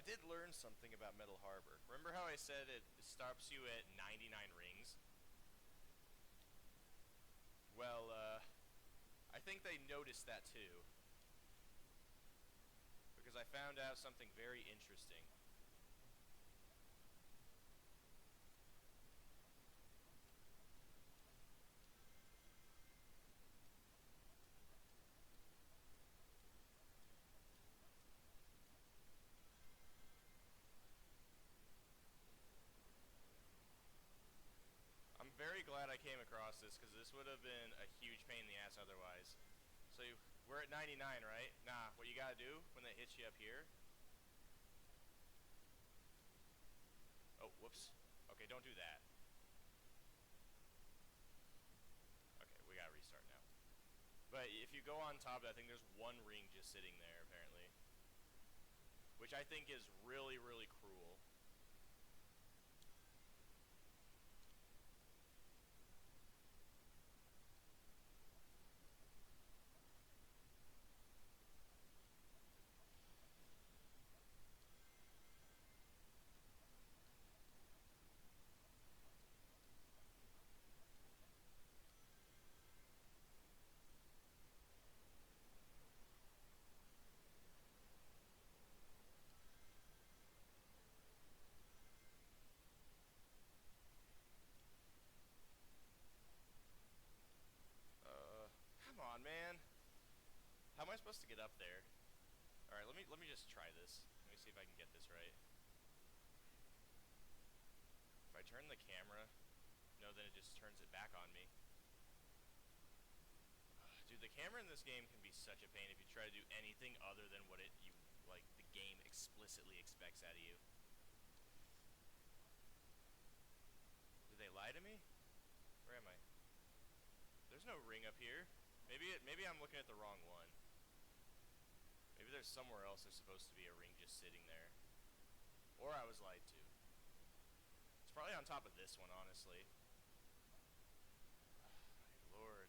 I did learn something about Metal Harbor. Remember how I said it stops you at 99 rings? Well, I think they noticed that too. Because I found out something very interesting. I'm very glad I came across this, because this would have been a huge pain in the ass otherwise. So we're at 99, right? Nah, what you gotta do when they hit you up here... Oh, whoops. Okay, don't do that. Okay, we gotta restart now. But if you go on top of it, I think there's one ring just sitting there, apparently. Which I think is really, really cruel. Come on, man. How am I supposed to get up there? Alright, let me just try this. Let me see if I can get this right. If I turn the camera, no, then it just turns it back on me. Dude, the camera in this game can be such a pain if you try to do anything other than what the game explicitly expects out of you. Did they lie to me? Where am I? There's no ring up here. Maybe I'm looking at the wrong one. Maybe there's somewhere else there's supposed to be a ring just sitting there. Or I was lied to. It's probably on top of this one, honestly. Oh, my lord.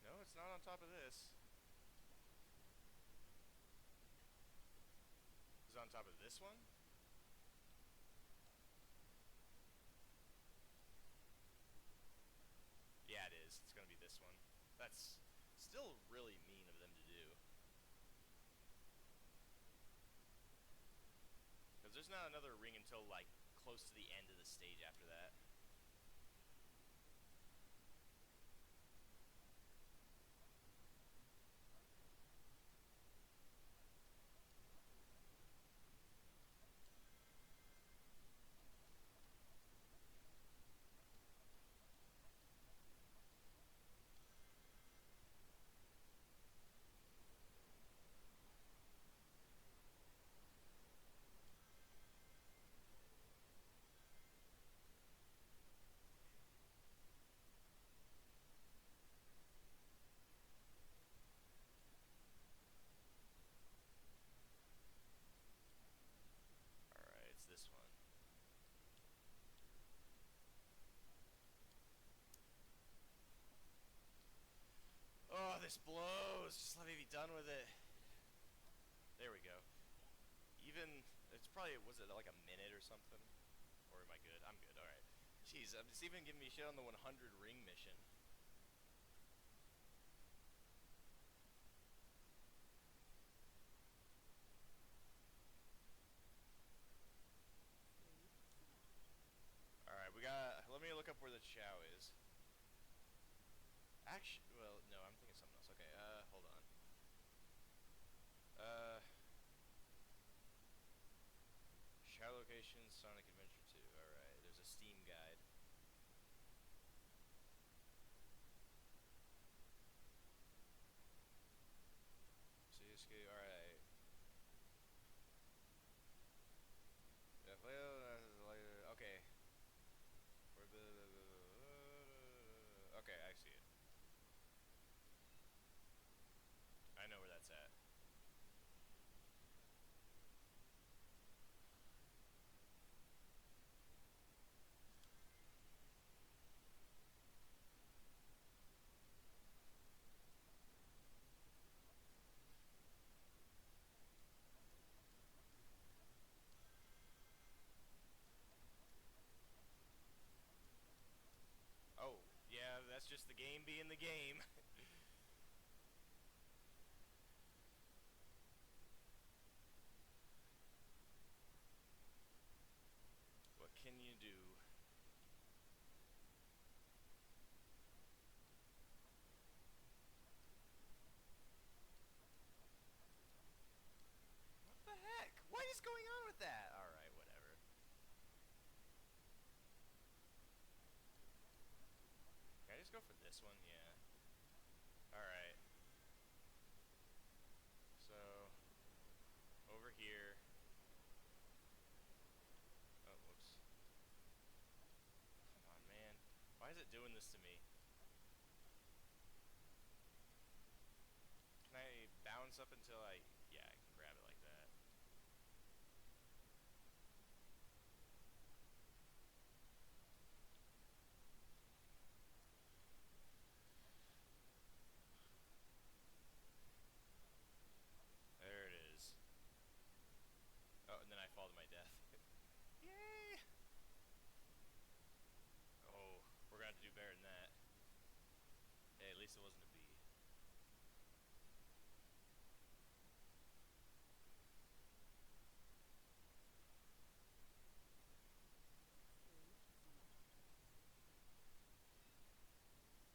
No, it's not on top of this. Is it on top of this one? Yeah, it is. It's gonna be this one. That's still really mean of them to do. Because there's not another ring until, like, close to the end of the stage after that. Alright, it's this one. Oh, this blows! Just let me be done with it. There we go. It's probably, was it like a minute or something? Or am I good? I'm good, alright. Jeez, it's even giving me shit on the 100 ring mission. Alright, let me look up where the Chow is. Actually, well, no, I'm thinking something else. Okay, hold on. Chow location, Sonic Adventure 2. Alright, there's a Steam guide. CSK, alright. Okay. Okay, I see it. I know where that's at. that's just the game being the game. What can you do? What the heck? What is going on with that? Alright, whatever. Can I just go for this one? Yeah. Alright. So, over here. Oh, whoops. Come on, man. Why is it doing this to me? Can I bounce up until I... Yeah, I can grab it like that. There it is. Oh, and then I fall to my death. Yay! Oh, we're gonna have to do better than that. Hey, at least it wasn't a bee.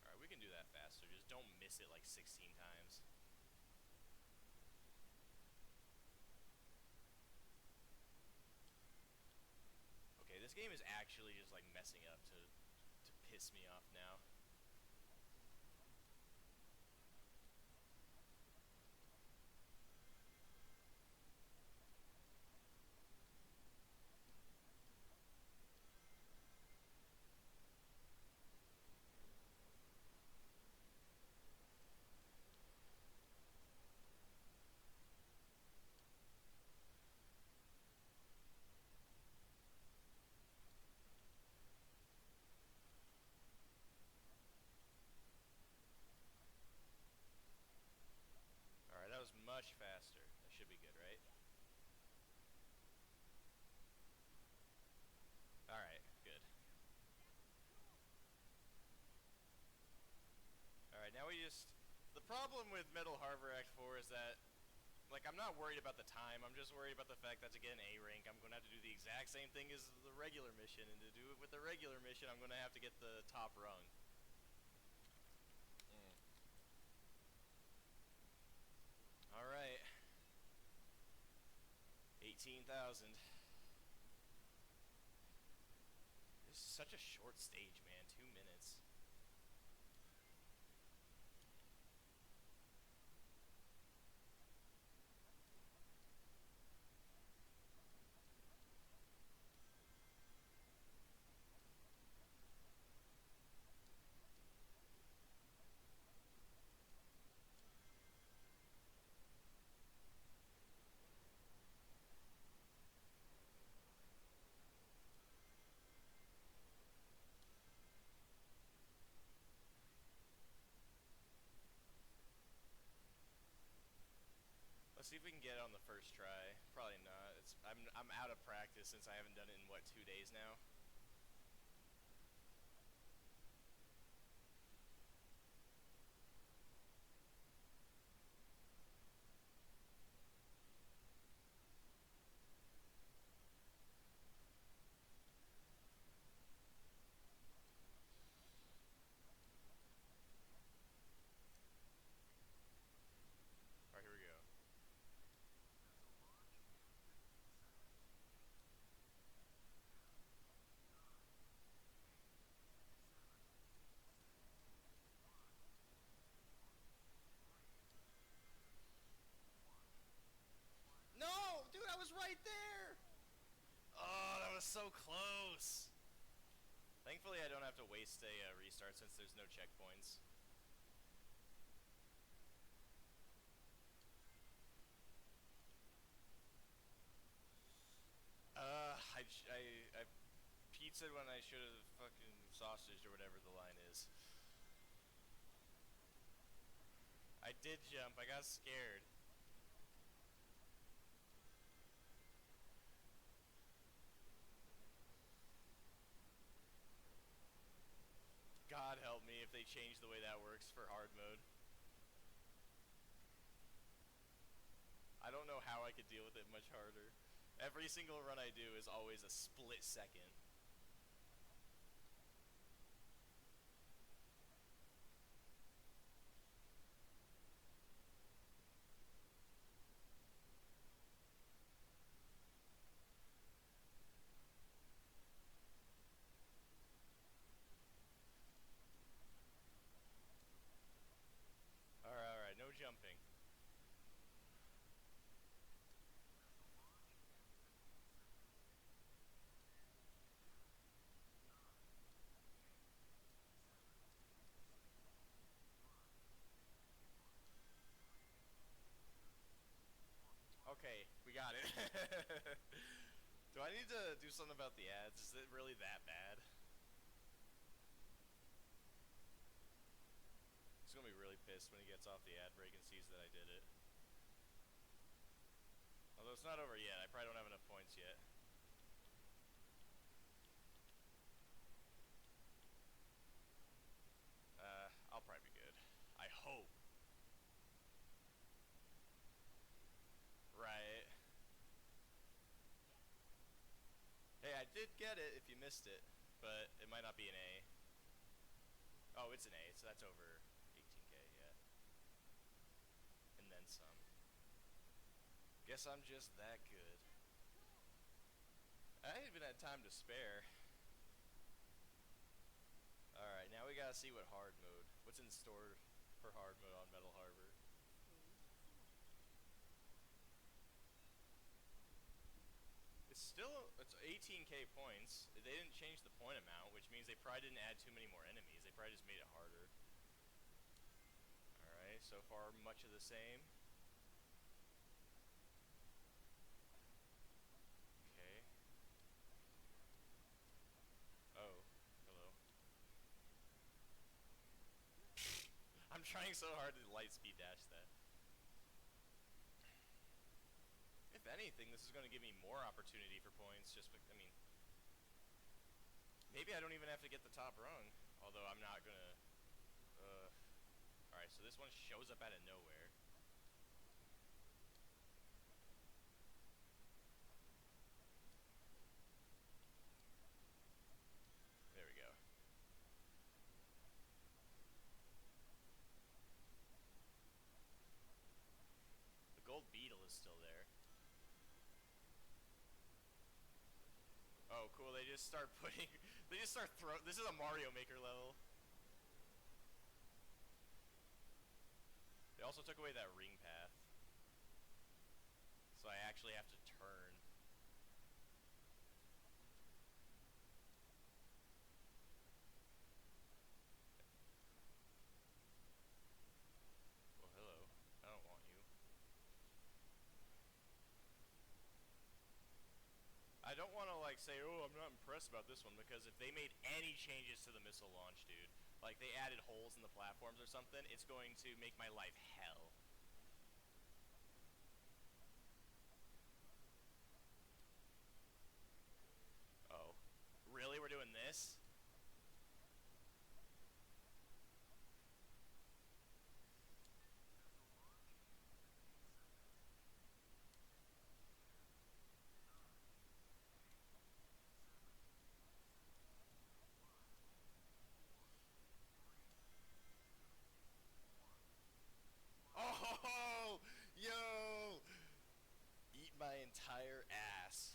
Alright, we can do that faster. Just don't miss it like 16 times. Okay, this game is actually just like messing up to piss me off now. Alright, that was much faster. That should be good, right? Alright, good. Alright, now we just... The problem with Metal Harbor Act 4 is that, like, I'm not worried about the time. I'm just worried about the fact that to get an A rank, I'm going to have to do the exact same thing as the regular mission. And to do it with the regular mission, I'm going to have to get the top rung. Alright. 18,000. This is such a short stage, man. 2 minutes. Let's see if we can get it on the first try. Probably not. I'm out of practice since I haven't done it in what, 2 days now. Alright, here we go. No! Dude, I was right there! Oh, that was so close! Thankfully, I don't have to waste a restart since there's no checkpoints. I pizza when I should have fucking sausage or whatever the line is. I did jump. I got scared. God help me if they change the way that works for hard mode. I don't know how I could deal with it much harder. Every single run I do is always a split second. Alright, no jumping. Okay, we got it. Do I need to do something about the ads? Is it really that bad? He's gonna be really pissed when he gets off the ad break and sees that I did it. Although it's not over yet, I probably don't have enough points yet. I'll probably be good. I hope. Right. Hey, I did get it if you missed it, but it might not be an A. Oh, it's an A, so that's over 18k, yeah. And then some. Guess I'm just that good. I ain't even had time to spare. Alright, now we gotta see what hard mode. What's in store for hard mode on Metal Harbor? It's 18k points. They didn't change the point amount, which means they probably didn't add too many more enemies. They probably just made it harder. Alright, so far much of the same. Okay. Oh, hello. I'm trying so hard to light speed dash that. If anything, this is going to give me more opportunity for points. I mean, maybe I don't even have to get the top rung. Although I'm not going to. Alright, so this one shows up out of nowhere. There we go. The gold beetle is still there. Oh, cool. They just start putting. They just start throwing. This is a Mario Maker level. They also took away that ring path. So I actually have to turn. Well, hello. I don't want you. I don't want to, like, say, oh, I'm not impressed about this one, because if they made any changes to the missile launch, dude, like they added holes in the platforms or something, it's going to make my life hell. Oh. Really? We're doing this? Oh, yo! Eat my entire ass.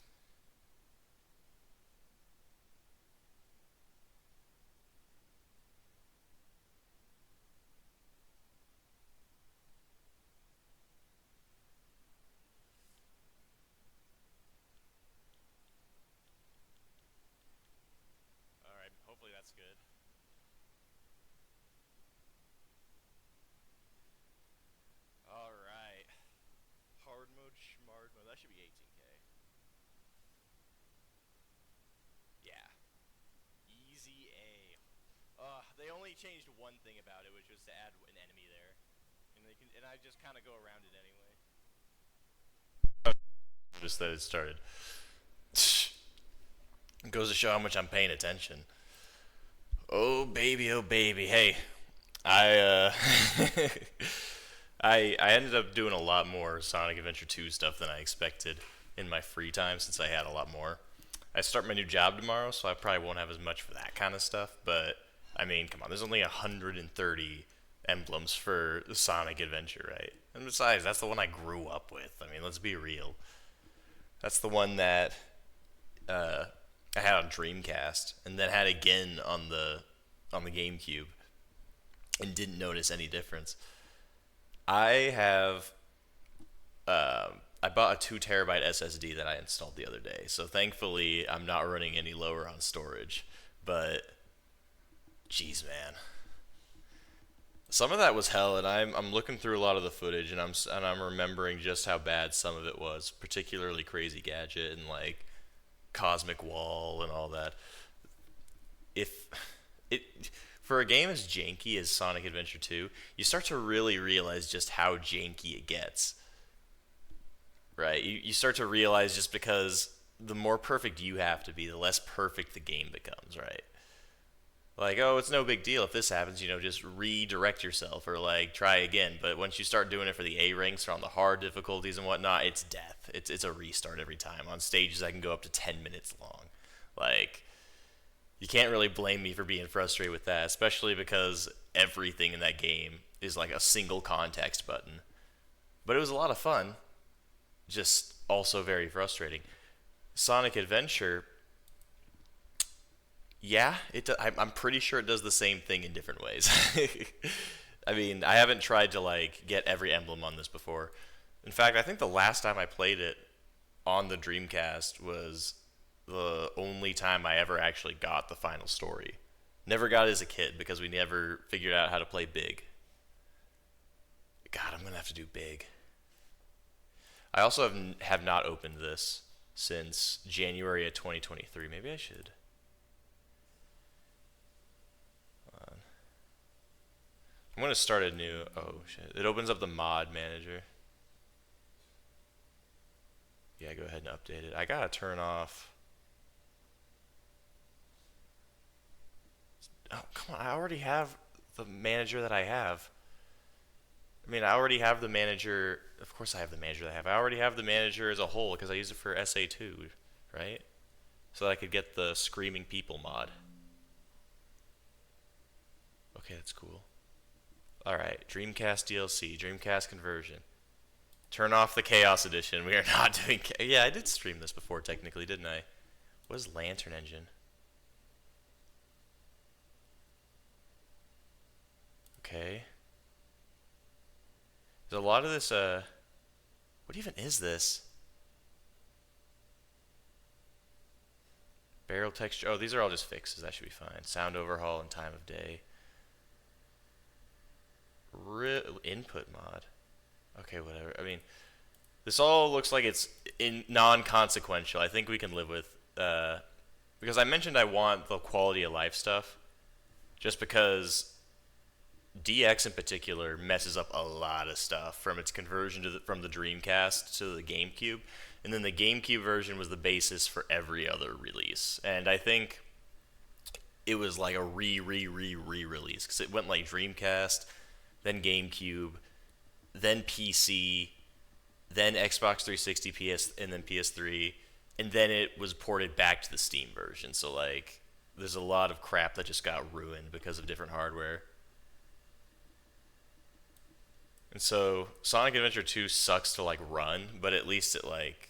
Alright, hopefully that's good. Alright. Hard mode, schmard mode. That should be 18k. Yeah. Easy A. They only changed one thing about it, which was to add an enemy there. And I just kind of go around it anyway. Just that it started. It goes to show how much I'm paying attention. Oh baby. Hey, I I ended up doing a lot more Sonic Adventure 2 stuff than I expected in my free time since I had a lot more. I start my new job tomorrow, so I probably won't have as much for that kind of stuff, but I mean, come on, there's only 130 emblems for Sonic Adventure, right? And besides, that's the one I grew up with. I mean, let's be real. That's the one that uh, I had on Dreamcast, and then had again on the GameCube, and didn't notice any difference. I have I bought a 2 terabyte SSD that I installed the other day, so thankfully I'm not running any lower on storage. But jeez, man, some of that was hell, and I'm looking through a lot of the footage, and I'm remembering just how bad some of it was, particularly Crazy Gadget and like Cosmic Wall and all that. If it For a game as janky as Sonic Adventure 2, you start to really realize just how janky it gets, right? You start to realize just because the more perfect you have to be, the less perfect the game becomes, right? Like, oh, it's no big deal if this happens, just redirect yourself or like try again. But once you start doing it for the A ranks or on the hard difficulties and whatnot, it's death. It's a restart every time. On stages that can go up to 10 minutes long. Like, you can't really blame me for being frustrated with that, especially because everything in that game is like a single context button. But it was a lot of fun, just also very frustrating. Sonic Adventure, yeah, I'm pretty sure it does the same thing in different ways. I mean, I haven't tried to like get every emblem on this before. In fact, I think the last time I played it on the Dreamcast was the only time I ever actually got the final story. Never got it as a kid because we never figured out how to play Big. God, I'm gonna have to do Big. I also have not opened this since January of 2023. Maybe I should. I'm gonna start a new. Oh shit! It opens up the mod manager. Yeah, go ahead and update it. I gotta turn off. Oh come on! I already have the manager that I have. I mean, I already have the manager. Of course, I have the manager that I have. I already have the manager as a whole because I use it for SA2, right? So that I could get the Screaming People mod. Okay, that's cool. Alright, Dreamcast DLC, Dreamcast conversion. Turn off the Chaos Edition. We are not doing. Yeah, I did stream this before, technically, didn't I? What is Lantern Engine? Okay. There's a lot of this. What even is this? Barrel texture. Oh, these are all just fixes. That should be fine. Sound overhaul and time of day. Input mod. Okay, whatever. I mean, this all looks like it's non-consequential. I think we can live with, because I mentioned I want the quality of life stuff, just because DX in particular messes up a lot of stuff from its conversion from the Dreamcast to the GameCube, and then the GameCube version was the basis for every other release. And I think it was like a re-release because it went like Dreamcast, then GameCube, then PC, then Xbox 360, PS, and then PS3, and then it was ported back to the Steam version. So like, there's a lot of crap that just got ruined because of different hardware. And so Sonic Adventure 2 sucks to like run, but at least it like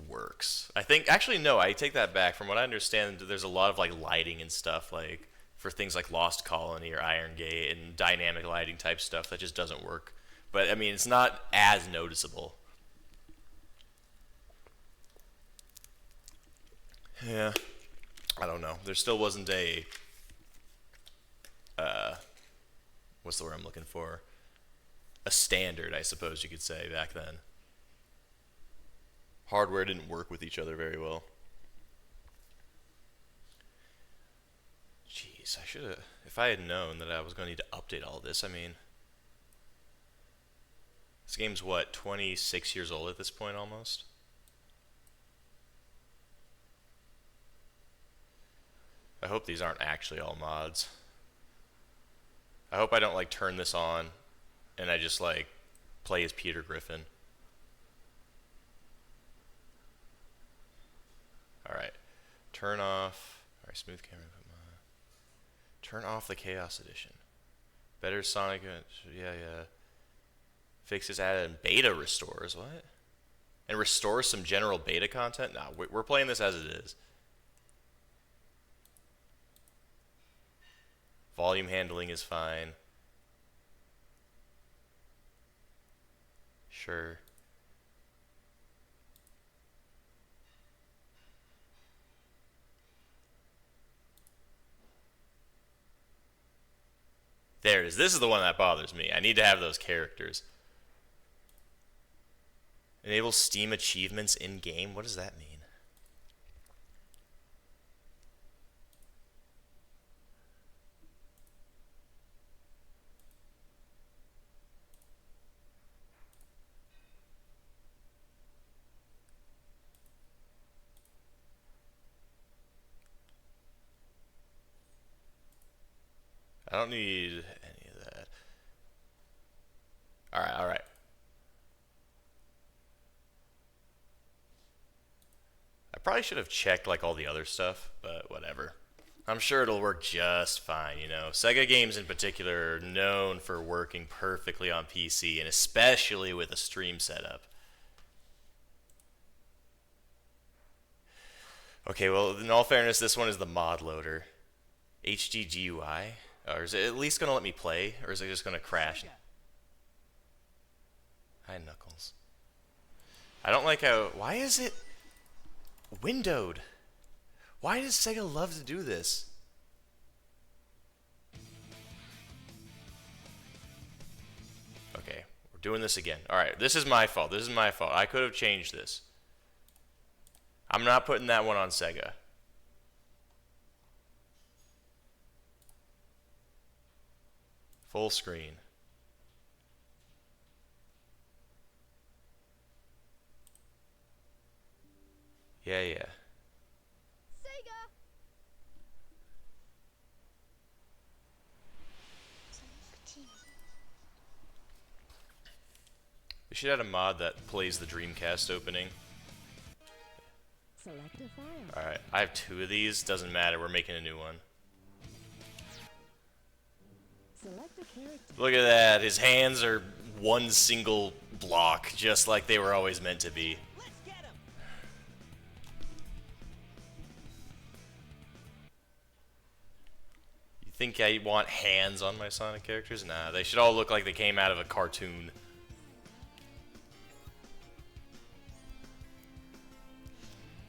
works. I think actually no, I take that back. From what I understand, there's a lot of like lighting and stuff like for things like Lost Colony or Iron Gate and dynamic lighting type stuff that just doesn't work. But I mean, it's not as noticeable. Yeah, I don't know. There still wasn't a what's the word I'm looking for? A standard, I suppose you could say, back then. Hardware didn't work with each other very well. Jeez, I should have. If I had known that I was going to need to update all this, I mean, this game's what, 26 years old at this point almost? I hope these aren't actually all mods. I hope I don't like turn this on and I just like play as Peter Griffin. Alright. Turn off. Alright, smooth camera. Turn off the Chaos Edition. Better Sonic. Yeah. Fixes added and beta restores. What? And restores some general beta content? Nah, we're playing this as it is. Volume handling is fine. Sure. There it is. This is the one that bothers me. I need to have those characters. Enable Steam achievements in-game? What does that mean? I don't need any of that. Alright. I probably should have checked like all the other stuff, but whatever. I'm sure it'll work just fine, you know. Sega games in particular are known for working perfectly on PC, and especially with a stream setup. Okay, well, in all fairness, this one is the mod loader. HD GUI? Or is it at least going to let me play? Or is it just going to crash? Hi, Knuckles. I don't like how... Why is it windowed? Why does Sega love to do this? Okay, we're doing this again. Alright, this is my fault. I could have changed this. I'm not putting that one on Sega. Full screen. Yeah. Sega. We should add a mod that plays the Dreamcast opening. Select a file. Alright, I have 2 of these. Doesn't matter. We're making a new one. Select a character. Look at that. His hands are one single block, just like they were always meant to be. Let's get him. You think I want hands on my Sonic characters? Nah, they should all look like they came out of a cartoon.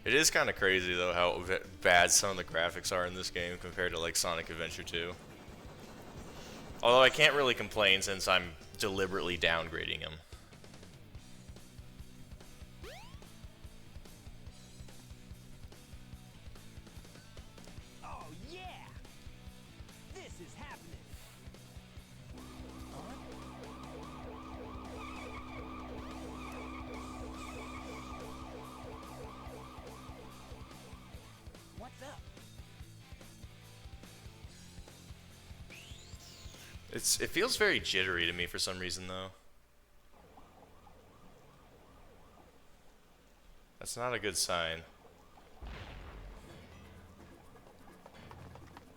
It is kind of crazy, though, how bad some of the graphics are in this game compared to, like, Sonic Adventure 2. Although I can't really complain since I'm deliberately downgrading them. Oh yeah! This is happening. What's up? It feels very jittery to me for some reason, though. That's not a good sign.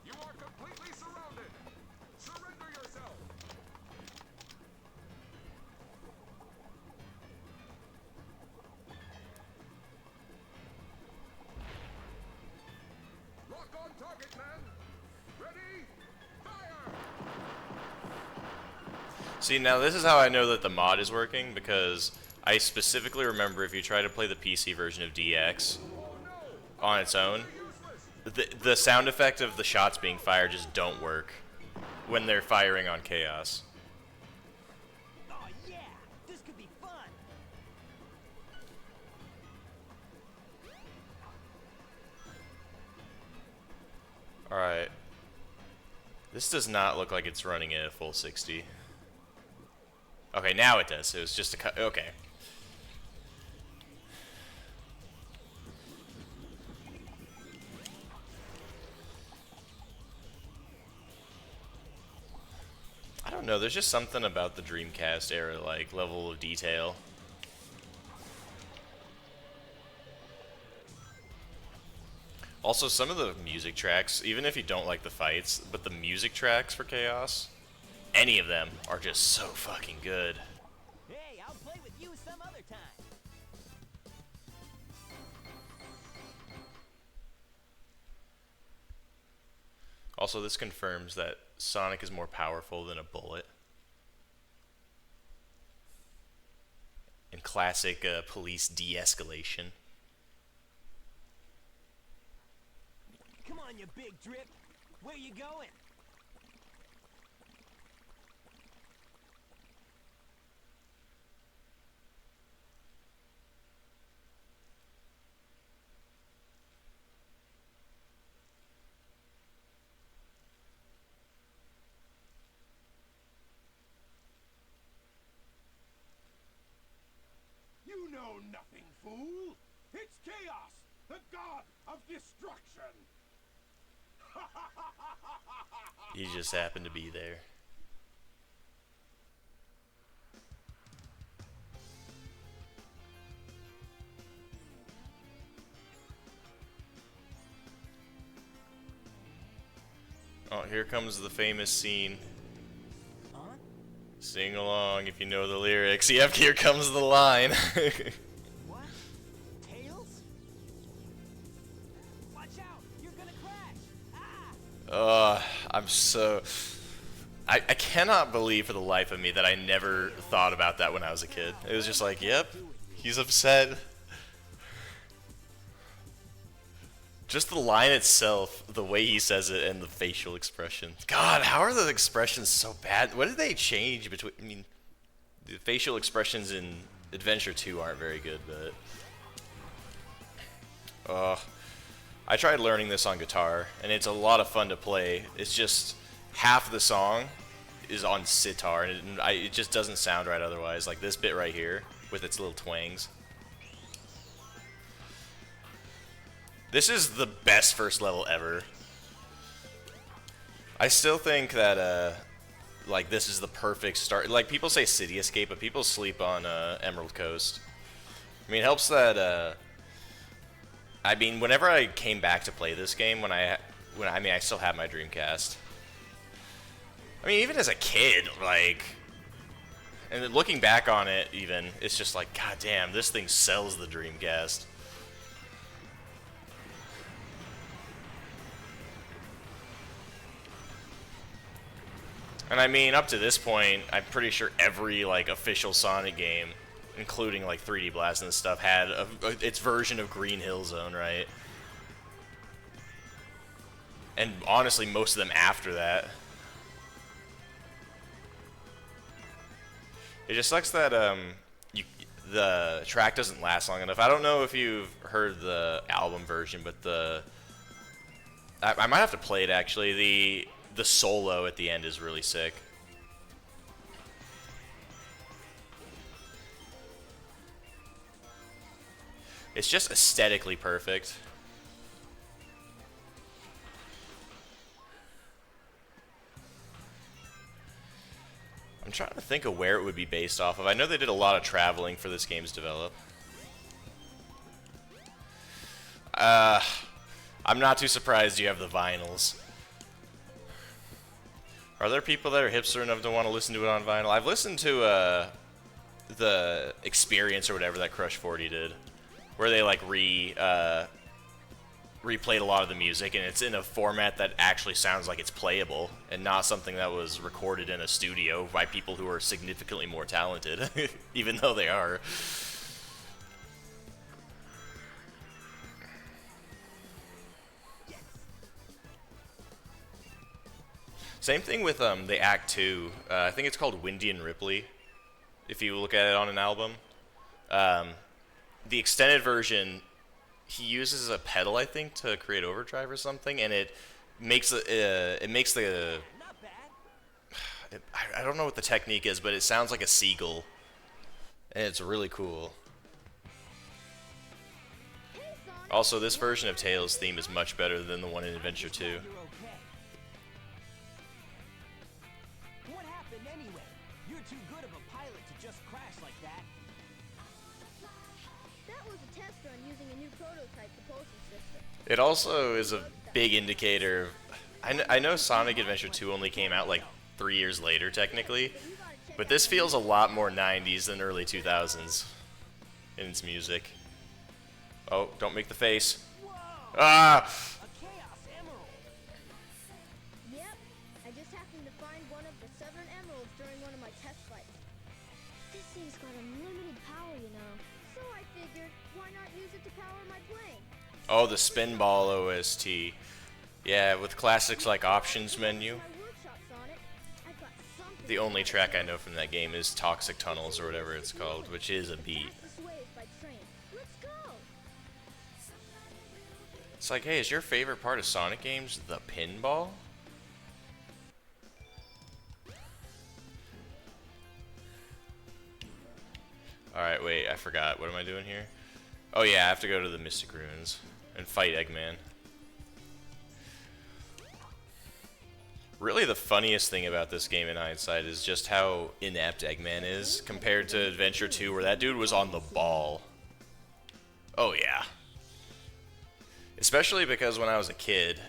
You are completely surrounded. Surrender yourself. Lock on target, man. Ready? Fire! See, now this is how I know that the mod is working, because I specifically remember if you try to play the PC version of DX on its own, the sound effect of the shots being fired just don't work when they're firing on Chaos. Oh yeah! This could be fun. Alright. This does not look like it's running at a full 60. Okay, now it does. It was just a cut. Okay. don't know, there's just something about the Dreamcast era, like, level of detail. Also, some of the music tracks, even if you don't like the fights, but the music tracks for Chaos, any of them are just so fucking good. Hey, I'll play with you some other time. Also, this confirms that Sonic is more powerful than a bullet. In classic police de-escalation. Come on, you big drip. Where you going? You know nothing, fool! It's Chaos, the god of destruction! He just happened to be there. Oh, here comes the famous scene. Huh? Sing along if you know the lyrics. Yep, here comes the line. What? Tails? Watch out! You're gonna crash! Ah! I'm so... I cannot believe for the life of me that I never thought about that when I was a kid. It was just like, yep, he's upset. Just the line itself, the way he says it, and the facial expression. God, how are the expressions so bad? What did they change between... I mean, the facial expressions in Adventure 2 aren't very good, but... I tried learning this on guitar, and it's a lot of fun to play. It's just half the song is on sitar, and it just doesn't sound right otherwise. Like this bit right here, with its little twangs. This is the best first level ever. I still think that, like, this is the perfect start. Like, people say City Escape, but people sleep on Emerald Coast. I mean, it helps that, I mean, whenever I came back to play this game, I still have my Dreamcast. I mean, even as a kid, like, and then looking back on it, even, it's just like, god damn, this thing sells the Dreamcast. And I mean, up to this point, I'm pretty sure every, like, official Sonic game, including, like, 3D Blast and stuff, had its version of Green Hill Zone, right? And honestly, most of them after that. It just sucks that the track doesn't last long enough. I don't know if you've heard the album version, but I might have to play it actually. The solo at the end is really sick. It's just aesthetically perfect. I'm trying to think of where it would be based off of. I know they did a lot of traveling for this game's develop. I'm not too surprised you have the vinyls. Are there people that are hipster enough to want to listen to it on vinyl? I've listened to the Experience or whatever that Crush 40 did, where they like replayed a lot of the music, and it's in a format that actually sounds like it's playable and not something that was recorded in a studio by people who are significantly more talented, even though they are. Same thing with the Act 2. I think it's called Windy and Ripley, if you look at it on an album. The extended version, he uses a pedal, I think, to create overdrive or something, and it makes the Not bad. I don't know what the technique is, but it sounds like a seagull, and it's really cool. Hey, Sonic. Also, this version of Tails' theme is much better than the one in Adventure 2. You're okay. What happened? happened anyway? You're too good of a pilot to just crash like that. That was a test run using a new prototype propulsion system. It also is a big indicator. I know Sonic Adventure 2 only came out like 3 years later, technically, but this feels a lot more 90s than early 2000s in its music. Oh, don't make the face. Whoa! Ah! A Chaos Emerald! Yep, I just happened to find one of the 7 emeralds during one of my test fights. This thing's got unlimited power, you know. So I figured, why not use it to power my plane? Oh, the Spinball OST. Yeah, with classics like Options Menu. My workshop, Sonic. I've got something The only track I know from that game is Toxic Tunnels or whatever it's called, which is a beat. fastest ways by train. Let's go! It's like, hey, is your favorite part of Sonic games the pinball? Alright, wait, I forgot. What am I doing here? Oh yeah, I have to go to the Mystic Ruins and fight Eggman. Really the funniest thing about this game in hindsight is just how inept Eggman is compared to Adventure 2 where that dude was on the ball. Oh yeah. Especially because when I was a kid,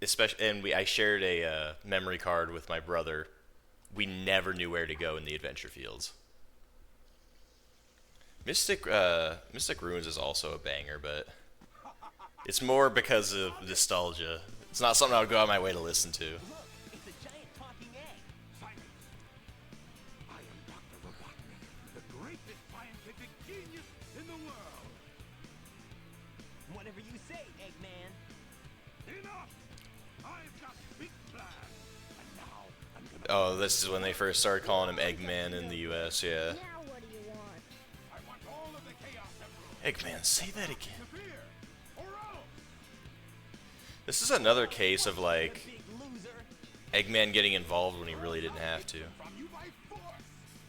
I shared a memory card with my brother, we never knew where to go in the adventure fields. Mystic Ruins is also a banger, but it's more because of nostalgia. It's not something I would go out of my way to listen to. Look, it's a giant talking egg. Simon, I am Dr. Robotnik, the greatest scientific genius in the world. Whatever you say, Eggman. Enough! I've got big plans. And now I'm gonna... Oh, this is when they first started calling him Eggman in the US, yeah. Now what do you want? I want all of the Chaos Emeralds. Eggman, say that again. Disappear, or else! This is another case of like Big loser. Eggman getting involved when he really didn't have to. From you by force,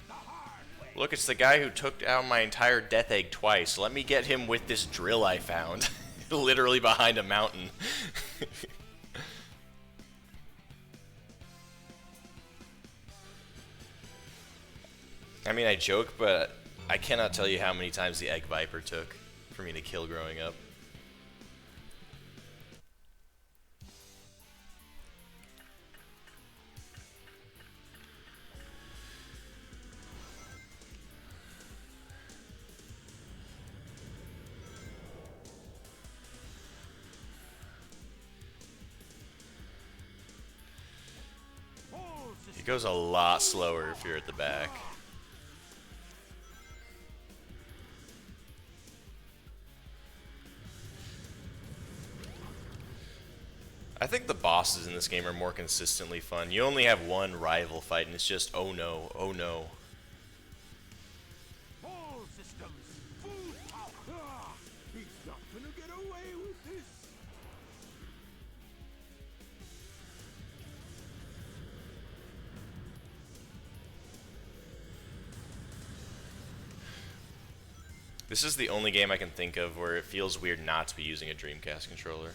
the hard way. Look, it's the guy who took down my entire Death Egg twice. Let me get him with this drill I found. Literally behind a mountain. I mean, I joke, but I cannot tell you how many times the Egg Viper took for me to kill growing up. Whole It system. goes a lot slower if you're at the back. I think the bosses in this game are more consistently fun. You only have one rival fight, and it's just, oh no, oh no. All systems, full power. Ah, he's not gonna get away with this. This is the only game I can think of where it feels weird not to be using a Dreamcast controller.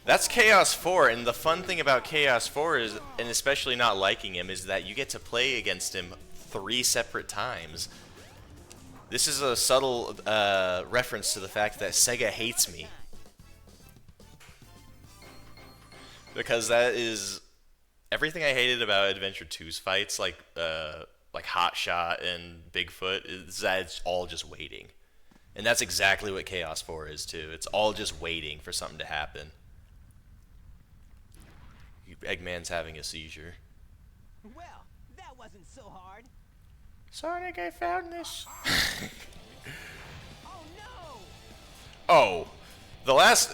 That's Chaos 4, and the fun thing about Chaos 4 is, and especially not liking him, is that you get to play against him 3 separate times. This is a subtle reference to the fact that Sega hates me. Because that is everything I hated about Adventure 2's fights, like Hot Shot and Bigfoot, is that it's all just waiting. And that's exactly what Chaos 4 is too. It's all just waiting for something to happen. Eggman's having a seizure. Well, that wasn't so hard. Sonic, I found this. Oh no! Oh,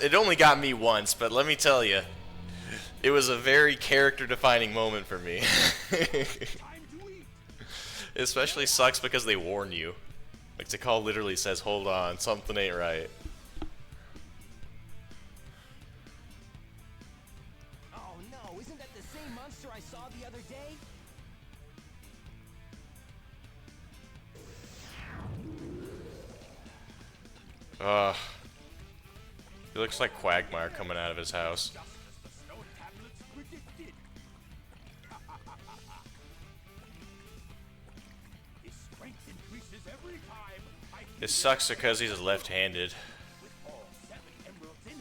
it only got me once, but let me tell you, it was a very character-defining moment for me. Time to eat. It especially sucks because they warn you. Like, Tikal literally says, hold on, something ain't right. Oh no, isn't that the same monster I saw the other day? He looks like Quagmire coming out of his house. Just as the stone tablets predicted. It sucks because he's left-handed. With all 7 emeralds in him,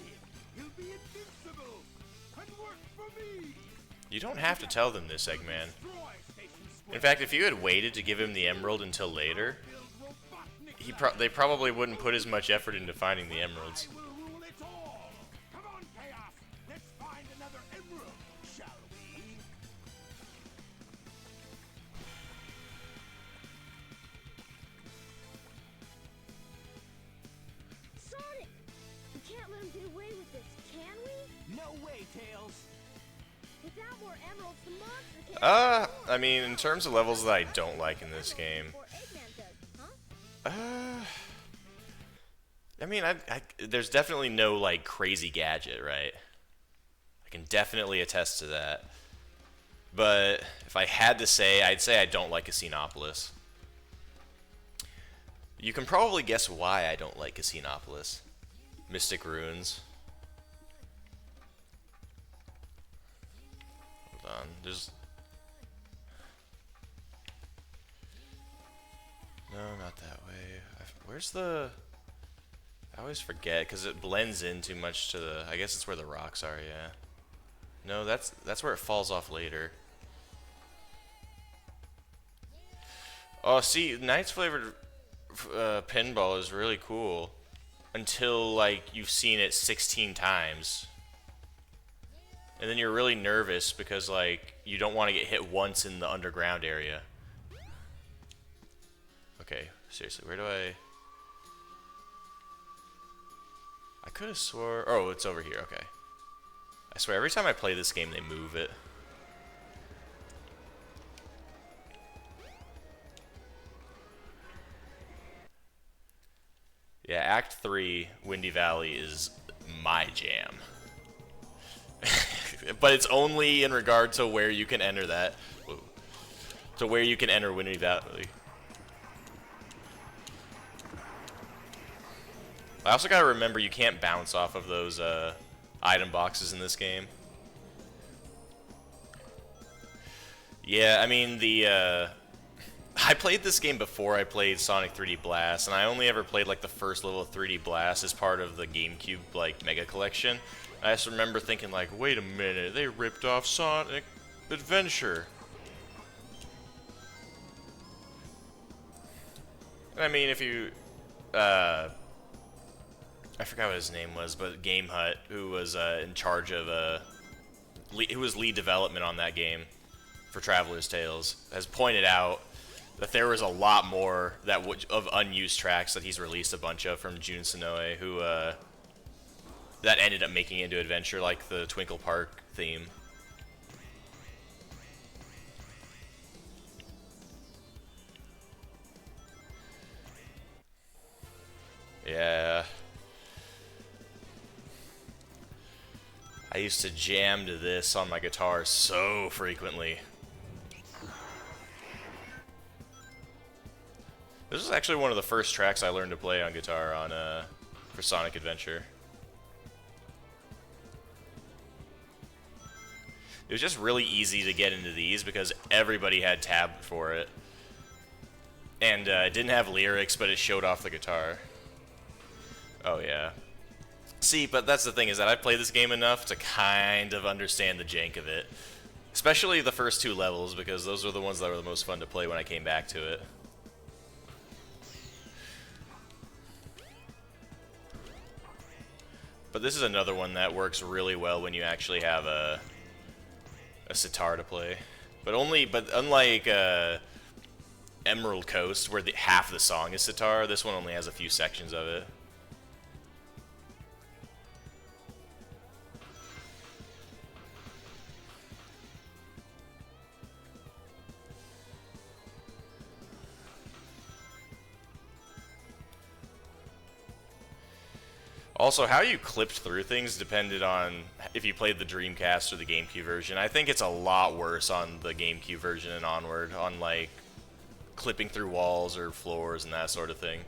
he'll be invincible. And work for me. You don't have to tell them this, Eggman. Destroy Station Square. In fact, if you had waited to give him the emerald until later, they probably wouldn't put as much effort into finding the emeralds. I will rule it all. Come on, Chaos. Let's find another emerald, shall we? Sonic! We can't let him get away with this, can we? No way, Tails. Without more emeralds, the monster can't... I mean, in terms of levels that I don't like in this game, Or Eggman does, huh? I mean, there's definitely no, like, crazy gadget, right? I can definitely attest to that. But if I had to say, I'd say I don't like Casinopolis. You can probably guess why I don't like Casinopolis. Mystic Ruins. Hold on, there's... No, not that way. Where's the... I always forget because it blends in too much to the... I guess it's where the rocks are, yeah. No, that's where it falls off later. Oh, see, Knight's flavored pinball is really cool until, like, you've seen it 16 times. And then you're really nervous because, like, you don't want to get hit once in the underground area. Okay, seriously, where do I could have swore... Oh, it's over here, okay. I swear, every time I play this game, they move it. Yeah, Act 3, Windy Valley, is my jam. But it's only in regard to where you can enter that. Whoa. To where you can enter Windy Valley. I also gotta remember you can't bounce off of those item boxes in this game. Yeah, I mean I played this game before I played Sonic 3D Blast, and I only ever played like the first level of 3D Blast as part of the GameCube like Mega Collection. I just remember thinking like, wait a minute, they ripped off Sonic Adventure. I mean, if you I forgot what his name was, but Game Hut, who was in charge of who was lead development on that game for Traveler's Tales, has pointed out that there was a lot more of unused tracks that he's released a bunch of from Jun Sonoe, who that ended up making into Adventure, like the Twinkle Park theme. Yeah. I used to jam to this on my guitar so frequently. This was actually one of the first tracks I learned to play on guitar on for Sonic Adventure. It was just really easy to get into these because everybody had tab for it. And it didn't have lyrics, but it showed off the guitar. Oh yeah. See, but that's the thing, is that I've played this game enough to kind of understand the jank of it. Especially the first two levels, because those were the ones that were the most fun to play when I came back to it. But this is another one that works really well when you actually have a sitar to play. But unlike Emerald Coast, where half the song is sitar, this one only has a few sections of it. Also, how you clipped through things depended on if you played the Dreamcast or the GameCube version. I think it's a lot worse on the GameCube version and onward, on like clipping through walls or floors and that sort of thing.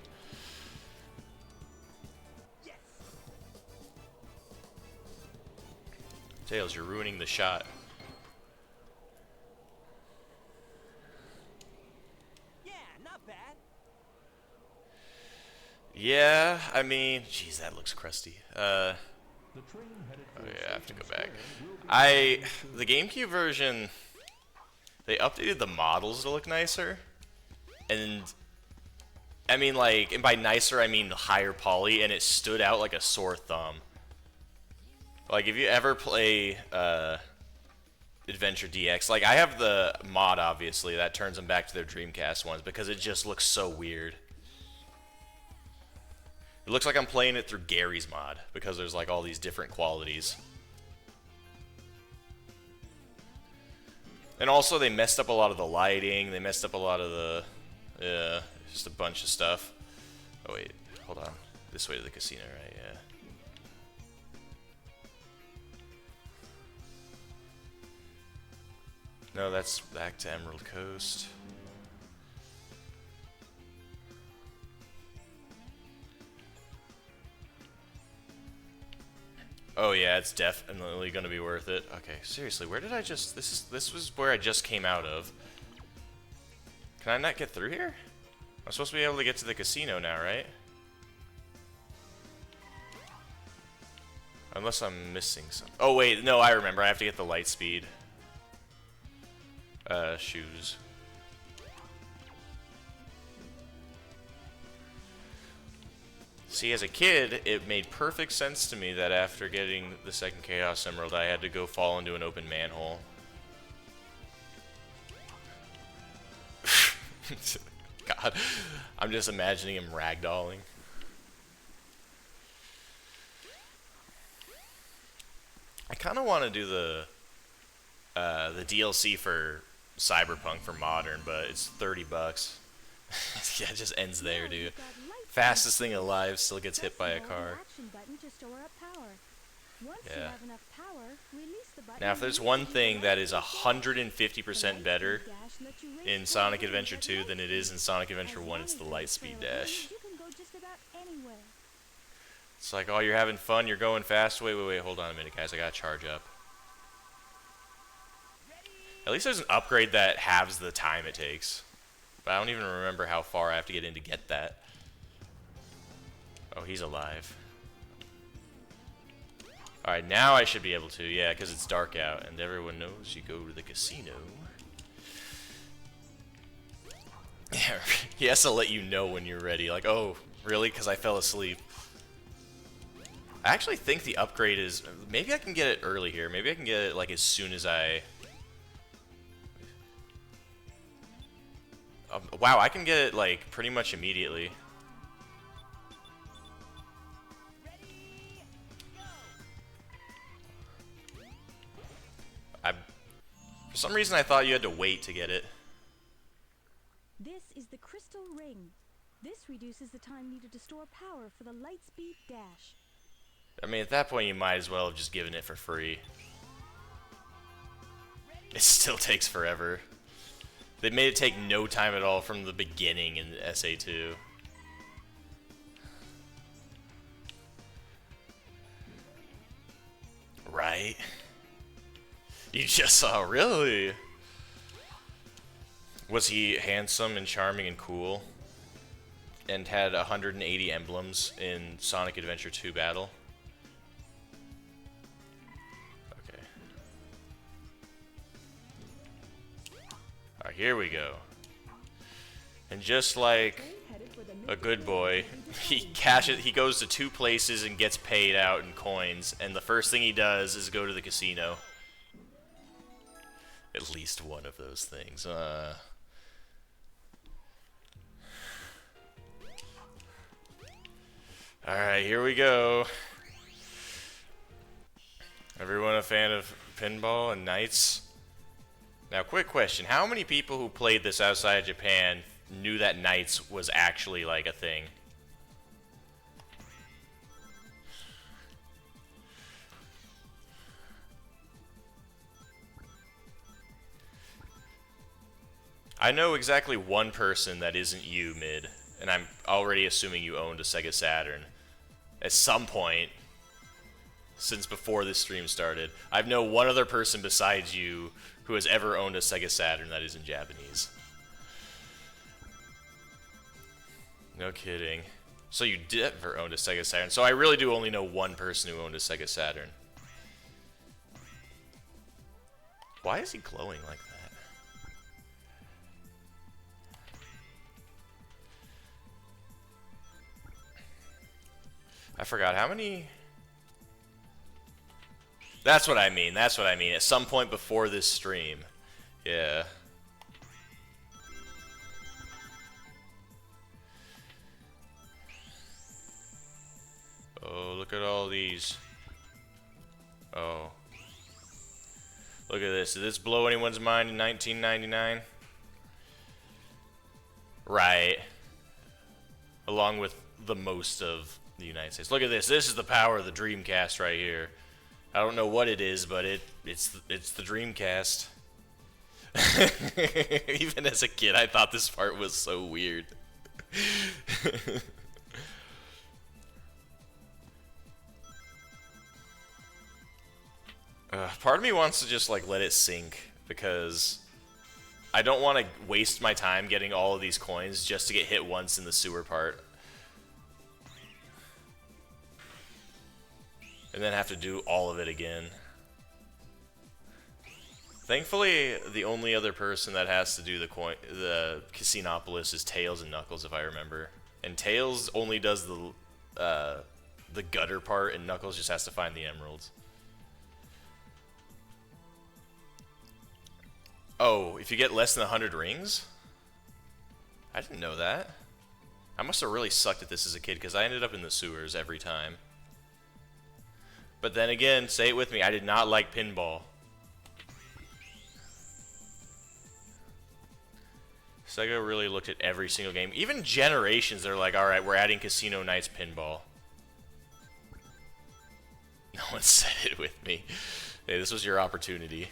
Yes. Tails, you're ruining the shot. Yeah, not bad. Yeah, I mean, jeez, that looks crusty. Oh yeah, I have to go back. The GameCube version, they updated the models to look nicer, and I mean like, and by nicer I mean higher poly, and it stood out like a sore thumb. Like if you ever play Adventure DX, like I have the mod obviously that turns them back to their Dreamcast ones because it just looks so weird. It looks like I'm playing it through Gary's mod because there's like all these different qualities. And also they messed up a lot of the lighting, they messed up a lot of the, just a bunch of stuff. Oh wait, hold on. This way to the casino, right? Yeah. No, that's back to Emerald Coast. Oh yeah, it's definitely gonna be worth it. Okay, seriously, where did I just... This was where I just came out of. Can I not get through here? I'm supposed to be able to get to the casino now, right? Unless I'm missing something. Oh wait, no, I remember. I have to get the light speed. Shoes. See, as a kid, it made perfect sense to me that after getting the second Chaos Emerald, I had to go fall into an open manhole. God, I'm just imagining him ragdolling. I kind of want to do the DLC for Cyberpunk for Modern, but it's $30. Yeah, it just ends there, dude. Fastest thing alive still gets hit by a car. Yeah. Now, if there's one thing that is 150% better in Sonic Adventure 2 than it is in Sonic Adventure 1, it's the Lightspeed Dash. It's like, oh, you're having fun, you're going fast. Wait, hold on a minute, guys. I gotta charge up. At least there's an upgrade that halves the time it takes. But I don't even remember how far I have to get in to get that. Oh, he's alive. Alright, now I should be able to, yeah, because it's dark out, and everyone knows you go to the casino. Yeah, he has to let you know when you're ready. Like, oh, really? Because I fell asleep. I actually think the upgrade is... Maybe I can get it early here. Maybe I can get it, like, as soon as I... Wow, I can get it, like, pretty much immediately. For some reason, I thought you had to wait to get it. This is the Crystal Ring. This reduces the time needed to store power for the Lightspeed Dash. I mean, at that point, you might as well have just given it for free. It still takes forever. They made it take no time at all from the beginning in SA2. Right? You just saw, really? Was he handsome and charming and cool? And had 180 emblems in Sonic Adventure 2 battle? Okay. Alright, here we go. And just like a good boy, he goes to 2 places and gets paid out in coins, and the first thing he does is go to the casino. At least one of those things. Alright, here we go. Everyone a fan of pinball and Knights? Now, quick question. How many people who played this outside of Japan knew that Knights was actually, like, a thing? I know exactly one person that isn't you, Mid, and I'm already assuming you owned a Sega Saturn. At some point, since before this stream started, I know one other person besides you who has ever owned a Sega Saturn that is in Japanese. No kidding. So you never owned a Sega Saturn. So I really do only know one person who owned a Sega Saturn. Why is he glowing like that? I forgot how many... That's what I mean. That's what I mean. At some point before this stream. Yeah. Oh, look at all these. Oh. Look at this. Did this blow anyone's mind in 1999? Right. Along with the most of the United States. Look at this. This is the power of the Dreamcast right here. I don't know what it is, but it's the Dreamcast. Even as a kid, I thought this part was so weird. Part of me wants to just like let it sink because I don't want to waste my time getting all of these coins just to get hit once in the sewer part. And then have to do all of it again. Thankfully, the only other person that has to do the Casinopolis is Tails and Knuckles, if I remember. And Tails only does the gutter part, and Knuckles just has to find the emeralds. Oh, if you get less than 100 rings? I didn't know that. I must have really sucked at this as a kid, because I ended up in the sewers every time. But then again, say it with me, I did not like pinball. Sega really looked at every single game. Even Generations, they're like, alright, we're adding Casino Nights pinball. No one said it with me. Hey, this was your opportunity.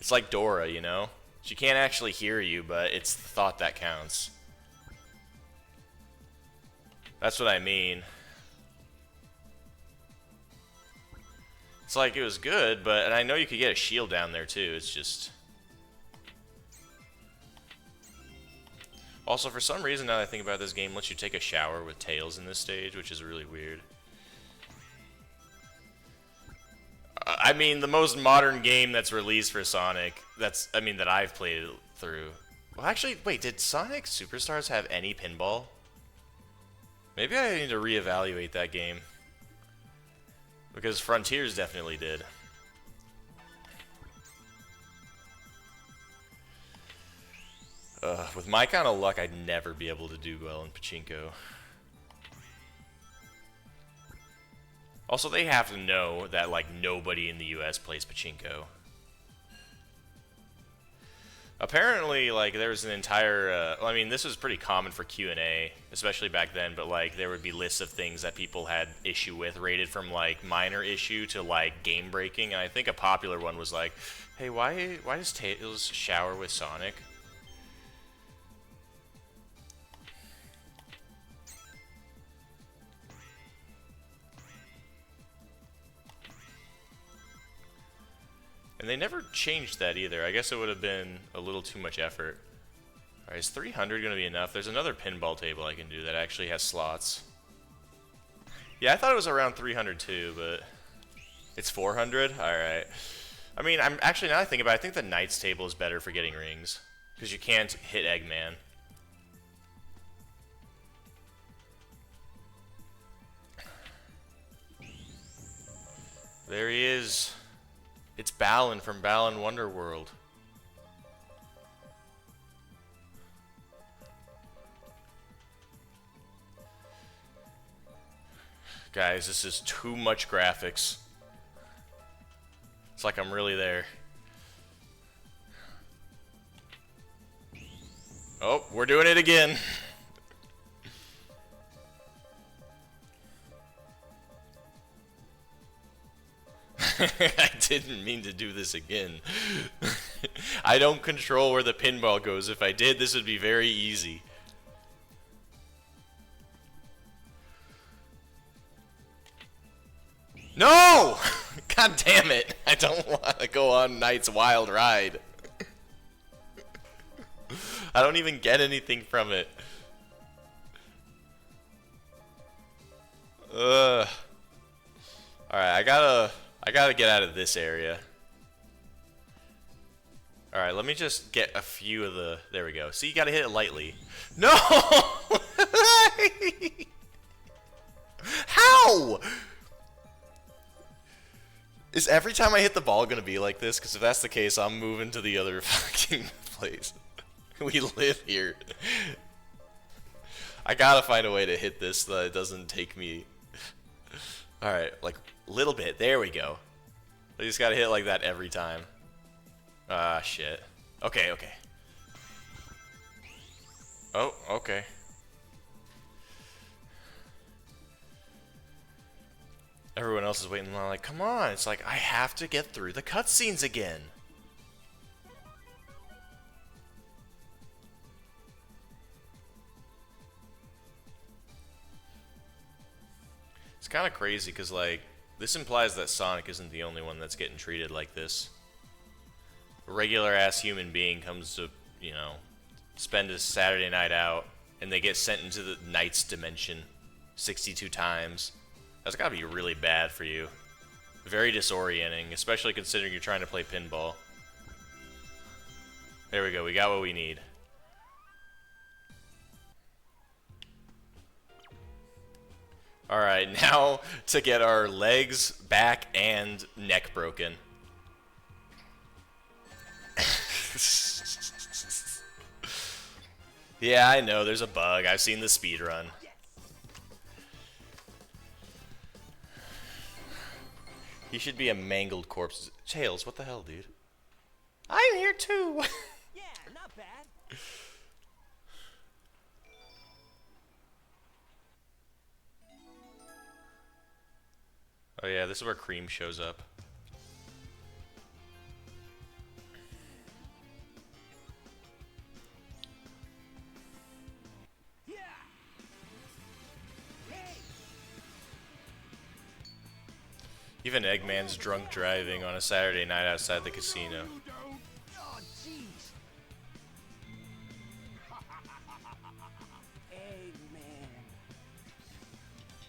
It's like Dora, you know? She can't actually hear you, but it's the thought that counts. That's what I mean. It's like it was good, but and I know you could get a shield down there too. It's just also for some reason now that I think about this game lets you take a shower with Tails in this stage, which is really weird. I mean, the most modern game that's released for Sonic. That I've played through. Well, actually, wait, did Sonic Superstars have any pinball? Maybe I need to reevaluate that game. Because Frontiers definitely did. With my kind of luck, I'd never be able to do well in Pachinko. Also, they have to know that, like, nobody in the US plays Pachinko. Apparently, like, there's an entire, I mean, this was pretty common for Q&A, especially back then, but, like, there would be lists of things that people had issue with, rated from, like, minor issue to, like, game-breaking, and I think a popular one was like, hey, why does Tails shower with Sonic? And they never changed that either. I guess it would have been a little too much effort. Alright, is 300 going to be enough? There's another pinball table I can do that actually has slots. Yeah, I thought it was around 300 too, but it's 400? Alright. I mean, I'm actually, now that I think about it, I think the Knights table is better for getting rings. Because you can't hit Eggman. There he is. It's Balan from Balan Wonderworld. Guys, this is too much graphics. It's like I'm really there. Oh, we're doing it again. I didn't mean to do this again. I don't control where the pinball goes. If I did, this would be very easy. No! God damn it. I don't want to go on Knight's Wild Ride. I don't even get anything from it. Alright, I gotta get out of this area. Alright, let me just get a few of the... There we go. See, you gotta hit it lightly. No! How? Is every time I hit the ball gonna be like this? Because if that's the case, I'm moving to the other fucking place. We live here. I gotta find a way to hit this so that it doesn't take me... Alright, like, little bit. There we go. I just gotta hit like that every time. Ah, shit. Okay, okay. Oh, okay. Everyone else is waiting in line like, come on. It's like, I have to get through the cutscenes again. It's kind of crazy because, like, this implies that Sonic isn't the only one that's getting treated like this. A regular-ass human being comes to, you know, spend a Saturday night out, and they get sent into the Night's dimension 62 times. That's gotta be really bad for you. Very disorienting, especially considering you're trying to play pinball. There we go, we got what we need. Alright, now to get our legs, back, and neck broken. Yeah, I know, there's a bug. I've seen the speedrun. He should be a mangled corpse. Tails, what the hell, dude? I'm here too! Yeah, not bad. Oh yeah, this is where Cream shows up. Yeah. Hey. Even Eggman's drunk driving on a Saturday night outside the casino. Oh, jeez. Eggman.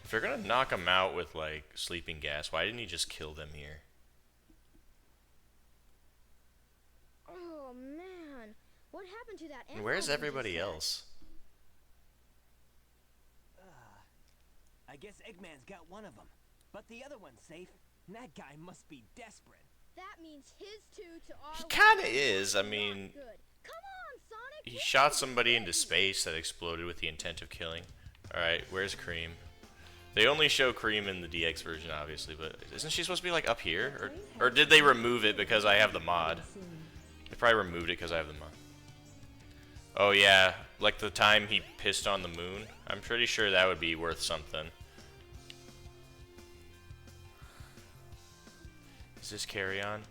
If they're gonna knock him out with, like, sleeping gas, why didn't he just kill them here? Oh man, what happened to that And animal where's we everybody just had? else? I guess Eggman's got one of them, but the other one's safe. And that guy must be desperate. That means his two to our He one. kinda is, I Not mean... good. Come on, Sonic. He we shot can somebody do into it. space that exploded with the intent of killing. Alright, where's Cream? They only show Cream in the DX version, obviously, but isn't she supposed to be, like, up here? Or did they remove it because I have the mod? They probably removed it because I have the mod. Oh, yeah, like the time he pissed on the moon. I'm pretty sure that would be worth something. Is this Carry On?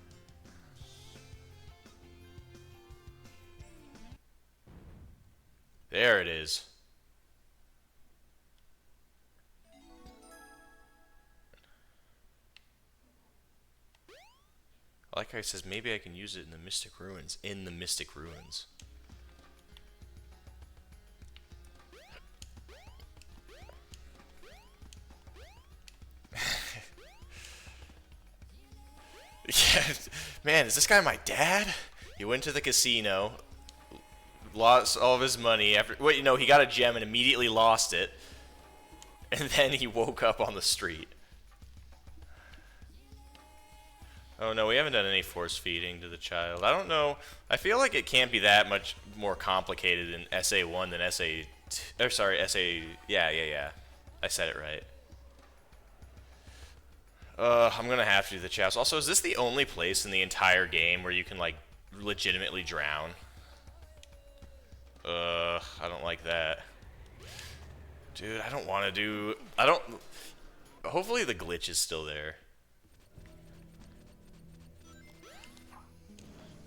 There it is. I like how he says maybe I can use it in the Mystic Ruins. In the Mystic Ruins. Yeah, man, is this guy my dad? He went to the casino, lost all of his money after. Wait, you know, he got a gem and immediately lost it, and then he woke up on the street. Oh no, we haven't done any force feeding to the child. I don't know. I feel like it can't be that much more complicated in SA1 than SA. Or sorry, SA. Yeah. I said it right. I'm gonna have to do the chouse. Also, is this the only place in the entire game where you can, like, legitimately drown? I don't like that. Dude, I don't want to do... Hopefully the glitch is still there.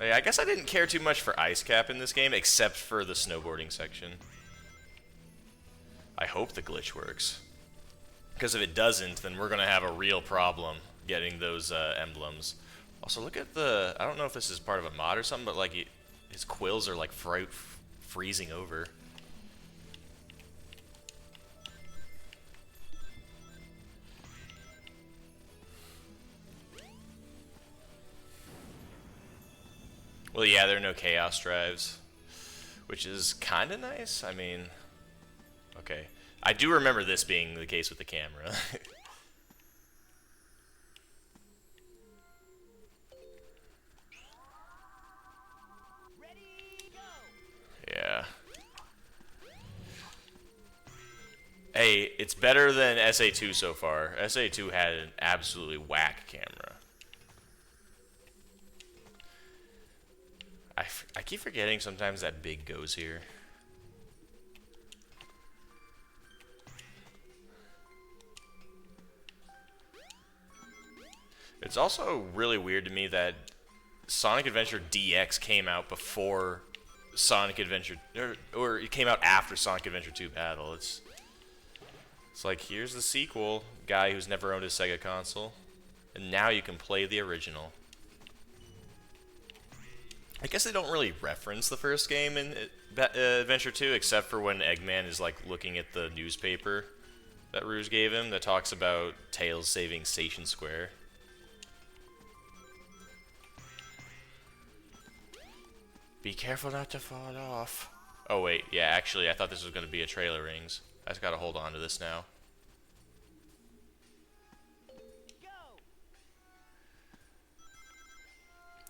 Yeah, I guess I didn't care too much for Ice Cap in this game, except for the snowboarding section. I hope the glitch works. Because if it doesn't, then we're going to have a real problem getting those emblems. Also, look at the... I don't know if this is part of a mod or something, but, like, his quills are, like, freezing over. Well, yeah, there are no chaos drives, which is kind of nice. I mean, okay. I do remember this being the case with the camera. Yeah. Hey, it's better than SA2 so far. SA2 had an absolutely whack camera. I keep forgetting sometimes that Big goes here. It's also really weird to me that Sonic Adventure DX came out before Sonic Adventure, or it came out after Sonic Adventure 2 Battle. It's like, here's the sequel, guy who's never owned a Sega console, and now you can play the original. I guess they don't really reference the first game in Adventure 2, except for when Eggman is like looking at the newspaper that Rouge gave him that talks about Tails saving Station Square. Be careful not to fall off. Oh wait, yeah, actually I thought this was going to be a trailer rings. I just gotta hold on to this now.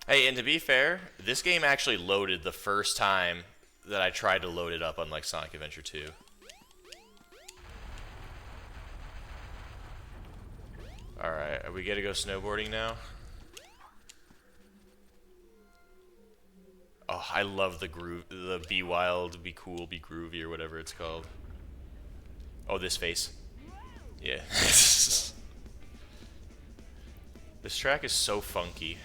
Hey, and to be fair, this game actually loaded the first time that I tried to load it up, unlike Sonic Adventure 2. Alright, are we gonna go snowboarding now? Oh, I love the groove, the Be Wild, Be Cool, Be Groovy, or whatever it's called. Oh, this face. Yeah. This track is so funky.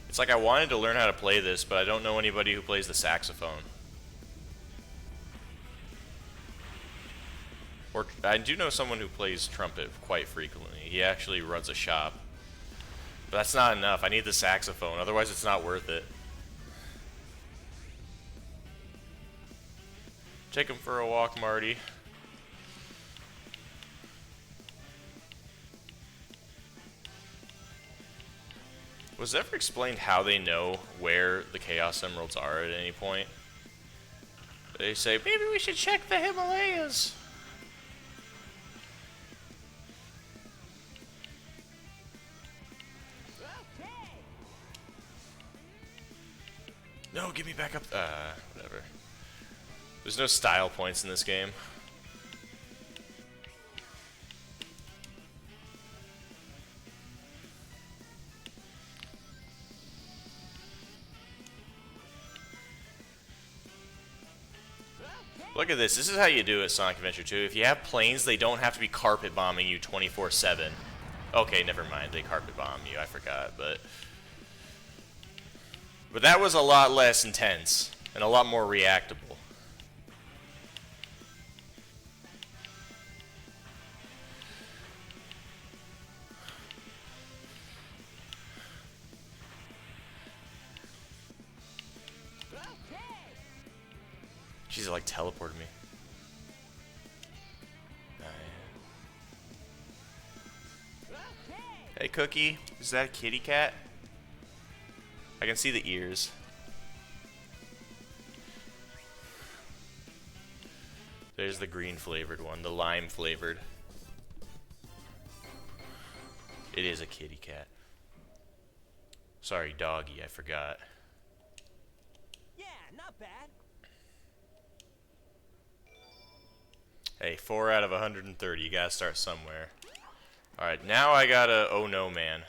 It's like I wanted to learn how to play this, but I don't know anybody who plays the saxophone. Or I do know someone who plays trumpet quite frequently. He actually runs a shop. But that's not enough. I need the saxophone, otherwise it's not worth it. Take him for a walk, Marty. Was it ever explained how they know where the Chaos Emeralds are at any point? They say, maybe we should check the Himalayas. No, get me back up. Whatever. There's no style points in this game. Look at this. This is how you do it, Sonic Adventure 2. If you have planes, they don't have to be carpet bombing you 24/7. Okay, never mind. They carpet bomb you. I forgot, but that was a lot less intense and a lot more reactable. She's like teleported me. Hey, Cookie. Is that a kitty cat? I can see the ears. There's the green flavored one, the lime flavored. It is a kitty cat. Sorry, doggy, I forgot. Yeah, not bad. Hey, 4 out of 130. You gotta start somewhere. Alright, now I gotta... Oh no, man.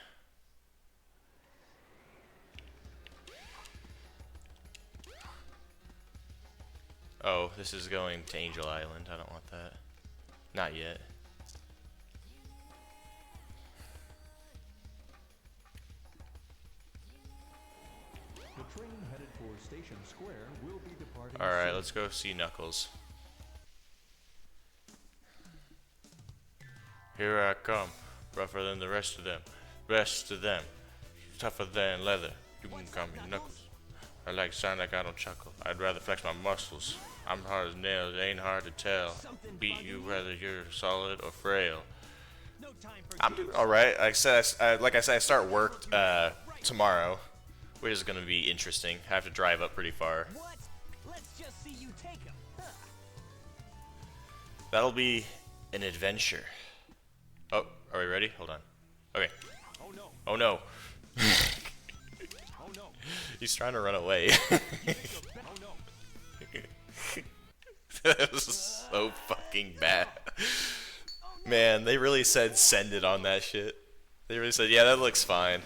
Oh, this is going to Angel Island. I don't want that. Not yet. The train headed for Station Square will be departing. Alright, let's go see Knuckles. Here I come, rougher than the rest of them. Tougher than leather. You can call me Knuckles. I like Sonic, I don't chuckle. I'd rather flex my muscles. I'm hard as nails, it ain't hard to tell. Beat you whether you're solid or frail. No time for I'm doing all right. Like I said, I start work tomorrow, which is gonna be interesting. I have to drive up pretty far. What? Let's just see you take him. Huh. That'll be an adventure. Oh, are we ready? Hold on. Okay. Oh no. Oh no. Oh no. He's trying to run away. Oh no. That was so fucking bad. Man, they really said send it on that shit. They really said, yeah, that looks fine.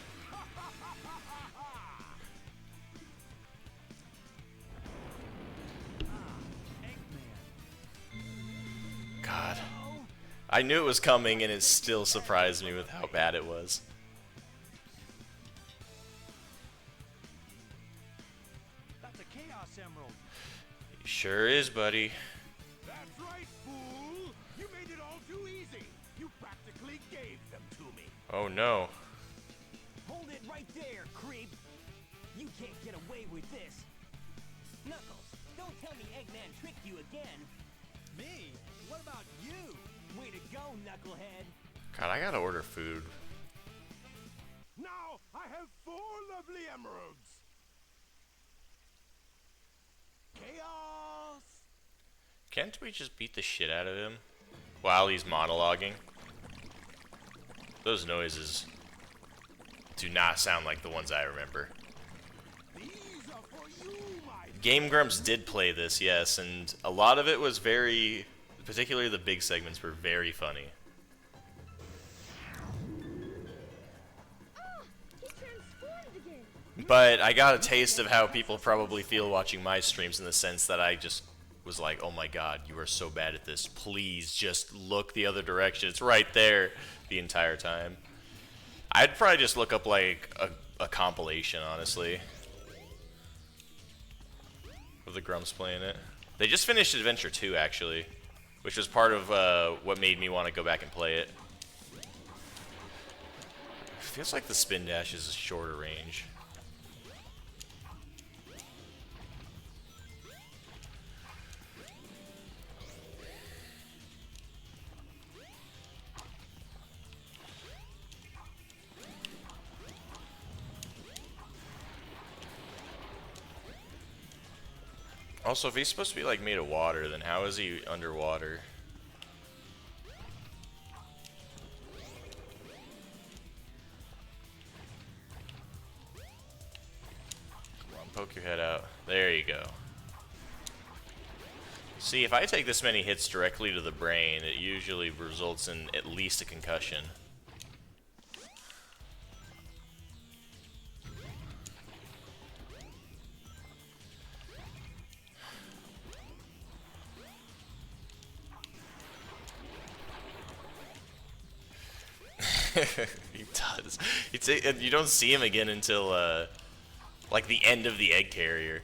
God. I knew it was coming and it still surprised me with how bad it was. That's a Chaos Emerald. He sure is, buddy. That's right, fool! You made it all too easy! You practically gave them to me! Oh no. Hold it right there, creep. You can't get away with this. Knuckles, don't tell me Eggman tricked you again. Me? What about you? Way to go, Knucklehead. God, I gotta order food. Now I have 4 lovely emeralds! Chaos! Can't we just beat the shit out of him while he's monologuing? Those noises do not sound like the ones I remember. These are for you, my Game Grumps did play this, yes, and a lot of it was very, particularly the big segments were very funny. Ah, he transformed again. But I got a taste of how people probably feel watching my streams in the sense that I just was like, oh my god, you are so bad at this. Please just look the other direction. It's right there the entire time. I'd probably just look up like a compilation, honestly, of the Grumps playing it. They just finished Adventure 2, actually, which was part of what made me want to go back and play it. Feels like the spin dash is a shorter range. Also, if he's supposed to be like made of water, then how is he underwater? Come on, poke your head out. There you go. See, if I take this many hits directly to the brain, it usually results in at least a concussion. He does. And you don't see him again until like the end of the egg carrier.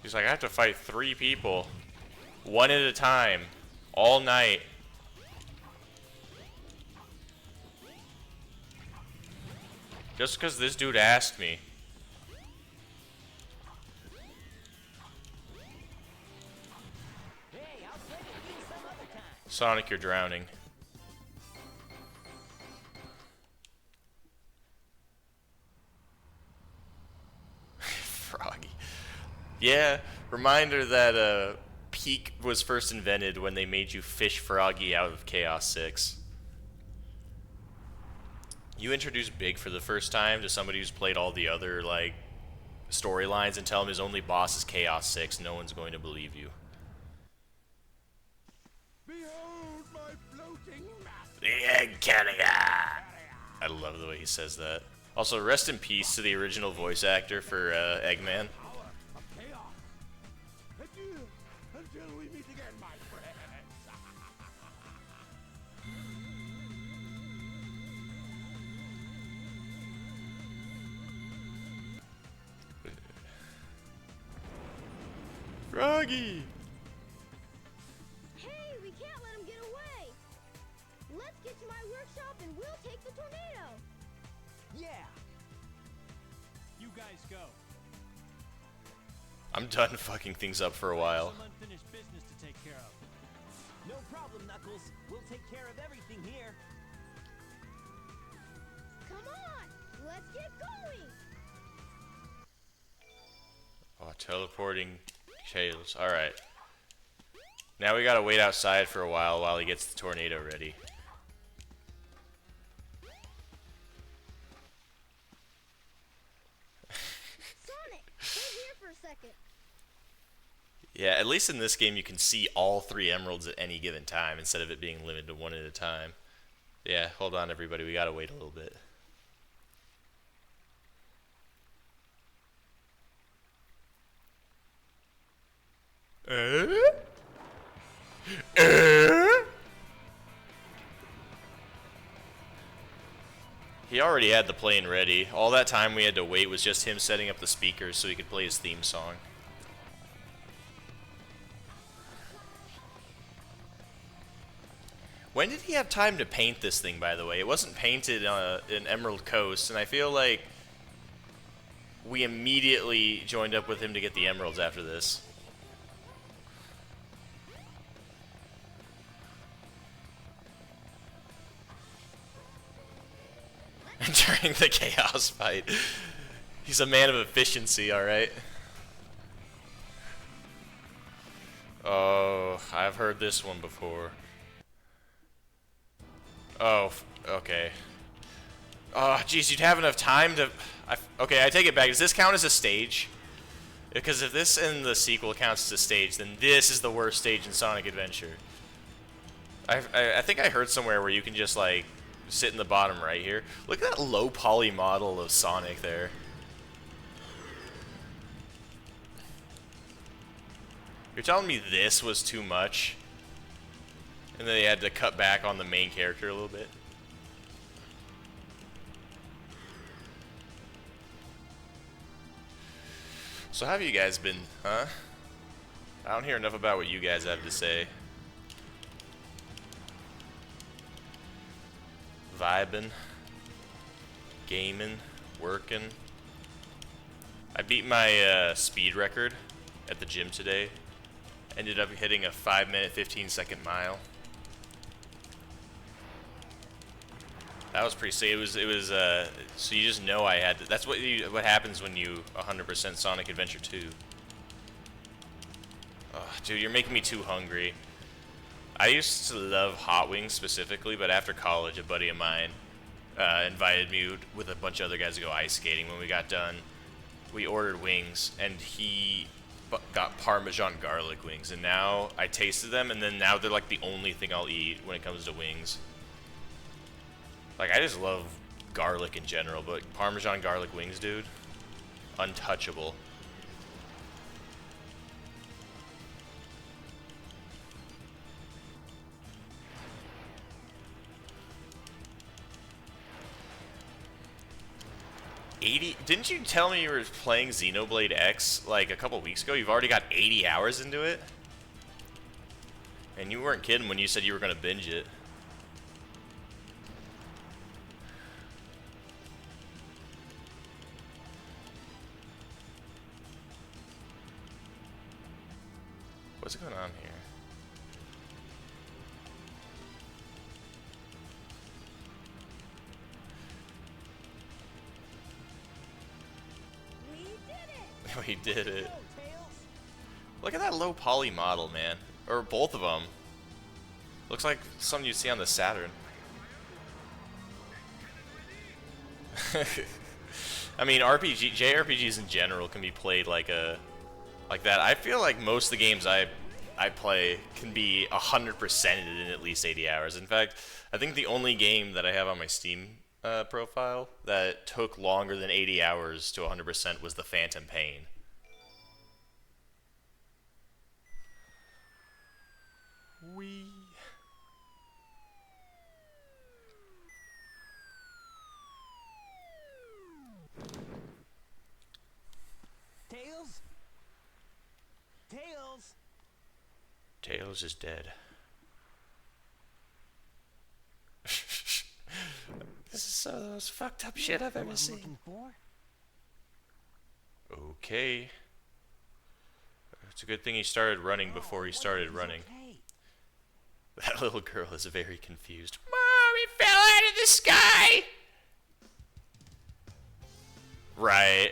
He's like, I have to fight 3 people, one at a time, all night. Just because this dude asked me. Hey, I'll play with you some other time. Sonic, you're drowning. Froggy. Yeah, reminder that Peak was first invented when they made you fish Froggy out of Chaos 6. You introduce Big for the first time to somebody who's played all the other, like, storylines and tell him his only boss is Chaos 6, no one's going to believe you. Behold my floating master! The Egg Carrier! I love the way he says that. Also, rest in peace to the original voice actor for Eggman. Power of chaos! Adieu until we meet again, my friends! Froggy! Hey, we can't let him get away. Let's get to my workshop and we'll take the tornado. Yeah. You guys go. I'm done fucking things up for a while. Some unfinished business to take care of. No problem, Knuckles. We'll take care of everything here. Come on, let's get going. Oh, teleporting Tails. Alright. Now we gotta wait outside for a while he gets the tornado ready. Sonic, stay here for a second. Yeah, at least in this game you can see all 3 emeralds at any given time instead of it being limited to 1 at a time. Yeah, hold on everybody, we gotta wait a little bit. He already had the plane ready. All that time we had to wait was just him setting up the speakers so he could play his theme song. When did he have time to paint this thing, by the way? It wasn't painted in Emerald Coast, and I feel like we immediately joined up with him to get the emeralds after this. During the chaos fight. He's a man of efficiency, alright? Oh, I've heard this one before. Oh, okay. Oh, jeez, you'd have enough time to... okay, I take it back. Does this count as a stage? Because if this in the sequel counts as a stage, then this is the worst stage in Sonic Adventure. I think I heard somewhere where you can just, like, sit in the bottom right here. Look at that low poly model of Sonic there. You're telling me this was too much? And then they had to cut back on the main character a little bit? So how have you guys been, huh? I don't hear enough about what you guys have to say. Vibing, gaming, working. I beat my speed record at the gym today. Ended up hitting a 5-minute, 15-second mile. That was pretty sick. It was so you just know I had to, that's what happens when you 100% Sonic Adventure 2. Oh, dude, you're making me too hungry. I used to love hot wings specifically, but after college, a buddy of mine invited me with a bunch of other guys to go ice skating. When we got done, we ordered wings, and he got Parmesan garlic wings, and now I tasted them, and then now they're like the only thing I'll eat when it comes to wings. Like, I just love garlic in general, but Parmesan garlic wings, dude, untouchable. Didn't you tell me you were playing Xenoblade X like a couple weeks ago? You've already got 80 hours into it? And you weren't kidding when you said you were going to binge it. What's going on here? We did it. Look at that low poly model, man. Or both of them. Looks like something you'd see on the Saturn. I mean, JRPGs in general can be played like that. I feel like most of the games I play can be 100%ed in at least 80 hours. In fact, I think the only game that I have on my Steam profile that took longer than 80 hours to 100% was the Phantom Pain. Wee. Tails? Tails? Tails is dead. This is some of the most fucked up shit I've ever seen. Looking for? Okay. It's a good thing he started running before he started running. Okay. That little girl is very confused. Mom, he fell out of the sky! Right.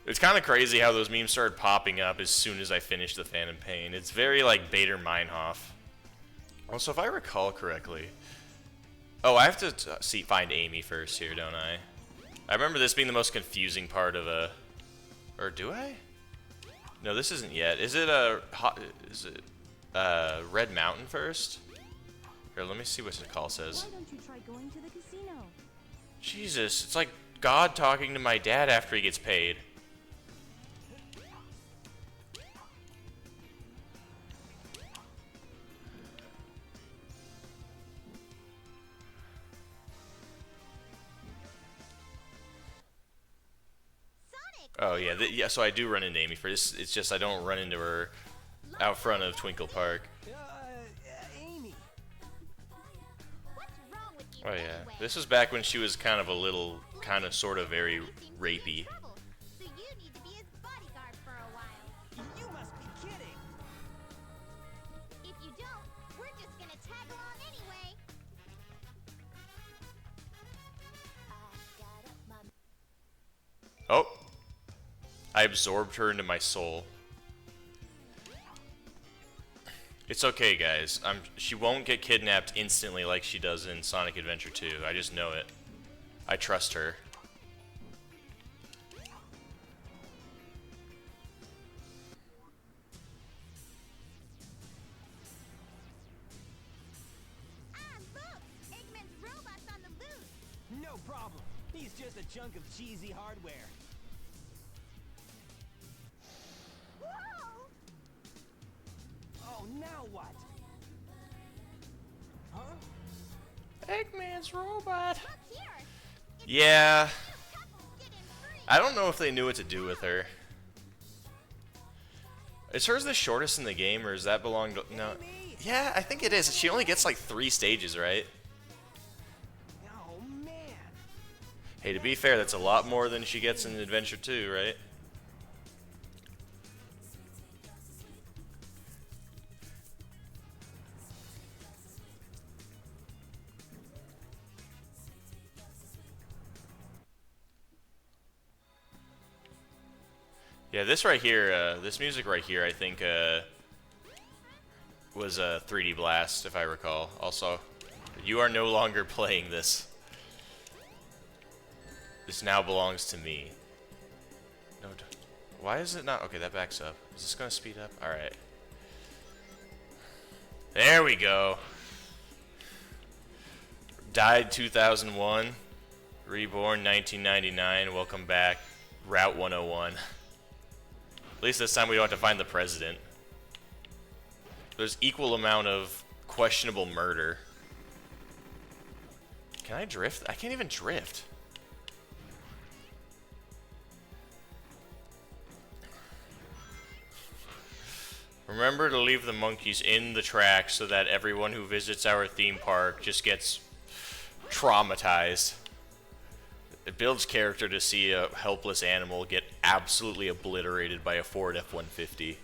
It's kind of crazy how those memes started popping up as soon as I finished the Phantom Pain. It's very like Bader Meinhof. Also, if I recall correctly... Oh, I have to find Amy first here, don't I? I remember this being the most confusing part of a... Or do I? No, this isn't yet. Is it Red Mountain first? Here, let me see what the call says. Why don't you try going to the casino? Jesus, it's like God talking to my dad after he gets paid. Oh yeah, yeah. So I do run into Amy first. It's just I don't run into her out front of Twinkle Park. Amy. What's wrong with you Oh yeah, anyway? this was back when she was kind of a little, kind of, sort of very rapey. Trouble, so you need to be his bodyguard for a while. You must be kidding. If you don't, we're just gonna tag along anyway. Oh, I absorbed her into my soul. It's okay, guys. She won't get kidnapped instantly like she does in Sonic Adventure 2. I just know it. I trust her. Ah, look! Eggman's robot's on the loose. No problem. He's just a chunk of cheesy hardware. Whoa! Oh, now what? Huh? Eggman's robot. Look here. Yeah, Couples get in free. I don't know if they knew what to do with her. Is hers the shortest in the game, or does that belong to... No. Amy! Yeah, I think it is. She only gets like 3 stages, right? Oh, man. Hey, to be fair, that's a lot more than she gets in Adventure 2, right? Yeah, this right here, this music right here, I think, was a 3D Blast, if I recall. Also, you are no longer playing this. This now belongs to me. No, why is it not? Okay, that backs up. Is this gonna speed up? All right. There we go. Died 2001. Reborn 1999. Welcome back. Route 101. At least this time we don't have to find the president. There's equal amount of questionable murder. Can I drift? I can't even drift. Remember to leave the monkeys in the track so that everyone who visits our theme park just gets traumatized. It builds character to see a helpless animal get absolutely obliterated by a Ford F-150.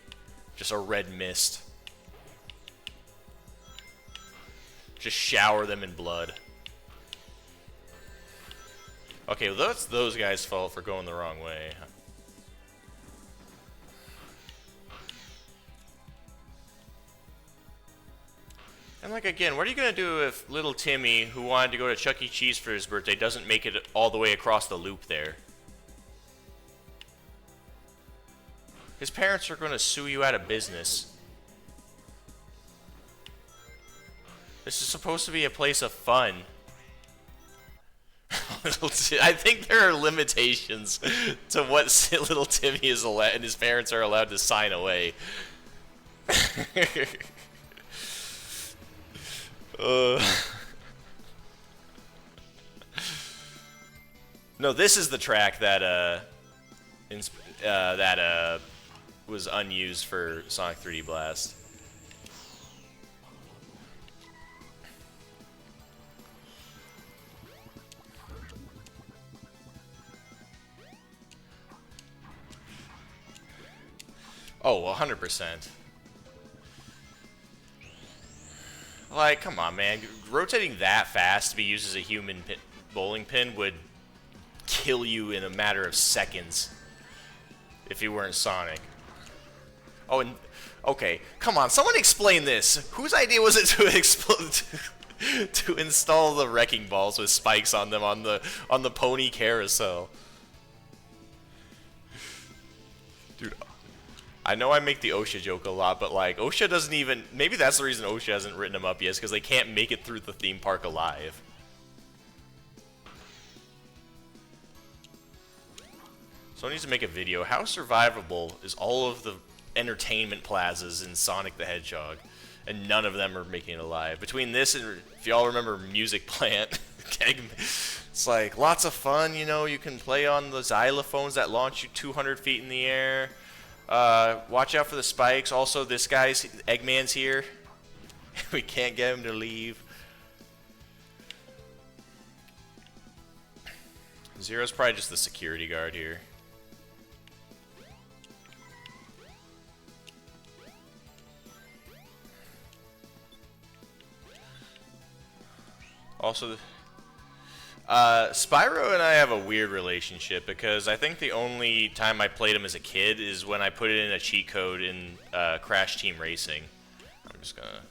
Just a red mist. Just shower them in blood. Okay, well that's those guys' fault for going the wrong way. And like again, what are you gonna do if little Timmy, who wanted to go to Chuck E. Cheese for his birthday, doesn't make it all the way across the loop there? His parents are gonna sue you out of business. This is supposed to be a place of fun. I think there are limitations to what little Timmy is allowed, and his parents are allowed to sign away. No, this is the track that was unused for Sonic 3D Blast. Oh, 100%. Like, come on, man. Rotating that fast to be used as a human bowling pin would kill you in a matter of seconds if you weren't Sonic. Oh, and okay, come on, someone explain this. Whose idea was it to explode to install the wrecking balls with spikes on them on the pony carousel? Dude, I know I make the OSHA joke a lot, but like OSHA doesn't even, maybe that's the reason OSHA hasn't written them up yet, is because they can't make it through the theme park alive. Someone needs to make a video. How survivable is all of the entertainment plazas in Sonic the Hedgehog? And none of them are making it alive. Between this and, if y'all remember Music Plant, it's like lots of fun, you know, you can play on the xylophones that launch you 200 feet in the air. Watch out for the spikes. Also, this guy's, Eggman's here. We can't get him to leave. Zero's probably just the security guard here. Also, Spyro and I have a weird relationship because I think the only time I played him as a kid is when I put it in a cheat code in Crash Team Racing. I'm just gonna...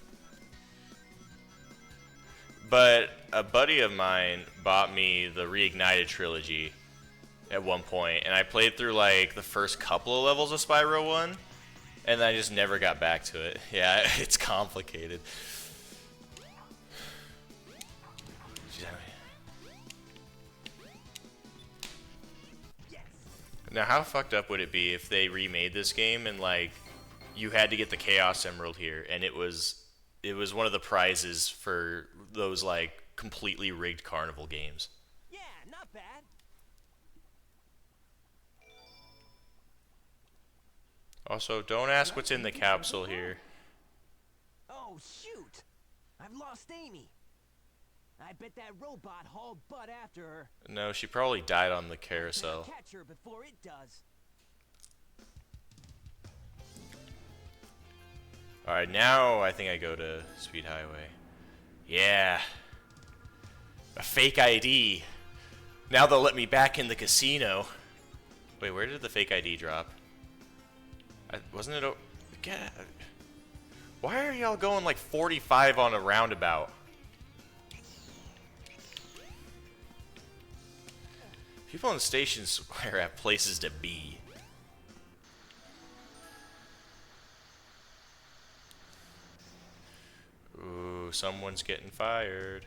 But a buddy of mine bought me the Reignited trilogy at one point, and I played through like the first couple of levels of Spyro 1, and I just never got back to it. Yeah, it's complicated. Now, how fucked up would it be if they remade this game and like you had to get the Chaos Emerald here, and it was one of the prizes for those like completely rigged carnival games? Yeah, not bad. Also, don't ask what's in the capsule here. Oh shoot! I've lost Amy. I bet that robot hauled butt after her. No, she probably died on the carousel. Catch her before it does. Alright, now I think I go to Speed Highway. Yeah. A fake ID. Now they'll let me back in the casino. Wait, where did the fake ID drop? Wasn't it... Why are y'all going like 45 on a roundabout? People in Station Square have places to be. Ooh, someone's getting fired.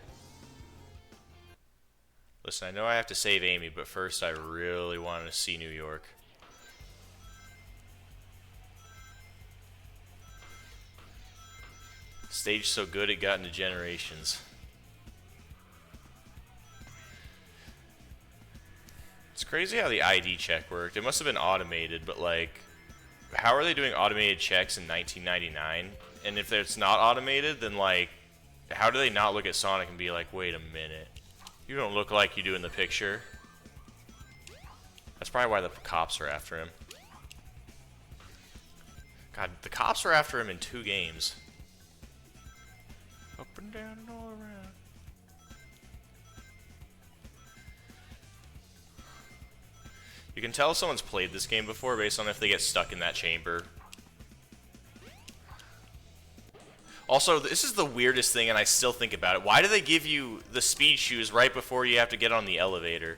Listen, I know I have to save Amy, but first I really want to see New York. Stage so good it got into Generations. It's crazy how the ID check worked. It must have been automated, but like, how are they doing automated checks in 1999? And if it's not automated, then like, how do they not look at Sonic and be like, wait a minute, you don't look like you do in the picture? That's probably why the cops are after him. God, the cops are after him in 2 games. Up and down and all around. You can tell if someone's played this game before based on if they get stuck in that chamber. Also, this is the weirdest thing, and I still think about it. Why do they give you the speed shoes right before you have to get on the elevator?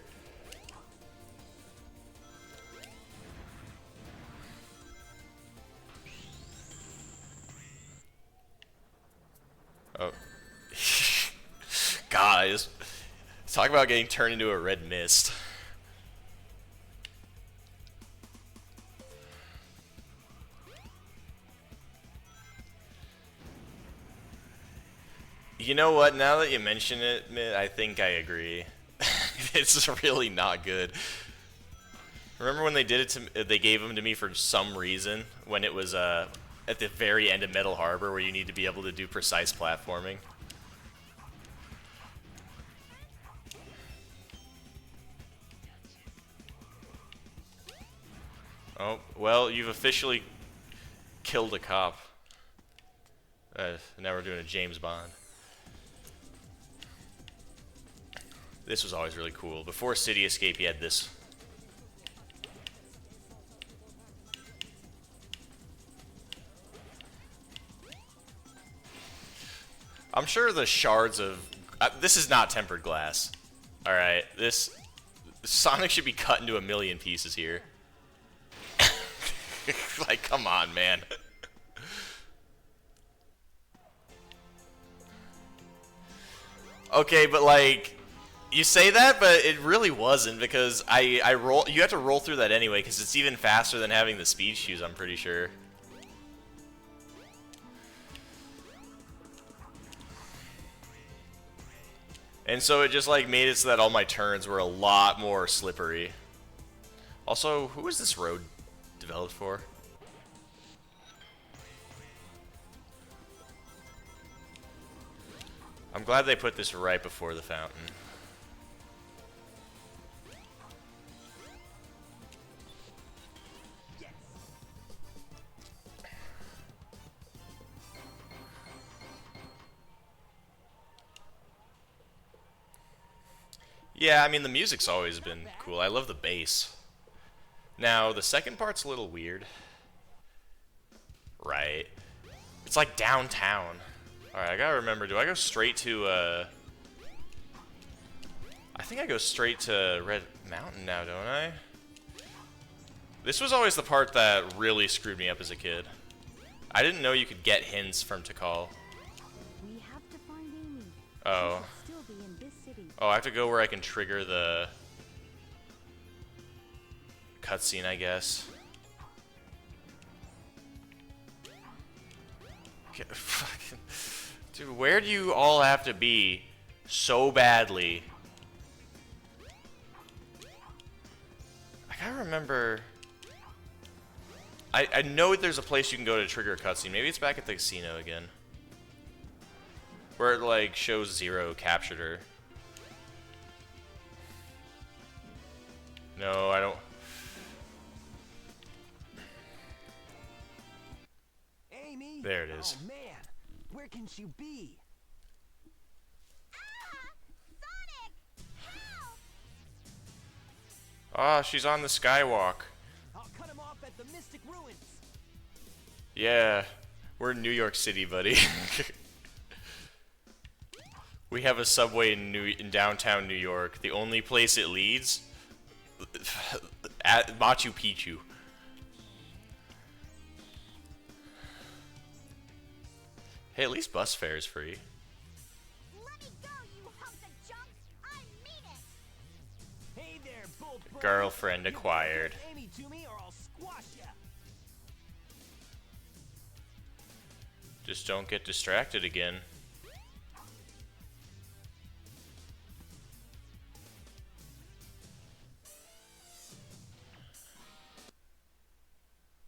Oh. God, talk about getting turned into a red mist. You know what? Now that you mention it, I think I agree. It's really not good. Remember when they did it to? They gave them to me for some reason when it was at the very end of Metal Harbor, where you need to be able to do precise platforming. Oh well, you've officially killed a cop. Now we're doing a James Bond. This was always really cool. Before City Escape, you had this. I'm sure the shards of... this is not tempered glass. Alright, this... Sonic should be cut into a million pieces here. Like, come on, man. Okay, but like... You say that, but it really wasn't, because I roll... You have to roll through that anyway, because it's even faster than having the speed shoes, I'm pretty sure. And so it just like made it so that all my turns were a lot more slippery. Also, who was this road developed for? I'm glad they put this right before the fountain. Yeah, I mean, the music's always been cool. I love the bass. Now, the second part's a little weird. Right. It's like downtown. Alright, I gotta remember, do I go straight to, I think I go straight to Red Mountain now, don't I? This was always the part that really screwed me up as a kid. I didn't know you could get hints from Tikal. We have to find Amy. Oh. She should still be in this city. Oh, I have to go where I can trigger the cutscene, I guess. Fucking, dude, where do you all have to be so badly? I gotta remember. I know there's a place you can go to trigger a cutscene. Maybe it's back at the casino again, where it like shows Zero captured her. No, I don't. Amy? There it is. Oh man, where can she be? Ah, she's on the skywalk. I'll cut him off at the Mystic Ruins. Yeah, we're in New York City, buddy. We have a subway in downtown New York. The only place it leads at Machu Picchu. Hey, at least bus fare is free. Let me go, you hunk of junk! I mean it! Hey there, bull bro. Girlfriend You better acquired. give Amy to me or I'll squash ya. Just don't get distracted again.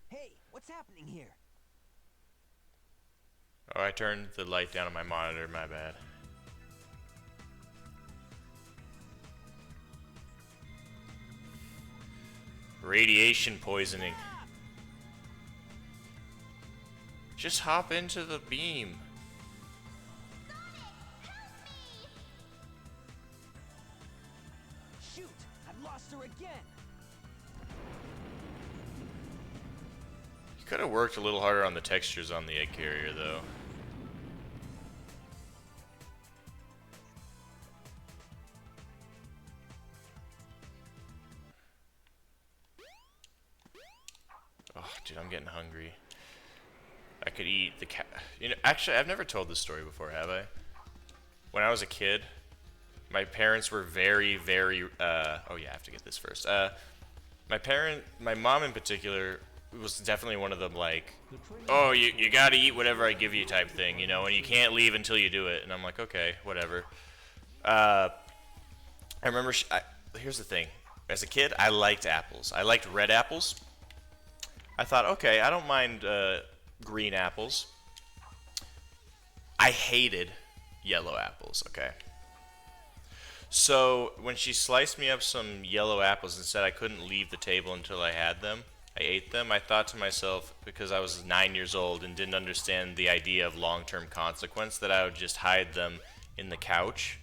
Hey, what's happening here? Oh, I turned the light down on my monitor, my bad. Radiation poisoning. Just hop into the beam. Shoot, I've lost her again. You could have worked a little harder on the textures on the egg carrier, though. Oh, dude, I'm getting hungry. I could eat the cat. You know, actually, I've never told this story before, have I? When I was a kid, my parents were very, very. Oh yeah, I have to get this first. My mom in particular, was definitely one of them like, oh, you gotta eat whatever I give you type thing, you know, and you can't leave until you do it. And I'm like, okay, whatever. I remember. Here's the thing. As a kid, I liked apples. I liked red apples. I thought, okay, I don't mind green apples. I hated yellow apples, okay? So when she sliced me up some yellow apples and said I couldn't leave the table until I had them, I ate them. I thought to myself, because I was 9 years old and didn't understand the idea of long-term consequence, that I would just hide them in the couch.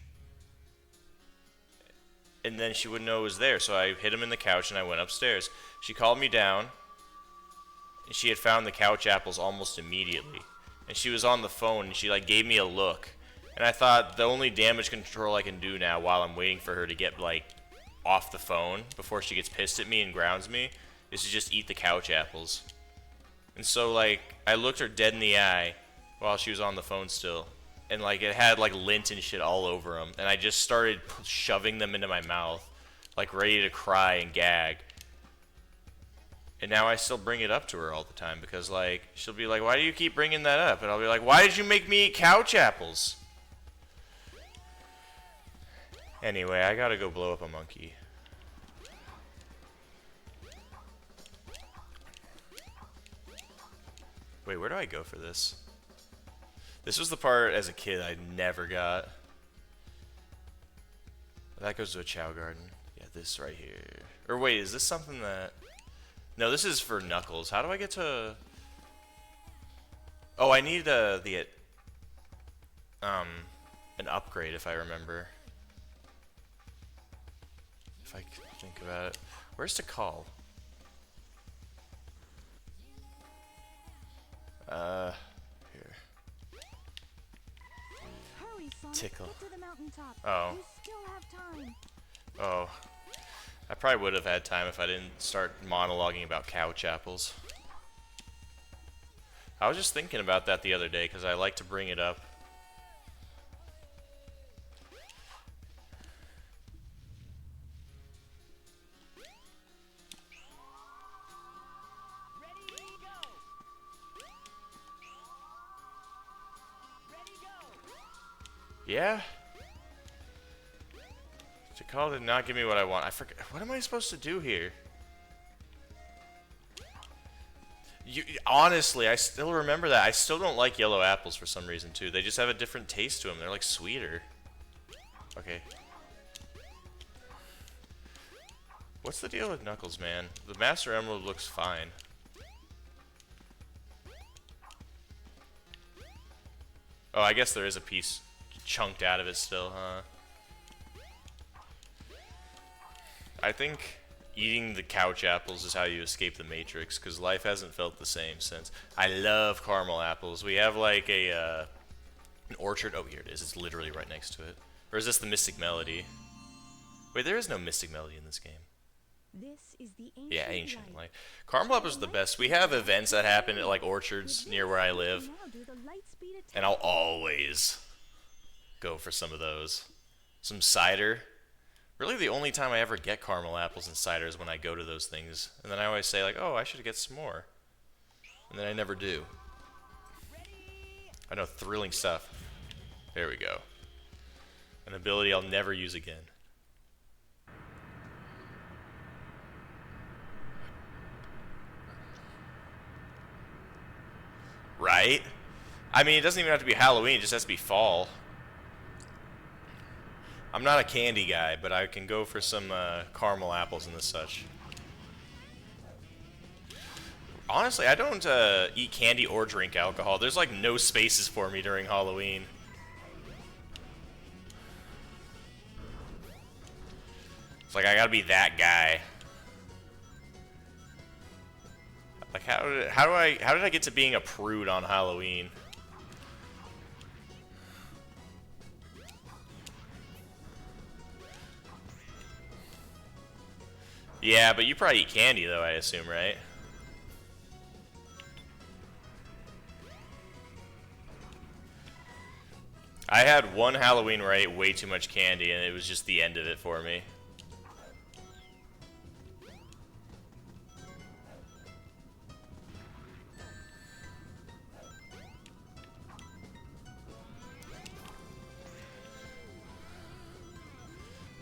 And then she wouldn't know it was there, so I hid them in the couch and I went upstairs. She called me down, and she had found the couch apples almost immediately. And she was on the phone, and she like gave me a look. And I thought the only damage control I can do now while I'm waiting for her to get like off the phone before she gets pissed at me and grounds me is to just eat the couch apples. And so like I looked her dead in the eye while she was on the phone still, and like it had like lint and shit all over them, and I just started shoving them into my mouth like ready to cry and gag. And now I still bring it up to her all the time because like she'll be like, why do you keep bringing that up? And I'll be like, why did you make me eat couch apples? Anyway, I gotta go blow up a monkey. Wait, where do I go for this? This was the part as a kid I never got. That goes to a Chow Garden. Yeah, this right here. Or wait, is this something that... No, this is for Knuckles. How do I get to... Oh, I need an upgrade if I remember. If I can think about it. Where's to call? Here. Hurry, Sonic. Tickle. Get to the mountaintop. Oh. You still have time. Oh. I probably would have had time if I didn't start monologuing about couch apples. I was just thinking about that the other day because I like to bring it up. Yeah? Jakal did not give me what I want. I forget. What am I supposed to do here? Honestly, I still remember that. I still don't like yellow apples for some reason, too. They just have a different taste to them. They're, like, sweeter. Okay. What's the deal with Knuckles, man? The Master Emerald looks fine. Oh, I guess there is a piece chunked out of it still, huh? I think eating the couch apples is how you escape the Matrix, because life hasn't felt the same since. I love caramel apples. We have like an orchard. Oh, here it is. It's literally right next to it. Or is this the Mystic Melody? Wait, there is no Mystic Melody in this game. This is the ancient Yeah, ancient. light. Like caramel apples are the best. We have events that happen at like orchards near where I live, Now do the light speed attack. and I'll always go for some of those. Some cider. Really, the only time I ever get caramel apples and cider is when I go to those things. And then I always say, like, oh, I should get some more. And then I never do. I know, thrilling stuff. There we go. An ability I'll never use again. Right? I mean, it doesn't even have to be Halloween, it just has to be fall. I'm not a candy guy, but I can go for some caramel apples and the such. Honestly, I don't eat candy or drink alcohol. There's like no spaces for me during Halloween. It's like I gotta be that guy. Like how did I get to being a prude on Halloween? Yeah, but you probably eat candy though, I assume, right? I had one Halloween where I ate way too much candy and it was just the end of it for me.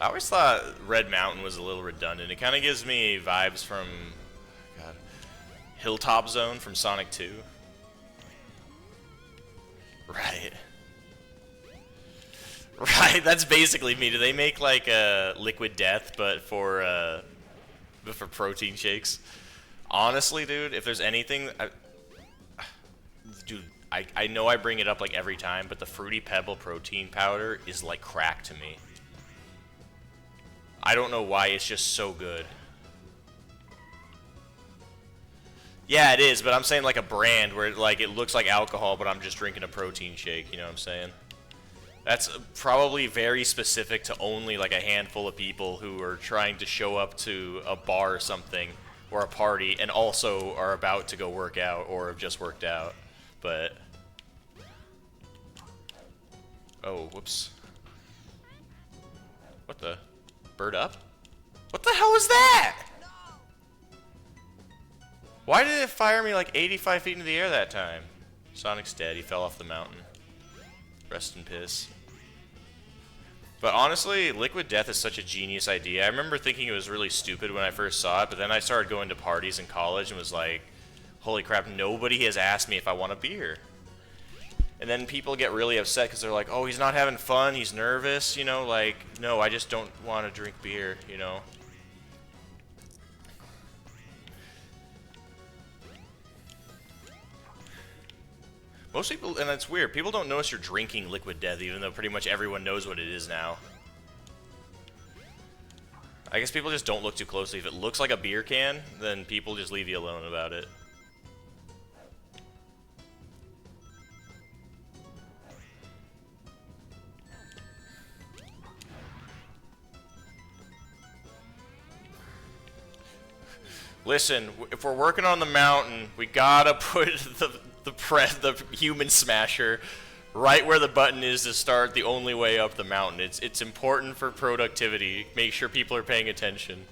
I always thought Red Mountain was a little redundant. It kind of gives me vibes from, God, Hilltop Zone from Sonic 2. Right. Right, that's basically me. Do they make like Liquid Death, but for protein shakes? Honestly, dude, if there's anything... dude, I know I bring it up like every time, but the Fruity Pebble protein powder is like crack to me. I don't know why, it's just so good. Yeah, it is, but I'm saying like a brand where like it looks like alcohol, but I'm just drinking a protein shake, you know what I'm saying? That's probably very specific to only like a handful of people who are trying to show up to a bar or something, or a party, and also are about to go work out, or have just worked out. But... oh, whoops. What the? Bird up? What the hell was that? Why did it fire me like 85 feet into the air that time? Sonic's dead. He fell off the mountain. Rest in piss. But honestly, Liquid Death is such a genius idea. I remember thinking it was really stupid when I first saw it, but then I started going to parties in college and was like, holy crap, nobody has asked me if I want a beer. And then people get really upset because they're like, oh, he's not having fun, he's nervous, you know, like, no, I just don't want to drink beer, you know. Most people, and that's weird, people don't notice you're drinking Liquid Death, even though pretty much everyone knows what it is now. I guess people just don't look too closely. If it looks like a beer can, then people just leave you alone about it. Listen, if we're working on the mountain, we gotta put the human smasher right where the button is to start the only way up the mountain. It's important for productivity. Make sure people are paying attention.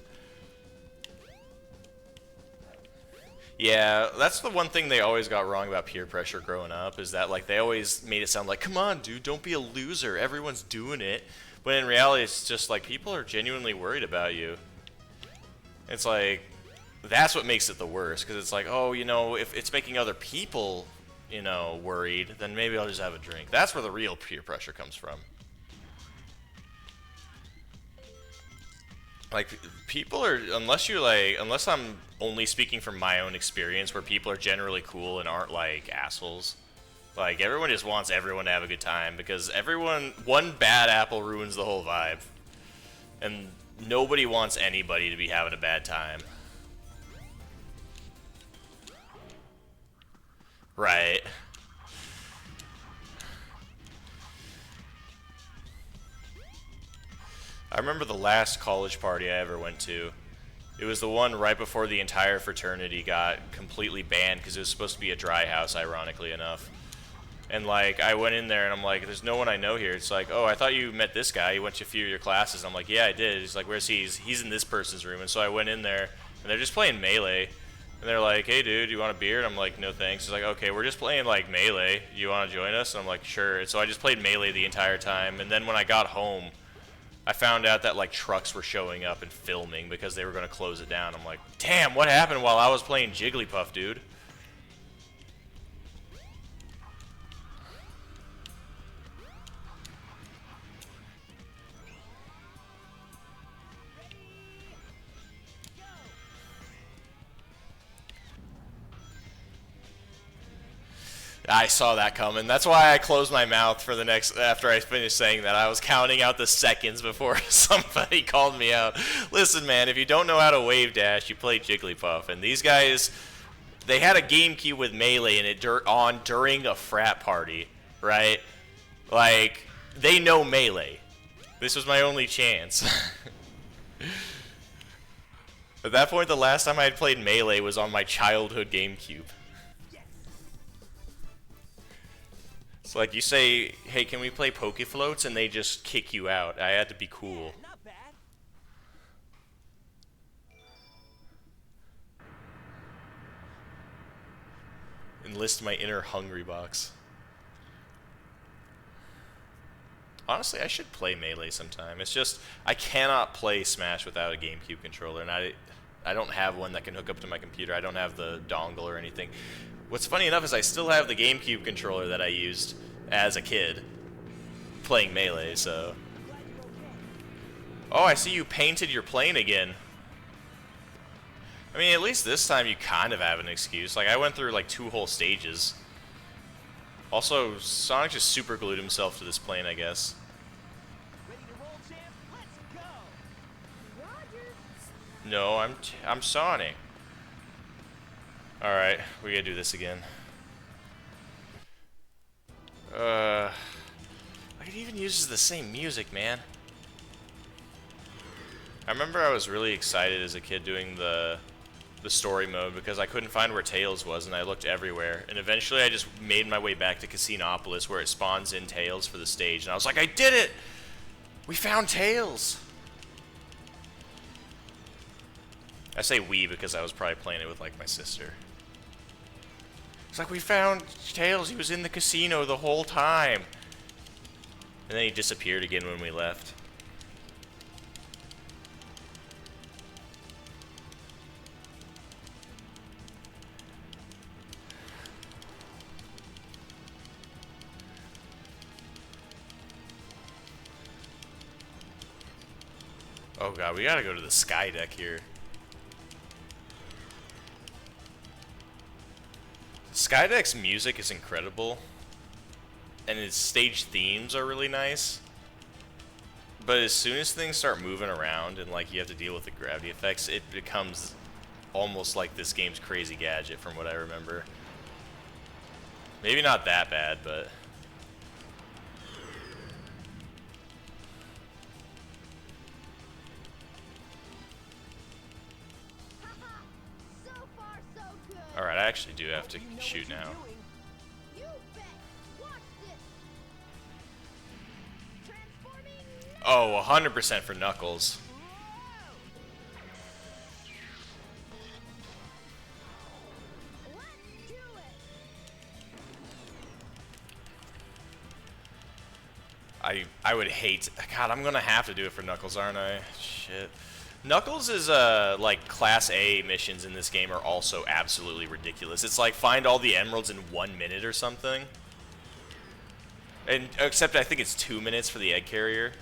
Yeah, that's the one thing they always got wrong about peer pressure growing up, is that like they always made it sound like, come on dude, don't be a loser, everyone's doing it. But in reality, it's just like people are genuinely worried about you. It's like, that's what makes it the worst, because it's like, oh, you know, if it's making other people, you know, worried, then maybe I'll just have a drink. That's where the real peer pressure comes from. Like, people are, unless I'm only speaking from my own experience, where people are generally cool and aren't, like, assholes. Like, everyone just wants everyone to have a good time, because one bad apple ruins the whole vibe. And nobody wants anybody to be having a bad time. Right. I remember the last college party I ever went to. It was the one right before the entire fraternity got completely banned because it was supposed to be a dry house, ironically enough. And like, I went in there and I'm like, there's no one I know here. It's like, oh, I thought you met this guy. You went to a few of your classes. I'm like, yeah, I did. He's like, where's he? He's in this person's room. And so I went in there and they're just playing Melee. And they're like, hey dude, you want a beer? And I'm like, no thanks. He's like, okay, we're just playing like Melee. You want to join us? And I'm like, sure. And so I just played Melee the entire time. And then when I got home, I found out that like trucks were showing up and filming because they were going to close it down. I'm like, damn, what happened while I was playing Jigglypuff, dude? I saw that coming. That's why I closed my mouth for the next, after I finished saying that. I was counting out the seconds before somebody called me out. Listen, man, if you don't know how to wave dash, you play Jigglypuff. And these guys, they had a GameCube with Melee in it during a frat party, right? Like, they know Melee. This was my only chance. At that point, the last time I had played Melee was on my childhood GameCube. It's like you say, hey, can we play Pokefloats? And they just kick you out. I had to be cool. Not bad. Enlist my inner hungry box. Honestly, I should play Melee sometime. It's just, I cannot play Smash without a GameCube controller, and I don't have one that can hook up to my computer. I don't have the dongle or anything. What's funny enough is I still have the GameCube controller that I used as a kid playing Melee, so... Oh, I see you painted your plane again. I mean, at least this time you kind of have an excuse. Like, I went through like 2 whole stages. Also, Sonic just super glued himself to this plane, I guess. Ready to roll, champ? Let's go! Roger. No, I'm Sonic. All right, we gotta do this again. Like, it even uses the same music, man. I remember I was really excited as a kid doing the story mode because I couldn't find where Tails was, and I looked everywhere. And eventually I just made my way back to Casinopolis where it spawns in Tails for the stage, and I was like, I did it! We found Tails! I say we because I was probably playing it with like my sister. It's like, we found Tails, he was in the casino the whole time. And then he disappeared again when we left. Oh god, we gotta go to the sky deck here. Skydeck's music is incredible, and its stage themes are really nice. But as soon as things start moving around and like you have to deal with the gravity effects, it becomes almost like this game's Crazy Gadget from what I remember. Maybe not that bad, but... So far, so good. Alright, I actually do have to You know shoot what you're now. doing. You bet. Watch this. Transforming. Oh, 100% for Knuckles. Let's do it. I would hate... God, I'm gonna have to do it for Knuckles, aren't I? Shit. Knuckles' like Class A missions in this game are also absolutely ridiculous. It's like find all the emeralds in 1 minute or something. And except I think it's 2 minutes for the egg carrier.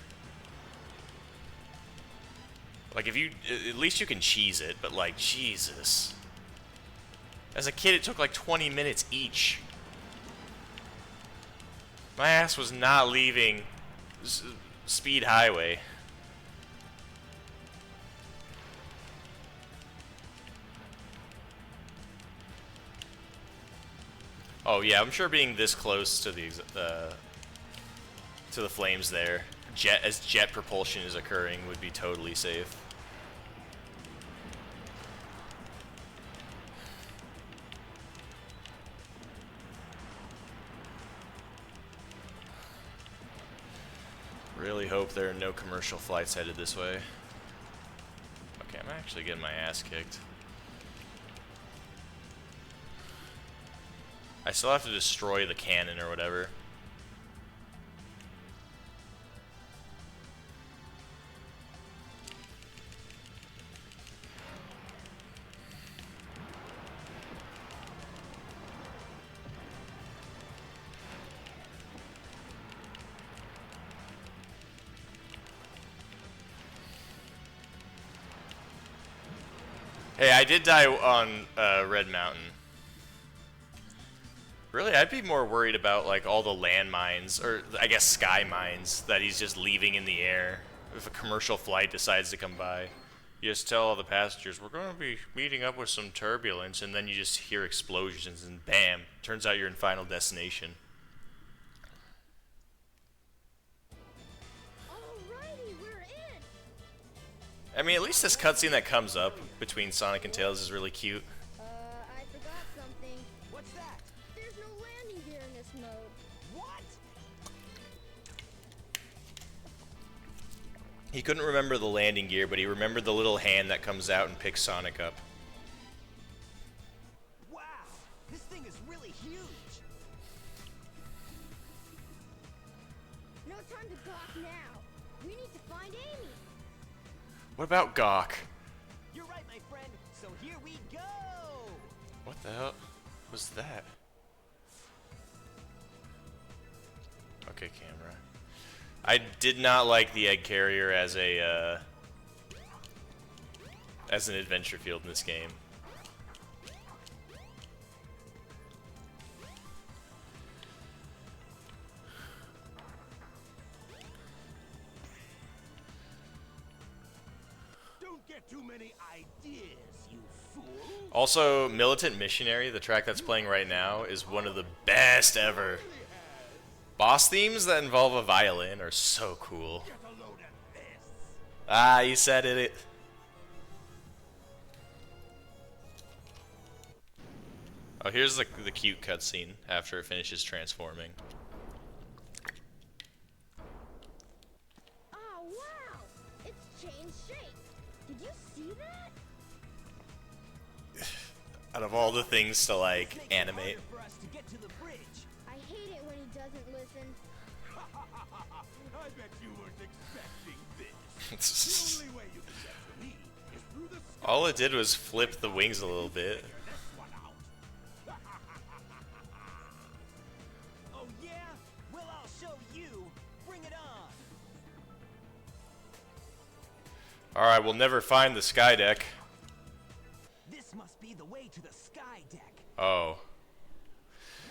Like if you, at least you can cheese it, but like Jesus. As a kid, it took like 20 minutes each. My ass was not leaving Speed Highway. Oh yeah, I'm sure being this close to the flames there, as jet propulsion is occurring, would be totally safe. Really hope there are no commercial flights headed this way. Okay, I'm actually getting my ass kicked. I still have to destroy the cannon or whatever. Hey, I did die on Red Mountain. Really, I'd be more worried about like all the landmines, or I guess sky mines, that he's just leaving in the air. If a commercial flight decides to come by, you just tell all the passengers, we're going to be meeting up with some turbulence, and then you just hear explosions, and bam, turns out you're in Final Destination. Alrighty, we're in. I mean, at least this cutscene that comes up between Sonic and Tails is really cute. I forgot something. What's that? There's no landing gear in this mode. What? He couldn't remember the landing gear, but he remembered the little hand that comes out and picks Sonic up. Wow, this thing is really huge. No time to gawk now. We need to find Amy. What about Gawk? You're right, my friend. So here we go. What the hell was that? Okay, camera. I did not like the egg carrier as a as an adventure field in this game. Don't get too many ideas, you fool. Also, Militant Missionary, the track that's playing right now, is one of the best ever. Boss themes that involve a violin are so cool. Get a load of this. Ah, you said it. Oh, here's the cute cutscene after it finishes transforming. Oh, wow! It's changed shape. Did you see that? Out of all the things to like This makes it animate. harder for us to get to the bridge. I hate it when he doesn't listen. I bet you weren't expecting this. The only way you can get to me is through the sky. All it did was flip the wings a little bit. Figure this one out. Oh yeah? Well, I'll show you. Bring it on. Alright, we'll never find the sky deck. This must be the way to the sky deck. Oh.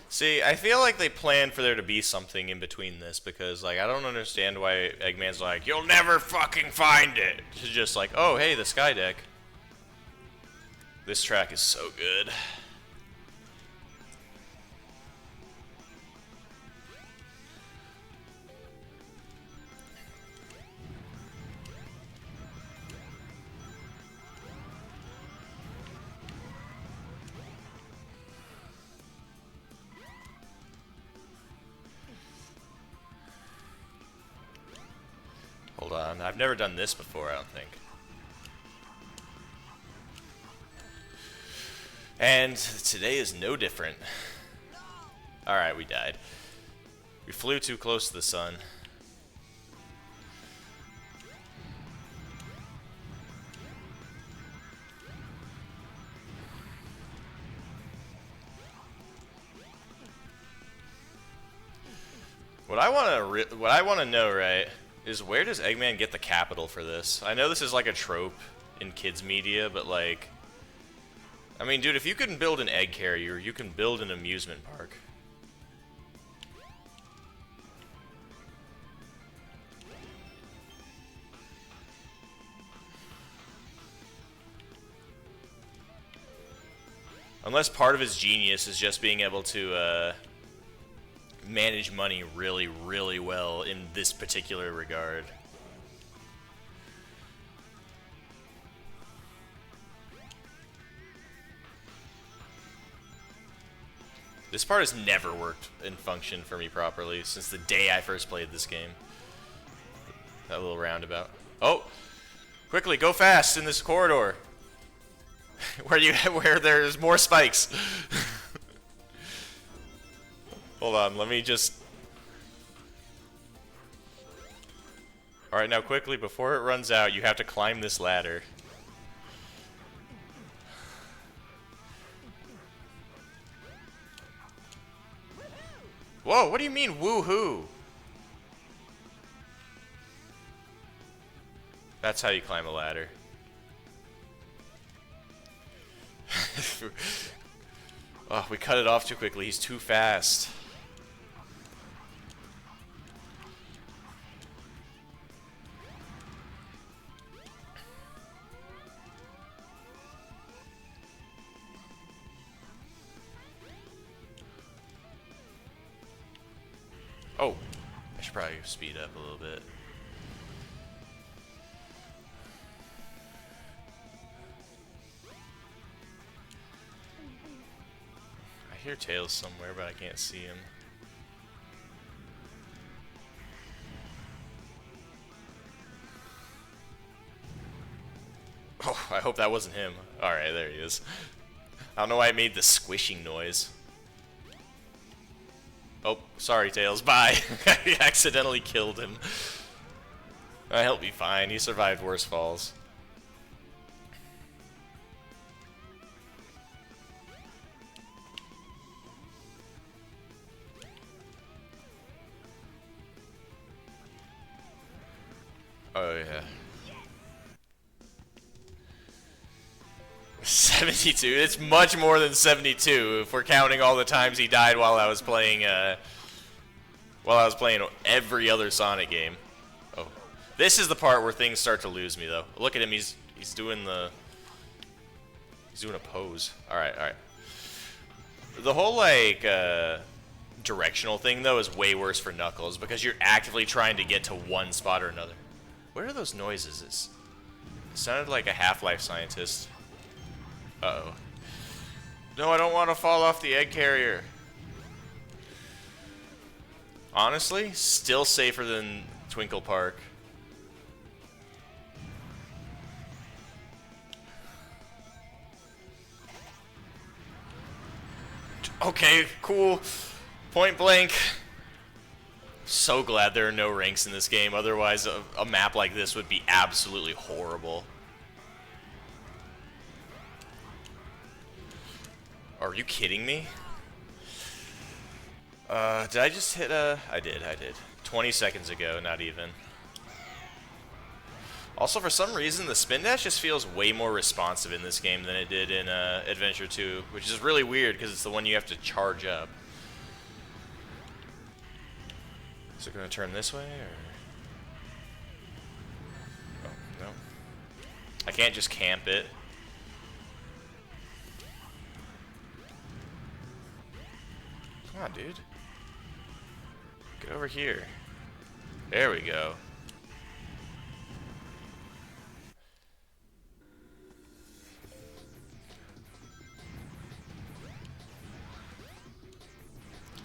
See, I feel like they planned for there to be something in between this because, like, I don't understand why Eggman's like, you'll never fucking find it. It's just like, oh, hey, the sky deck. This track is so good. Hold on, I've never done this before, I don't think. And today is no different. Alright, we died. We flew too close to the sun. What I want to know, right, is where does Eggman get the capital for this? I know this is like a trope in kids media, but like, I mean, dude, if you can build an egg carrier, you can build an amusement park. Unless part of his genius is just being able to manage money really, really well in this particular regard. This part has never worked and functioned for me properly since the day I first played this game. That little roundabout. Oh! Quickly, go fast in this corridor! where there's more spikes. Hold on, let me just... Alright, now quickly, before it runs out, you have to climb this ladder. Whoa, what do you mean, woohoo? That's how you climb a ladder. Oh, we cut it off too quickly. He's too fast. Oh, I should probably speed up a little bit. I hear Tails somewhere, but I can't see him. Oh, I hope that wasn't him. Alright, there he is. I don't know why I made the squishing noise. Oh, sorry, Tails. Bye. I accidentally killed him. He'll be fine. He survived worse falls. Oh, yeah. 72. It's much more than 72 if we're counting all the times he died while I was playing every other Sonic game. Oh. This is the part where things start to lose me though. Look at him, he's doing a pose. All right. The whole like directional thing though is way worse for Knuckles because you're actively trying to get to one spot or another. What are those noises? It sounded like a Half-Life scientist. Uh-oh. No, I don't want to fall off the egg carrier. Honestly, still safer than Twinkle Park. Okay, cool. Point blank. So glad there are no ranks in this game. Otherwise, a map like this would be absolutely horrible. Are you kidding me? Did I just hit a... I did. 20 seconds ago, not even. Also, for some reason, the spin dash just feels way more responsive in this game than it did in Adventure 2, which is really weird because it's the one you have to charge up. Is it going to turn this way, or... Oh, no. I can't just camp it. Come on, dude. Get over here. There we go.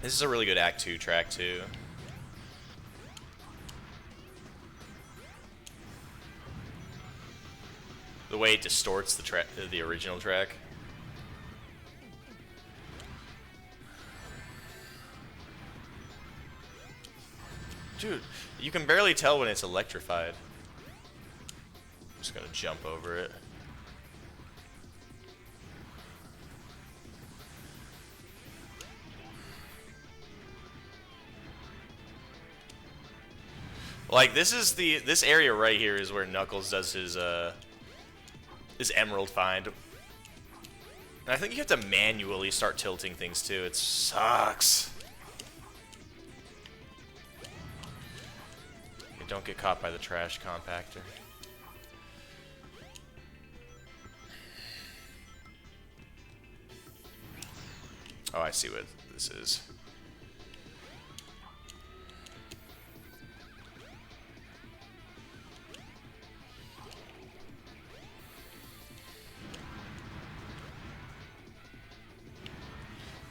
This is a really good Act 2 track, too. The way it distorts the original track. Dude, you can barely tell when it's electrified. I'm just gonna jump over it. Like this area right here is where Knuckles does his emerald find. And I think you have to manually start tilting things too. It sucks. Okay, don't get caught by the trash compactor. Oh, I see what this is.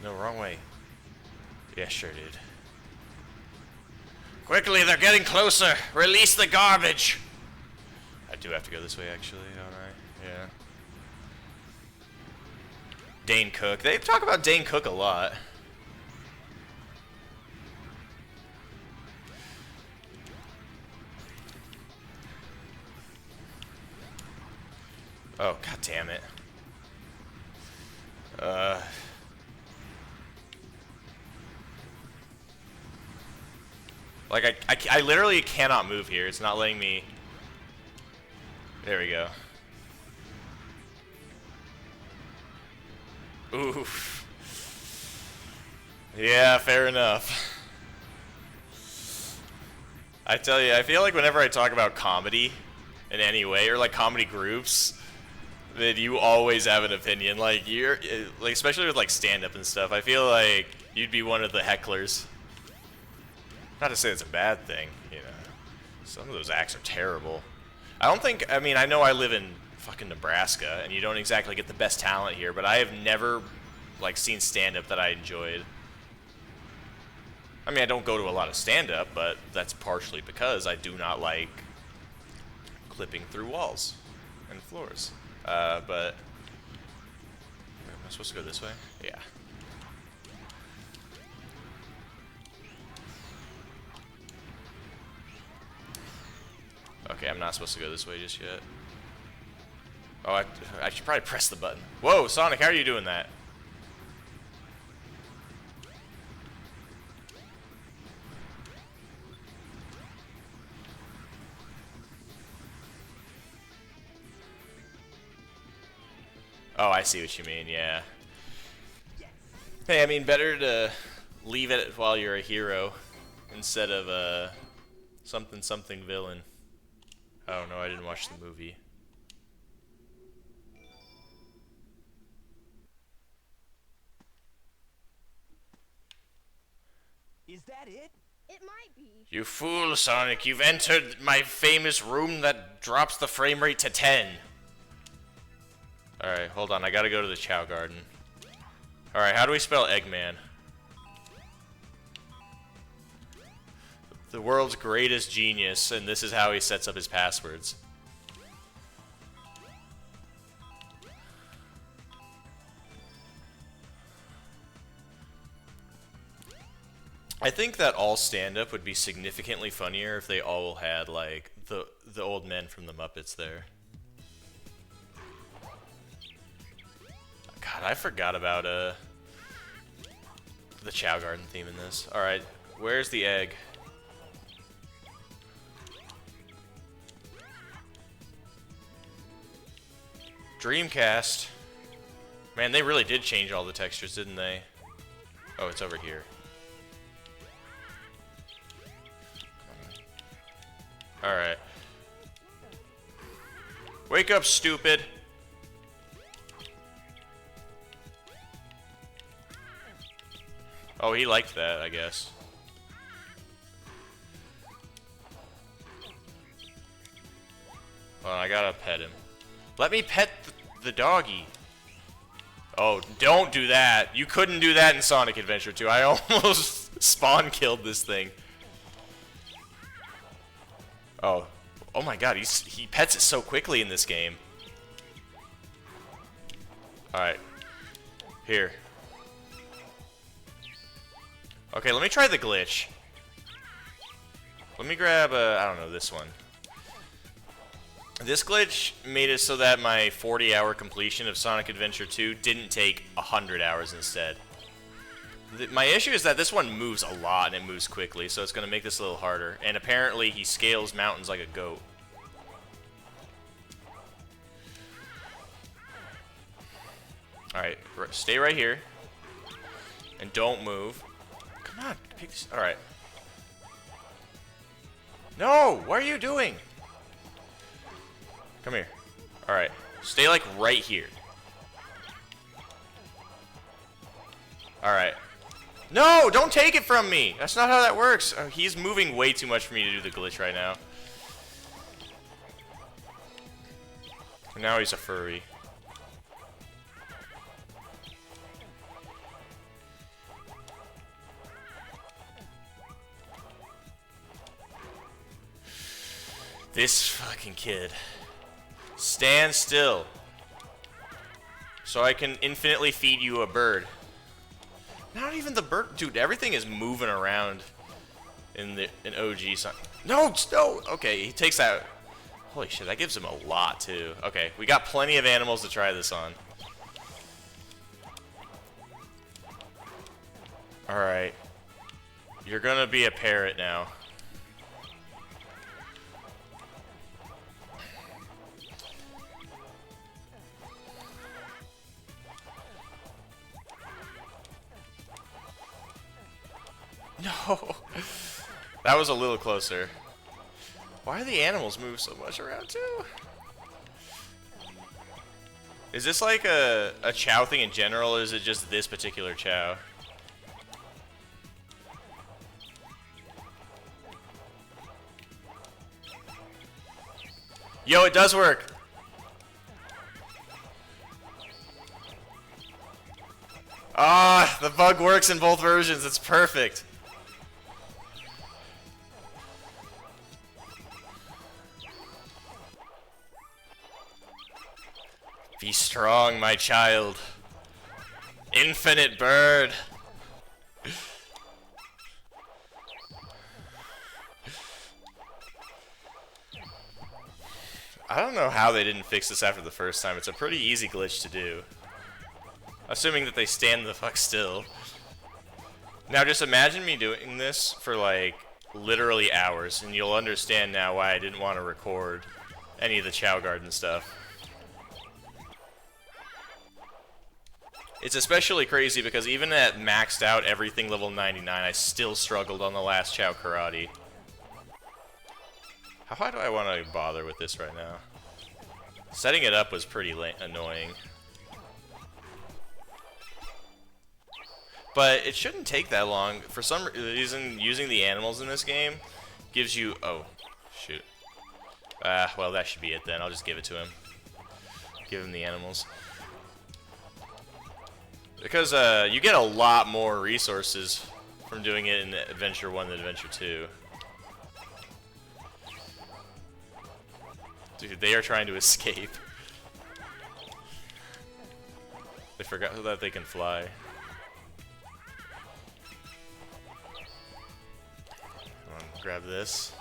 No, wrong way. Yeah, sure did. Quickly, they're getting closer! Release the garbage! I do have to go this way, actually, don't I? Yeah. Dane Cook. They talk about Dane Cook a lot. Oh, god damn it. Like, I literally cannot move here. It's not letting me... There we go. Oof. Yeah, fair enough. I tell you, I feel like whenever I talk about comedy in any way, or like comedy groups, that you always have an opinion. Like, like, especially with like stand-up and stuff, I feel like you'd be one of the hecklers. Not to say it's a bad thing, you know. Some of those acts are terrible. I mean, I know I live in fucking Nebraska, and you don't exactly get the best talent here, but I have never, like, seen stand-up that I enjoyed. I mean, I don't go to a lot of stand-up, but that's partially because I do not like clipping through walls and floors. But... Am I supposed to go this way? Yeah. Okay, I'm not supposed to go this way just yet. Oh, I should probably press the button. Whoa, Sonic, how are you doing that? Oh, I see what you mean, yeah. Hey, I mean, better to leave it while you're a hero instead of a something villain. I don't know, I didn't watch the movie. Is that it? It might be. You fool, Sonic, you've entered my famous room that drops the frame rate to 10. Alright, hold on, I gotta go to the Chow Garden. Alright, how do we spell Eggman? The world's greatest genius, and this is how he sets up his passwords. I think that all stand-up would be significantly funnier if they all had, like, the old men from the Muppets there. God, I forgot about, the Chow Garden theme in this. Alright, where's the egg? Dreamcast. Man, they really did change all the textures, didn't they? Oh, it's over here. Alright. Wake up, stupid! Oh, he liked that, I guess. Well, I gotta pet him. Let me pet the doggy. Oh, don't do that. You couldn't do that in Sonic Adventure 2. I almost spawn killed this thing. Oh. Oh my god, he pets it so quickly in this game. Alright. Here. Okay, let me try the glitch. Let me grab, I don't know, this one. This glitch made it so that my 40-hour completion of Sonic Adventure 2 didn't take 100 hours instead. My issue is that this one moves a lot and it moves quickly, so it's going to make this a little harder. And apparently he scales mountains like a goat. Alright, stay right here. And don't move. Come on, pick this. Alright. No! What are you doing? Come here. Alright. Stay like right here. Alright. No! Don't take it from me! That's not how that works. Oh, he's moving way too much for me to do the glitch right now. Now he's a furry. This fucking kid. Stand still. So I can infinitely feed you a bird. Not even the bird. Dude, everything is moving around in OG. No, no. Okay, he takes that. Holy shit, that gives him a lot, too. Okay, we got plenty of animals to try this on. Alright. You're gonna be a parrot now. No! That was a little closer. Why do the animals move so much around, too? Is this like a Chow thing in general, or is it just this particular Chow? Yo, it does work! Ah, the bug works in both versions, it's perfect! Be strong, my child. Infinite bird. I don't know how they didn't fix this after the first time. It's a pretty easy glitch to do. Assuming that they stand the fuck still. Now just imagine me doing this for like literally hours, and you'll understand now why I didn't want to record any of the Chow Garden stuff. It's especially crazy because even at maxed out everything level 99, I still struggled on the last Chao Karate. How high do I want to bother with this right now? Setting it up was pretty annoying. But it shouldn't take that long. For some reason, using the animals in this game gives you... Oh, shoot. Well, that should be it then. I'll just give it to him. Give him the animals. Because you get a lot more resources from doing it in Adventure 1 than Adventure 2. Dude, they are trying to escape. They forgot that they can fly. Come on, grab this.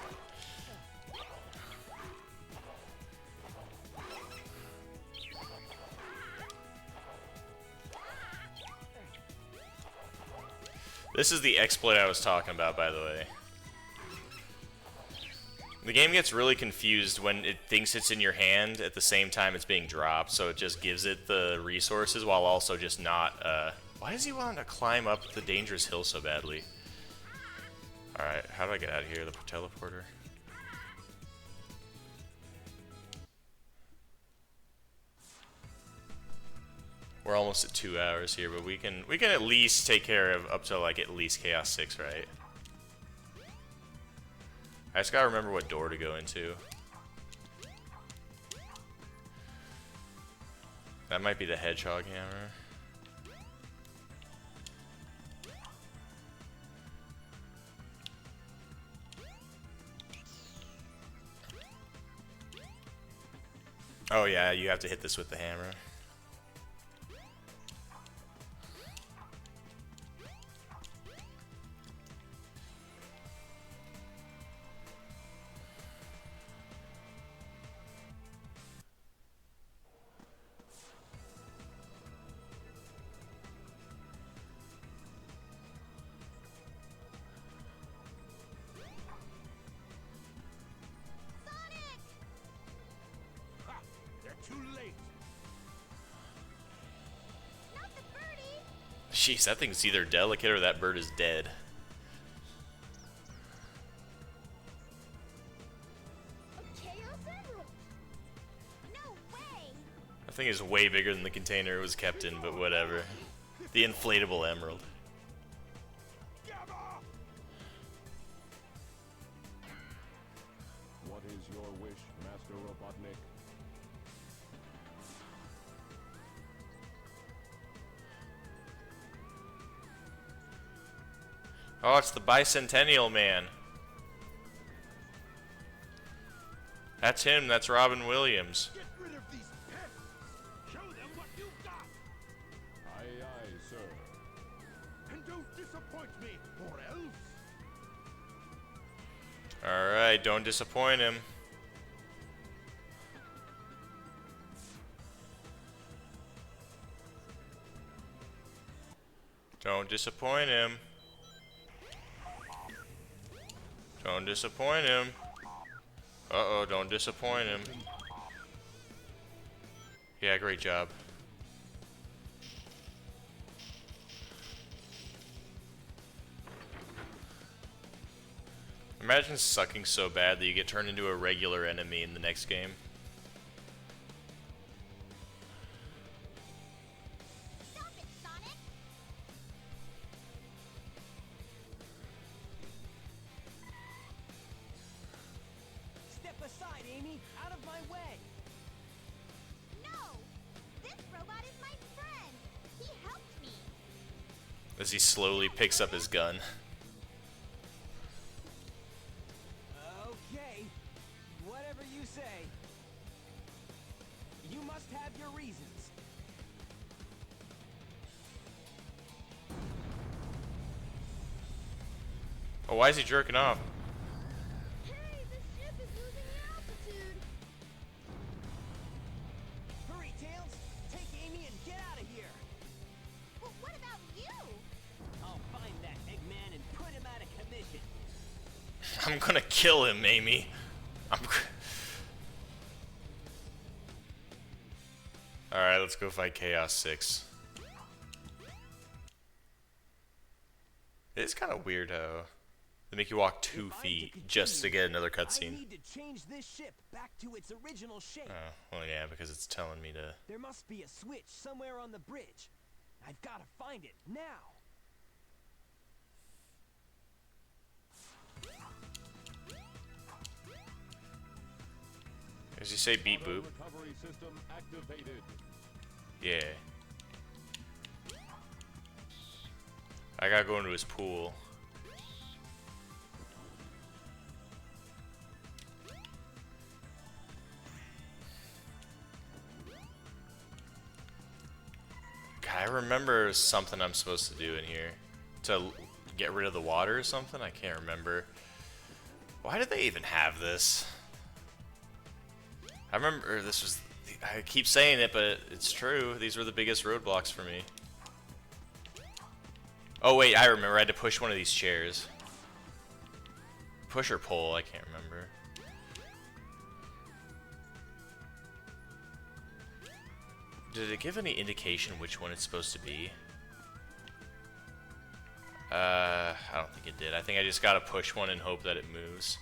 This is the exploit I was talking about, by the way. The game gets really confused when it thinks it's in your hand at the same time it's being dropped, so it just gives it the resources while also just not, Why does he want to climb up the dangerous hill so badly? Alright, how do I get out of here? The teleporter? We're almost at 2 hours here, but we can at least take care of up to like at least Chaos 6, right? I just gotta remember what door to go into. That might be the Hedgehog Hammer. Oh yeah, you have to hit this with the hammer. Jeez, that thing's either delicate or that bird is dead. A Chaos Emerald! No way! That thing is way bigger than the container it was kept in, but whatever. The inflatable emerald. What is your wish, Master Robotnik? Oh, it's the Bicentennial Man. That's him, that's Robin Williams. Get rid of these pests. Show them what you've got. Aye, aye, sir. And don't disappoint me, or else. Alright, don't disappoint him. Don't disappoint him. Don't disappoint him. Uh-oh, don't disappoint him. Yeah, great job. Imagine sucking so bad that you get turned into a regular enemy in the next game. Stop it, Sonic! Step aside, Amy! Out of my way! No! This robot is my friend! He helped me! As he slowly picks up his gun. Okay. Whatever you say. You must have your reasons. Oh, why is he jerking off? Hey, this ship is losing altitude! Hurry, Tails! Take Amy and get out of here! But what about you? I'll find that Eggman and put him out of commission. I'm gonna kill him, Amy. Alright, let's go fight Chaos 6. It's kind of weird how they make you walk 2 feet just to get another I cutscene. need to change this ship back to its original shape. Oh, well, yeah, because it's telling me to. There must be a switch somewhere on the bridge. I've got to find it now. Does he say beep boop? Recovery system activated. Yeah. I gotta go into his pool. God, I remember something I'm supposed to do in here. To get rid of the water or something? I can't remember. Why did they even have this? I remember this was... I keep saying it, but it's true. These were the biggest roadblocks for me. Oh wait, I remember. I had to push one of these chairs. Push or pull, I can't remember. Did it give any indication which one it's supposed to be? I don't think it did. I think I just gotta push one and hope that it moves.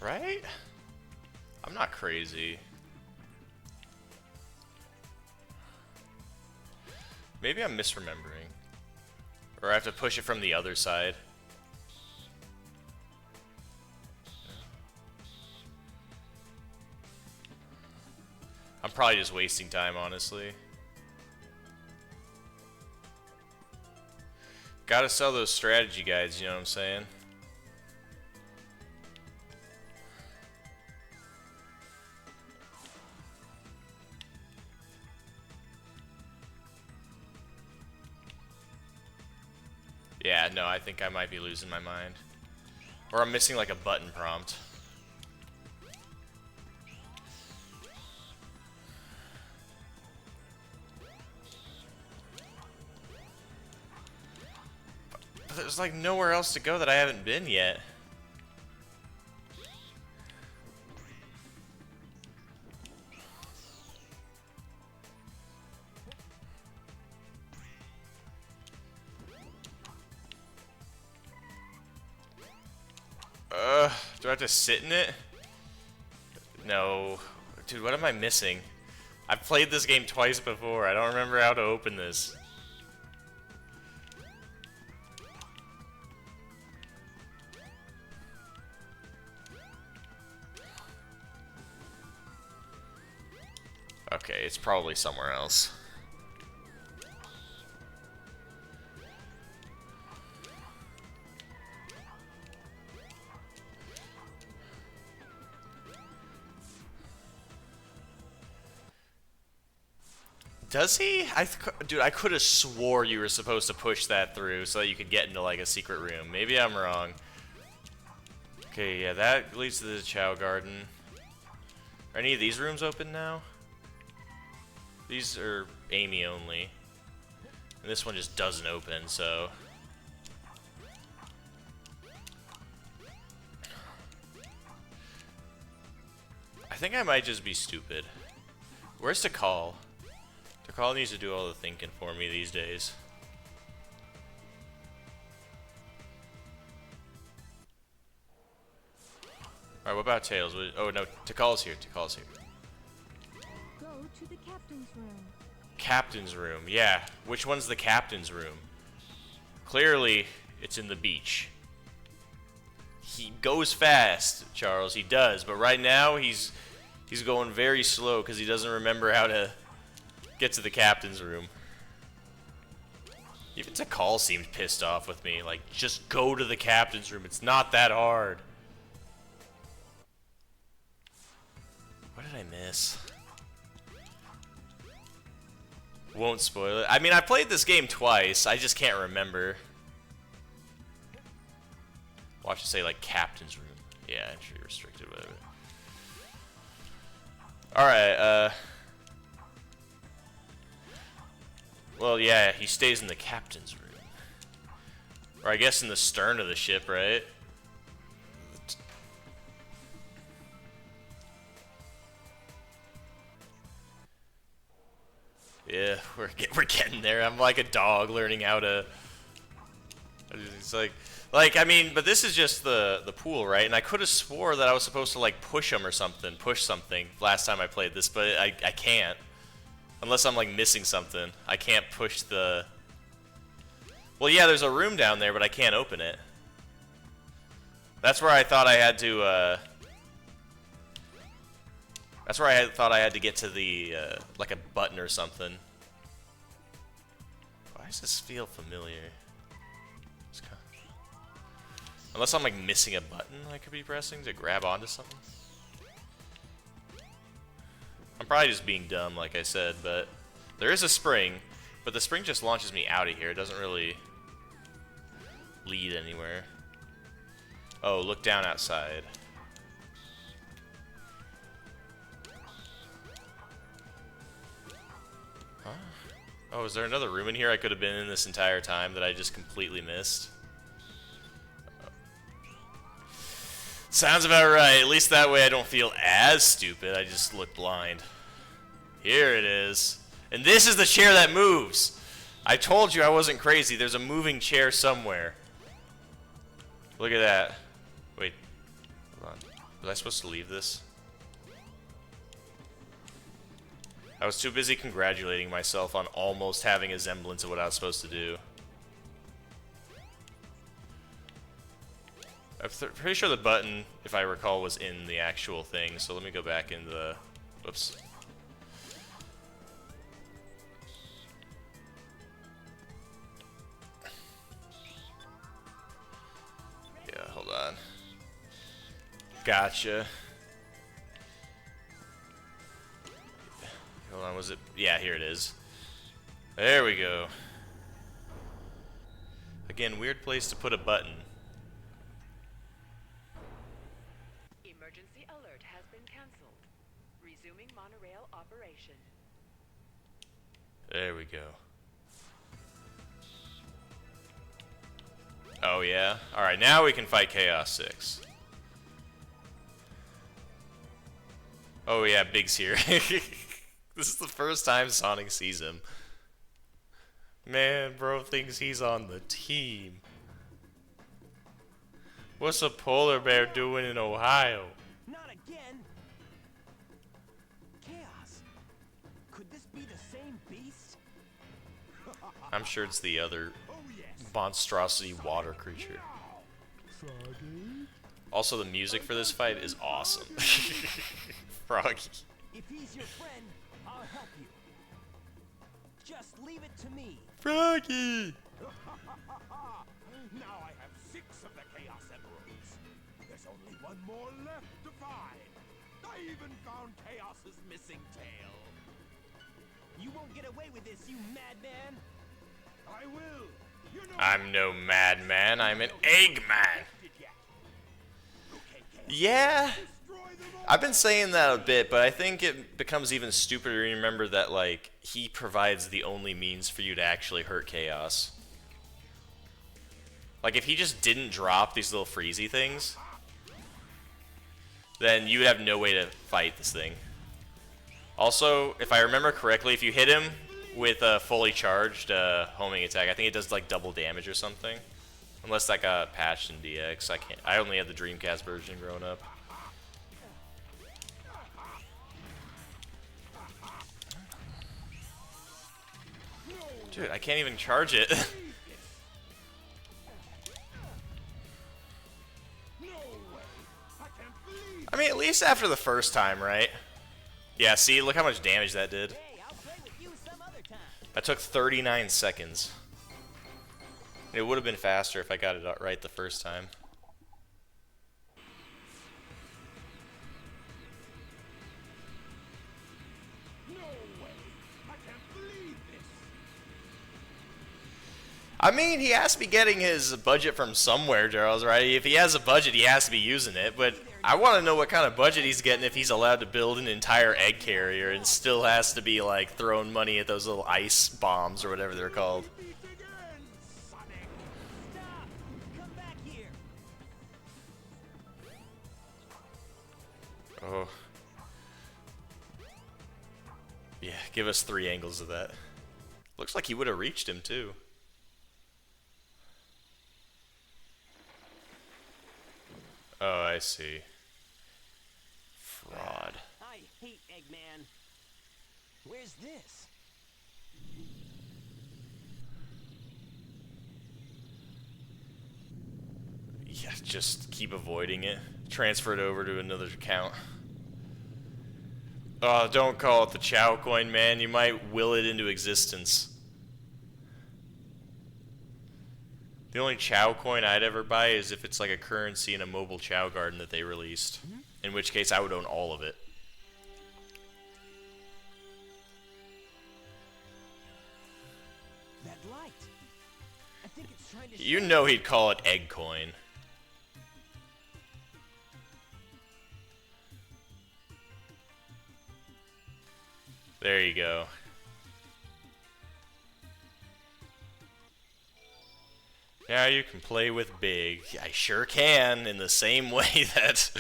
Right? I'm not crazy. Maybe I'm misremembering. Or I have to push it from the other side. I'm probably just wasting time, honestly. Gotta sell those strategy guides, you know what I'm saying? Yeah, no, I think I might be losing my mind. Or I'm missing like a button prompt. But there's like nowhere else to go that I haven't been yet. Do I have to sit in it? No. Dude, what am I missing? I've played this game twice before. I don't remember how to open this. Okay, it's probably somewhere else. Does he? Dude, I could have swore you were supposed to push that through so that you could get into like a secret room. Maybe I'm wrong. Okay, yeah, that leads to the Chow Garden. Are any of these rooms open now? These are Amy only. And this one just doesn't open, so... I think I might just be stupid. Where's Tikal? Tikal needs to do all the thinking for me these days. Alright, what about Tails? Oh no, Tikal's here. Tikal's here. Go to the captain's room. Captain's room, yeah. Which one's the captain's room? Clearly, it's in the beach. He goes fast, Charles. He does, but right now he's going very slow because he doesn't remember how to get to the captain's room. Even Tikal seemed pissed off with me. Like, just go to the captain's room. It's not that hard. What did I miss? Won't spoil it. I mean, I played this game twice. I just can't remember. Watch it say, like, captain's room. Yeah, entry restricted, whatever. Alright, well, yeah, he stays in the captain's room. Or I guess in the stern of the ship, right? Yeah, we're getting there. I'm like a dog learning how to. It's like I mean, but this is just the pool, right? And I could have swore that I was supposed to like push him or something, push something last time I played this, but I can't. Unless I'm like missing something. I can't push the. Well, yeah, there's a room down there, but I can't open it. That's where I thought I had to. That's where I thought I had to get to the like a button or something. Why does this feel familiar? Unless I'm like missing a button I could be pressing to grab onto something. I'm probably just being dumb, like I said, but there is a spring, but the spring just launches me out of here. It doesn't really lead anywhere. Oh, look down outside. Huh? Oh, is there another room in here I could have been in this entire time that I just completely missed? Sounds about right. At least that way I don't feel as stupid. I just look blind. Here it is. And this is the chair that moves. I told you I wasn't crazy. There's a moving chair somewhere. Look at that. Wait. Hold on. Was I supposed to leave this? I was too busy congratulating myself on almost having a semblance of what I was supposed to do. I'm pretty sure the button, if I recall, was in the actual thing, so let me go back into the... Whoops. Yeah, hold on. Gotcha. Hold on, was it... Yeah, here it is. There we go. Again, weird place to put a button. Emergency alert has been cancelled. Resuming monorail operation. There we go. Oh yeah? Alright, now we can fight Chaos 6. Oh yeah, Big's here. This is the first time Sonic sees him. Man, bro thinks he's on the team. What's a polar bear doing in Ohio? Not again. Chaos. Could this be the same beast? I'm sure it's the other monstrosity water creature. Also, the music for this fight is awesome. Froggy. If he's your friend, I'll help you. Just leave it to me. Froggy! Now I have 6 of the Chaos Emeralds. There's only one more left to find. I even found Chaos's missing tail. You won't get away with this, you madman. I will. You know I'm no madman, I'm an Eggman. Yeah, I've been saying that a bit, but I think it becomes even stupider when you remember that, like, he provides the only means for you to actually hurt Chaos. Like, if he just didn't drop these little freezy things, then you would have no way to fight this thing. Also, if I remember correctly, if you hit him with a fully charged homing attack, I think it does, like, double damage or something. Unless that got patched in DX. I only had the Dreamcast version growing up. Dude, I can't even charge it. I mean, at least after the first time, right? Yeah, see, look how much damage that did. Hey, I'll play with you some other time. That took 39 seconds. It would have been faster if I got it right the first time. No way. I can't believe this. I mean, he has to be getting his budget from somewhere, Charles, right? If he has a budget, he has to be using it. But I want to know what kind of budget he's getting if he's allowed to build an entire egg carrier and still has to be like throwing money at those little ice bombs or whatever they're called. Sonic! Stop! Come back here! Oh. Yeah, give us 3 angles of that. Looks like he would have reached him too. Oh, I see. Fraud. I hate Eggman. Where's this? Yeah, just keep avoiding it. Transfer it over to another account. Oh, don't call it the Chow coin, man. You might will it into existence. The only Chow coin I'd ever buy is if it's like a currency in a mobile Chow garden that they released. In which case I would own all of it. That light. I think it's trying to You know he'd call it egg coin. There you go. Now you can play with Big. I sure can, in the same way that...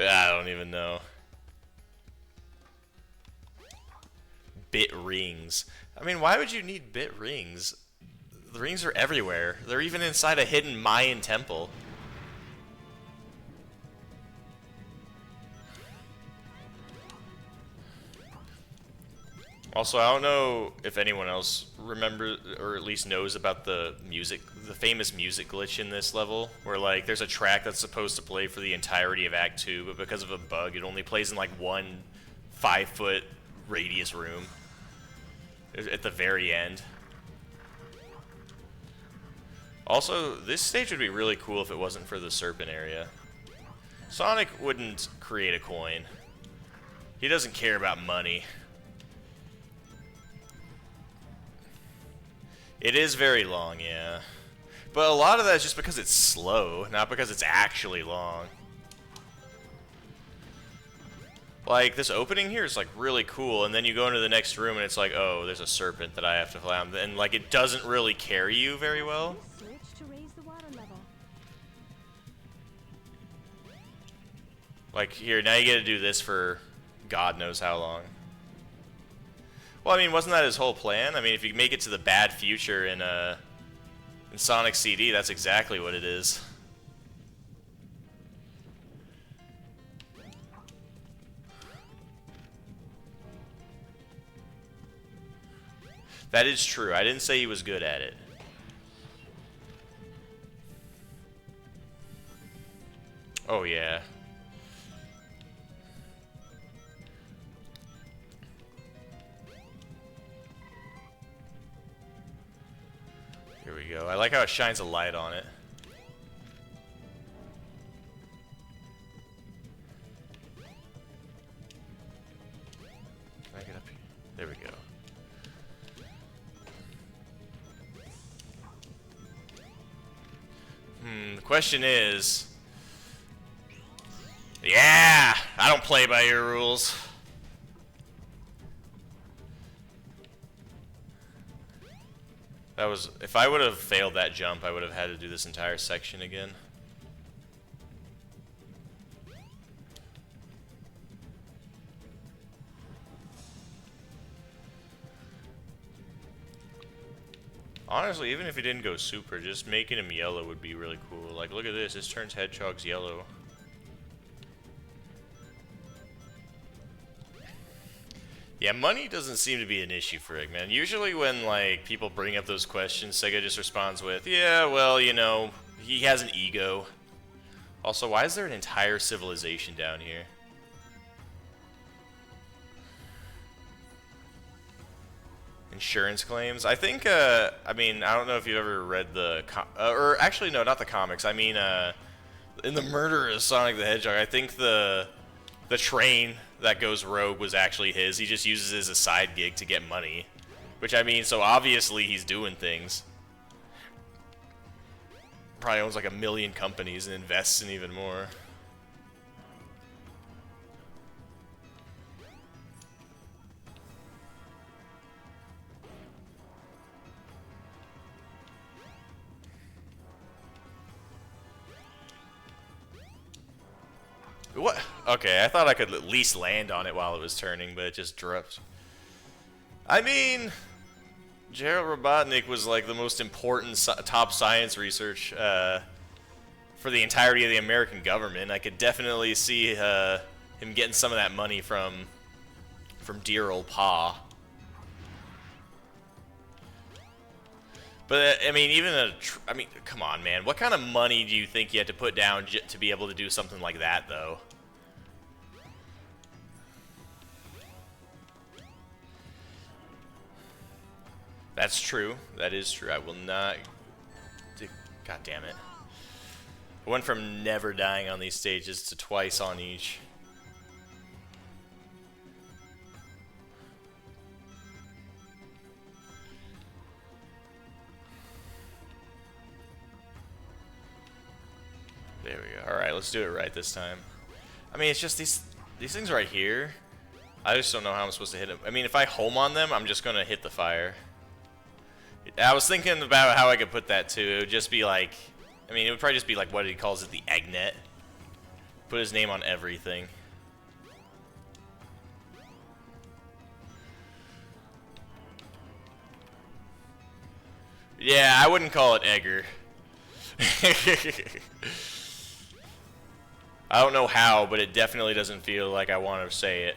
I don't even know. Bit rings. I mean, why would you need bit rings? The rings are everywhere. They're even inside a hidden Mayan temple. Also, I don't know if anyone else remembers or at least knows about the famous music glitch in this level, where like there's a track that's supposed to play for the entirety of Act 2, but because of a bug, it only plays in like one 5-foot radius room at the very end. Also, this stage would be really cool if it wasn't for the serpent area. Sonic wouldn't create a coin. He doesn't care about money. It is very long, yeah. But a lot of that is just because it's slow, not because it's actually long. Like, this opening here is, like, really cool, and then you go into the next room and it's like, oh, there's a serpent that I have to fly on. And, like, it doesn't really carry you very well. Switch to raise the water level. Like, here, now you get to do this for God knows how long. Well, I mean, wasn't that his whole plan? I mean, if you make it to the bad future in Sonic CD, that's exactly what it is. That is true. I didn't say he was good at it. Oh, yeah. Here we go. I like how it shines a light on it. Can I get up here? There we go. The question is... Yeah! I don't play by your rules. That was... If I would have failed that jump, I would have had to do this entire section again. Honestly, even if he didn't go super, just making him yellow would be really cool. Like, look at this. This turns hedgehogs yellow. Yeah, money doesn't seem to be an issue for Eggman. Usually when, like, people bring up those questions, Sega just responds with, yeah, well, you know, he has an ego. Also, why is there an entire civilization down here? Insurance claims? I think, I mean, I don't know if you've ever read the, or actually, no, not the comics. I mean, in The Murder of Sonic the Hedgehog, I think the train that goes rogue was actually his. He just uses it as a side gig to get money. Which, I mean, so obviously he's doing things. Probably owns like 1 million companies and invests in even more. What? Okay, I thought I could at least land on it while it was turning, but it just dropped. I mean, Gerald Robotnik was like the most important top science research for the entirety of the American government. I could definitely see him getting some of that money from dear old Pa. But I mean, I mean, come on, man. What kind of money do you think you had to put down to be able to do something like that, though? That's true. That is true. I will not. God damn it. I went from never dying on these stages to twice on each. There we go. Alright, let's do it right this time. I mean, it's just these things right here. I just don't know how I'm supposed to hit them. I mean, if I home on them, I'm just going to hit the fire. I was thinking about how I could put that too. It would just be like, I mean, it would probably just be like what he calls it, the egg net. Put his name on everything. Yeah, I wouldn't call it Egger. I don't know how, but it definitely doesn't feel like I want to say it.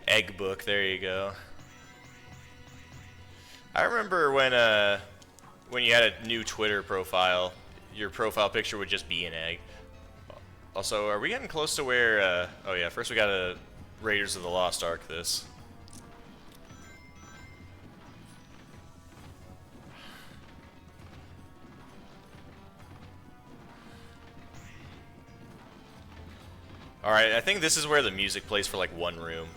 Egg book, there you go. I remember when you had a new Twitter profile, your profile picture would just be an egg. Also, are we getting close to where, oh yeah, first we gotta Raiders of the Lost Ark this. Alright, I think this is where the music plays for like one room.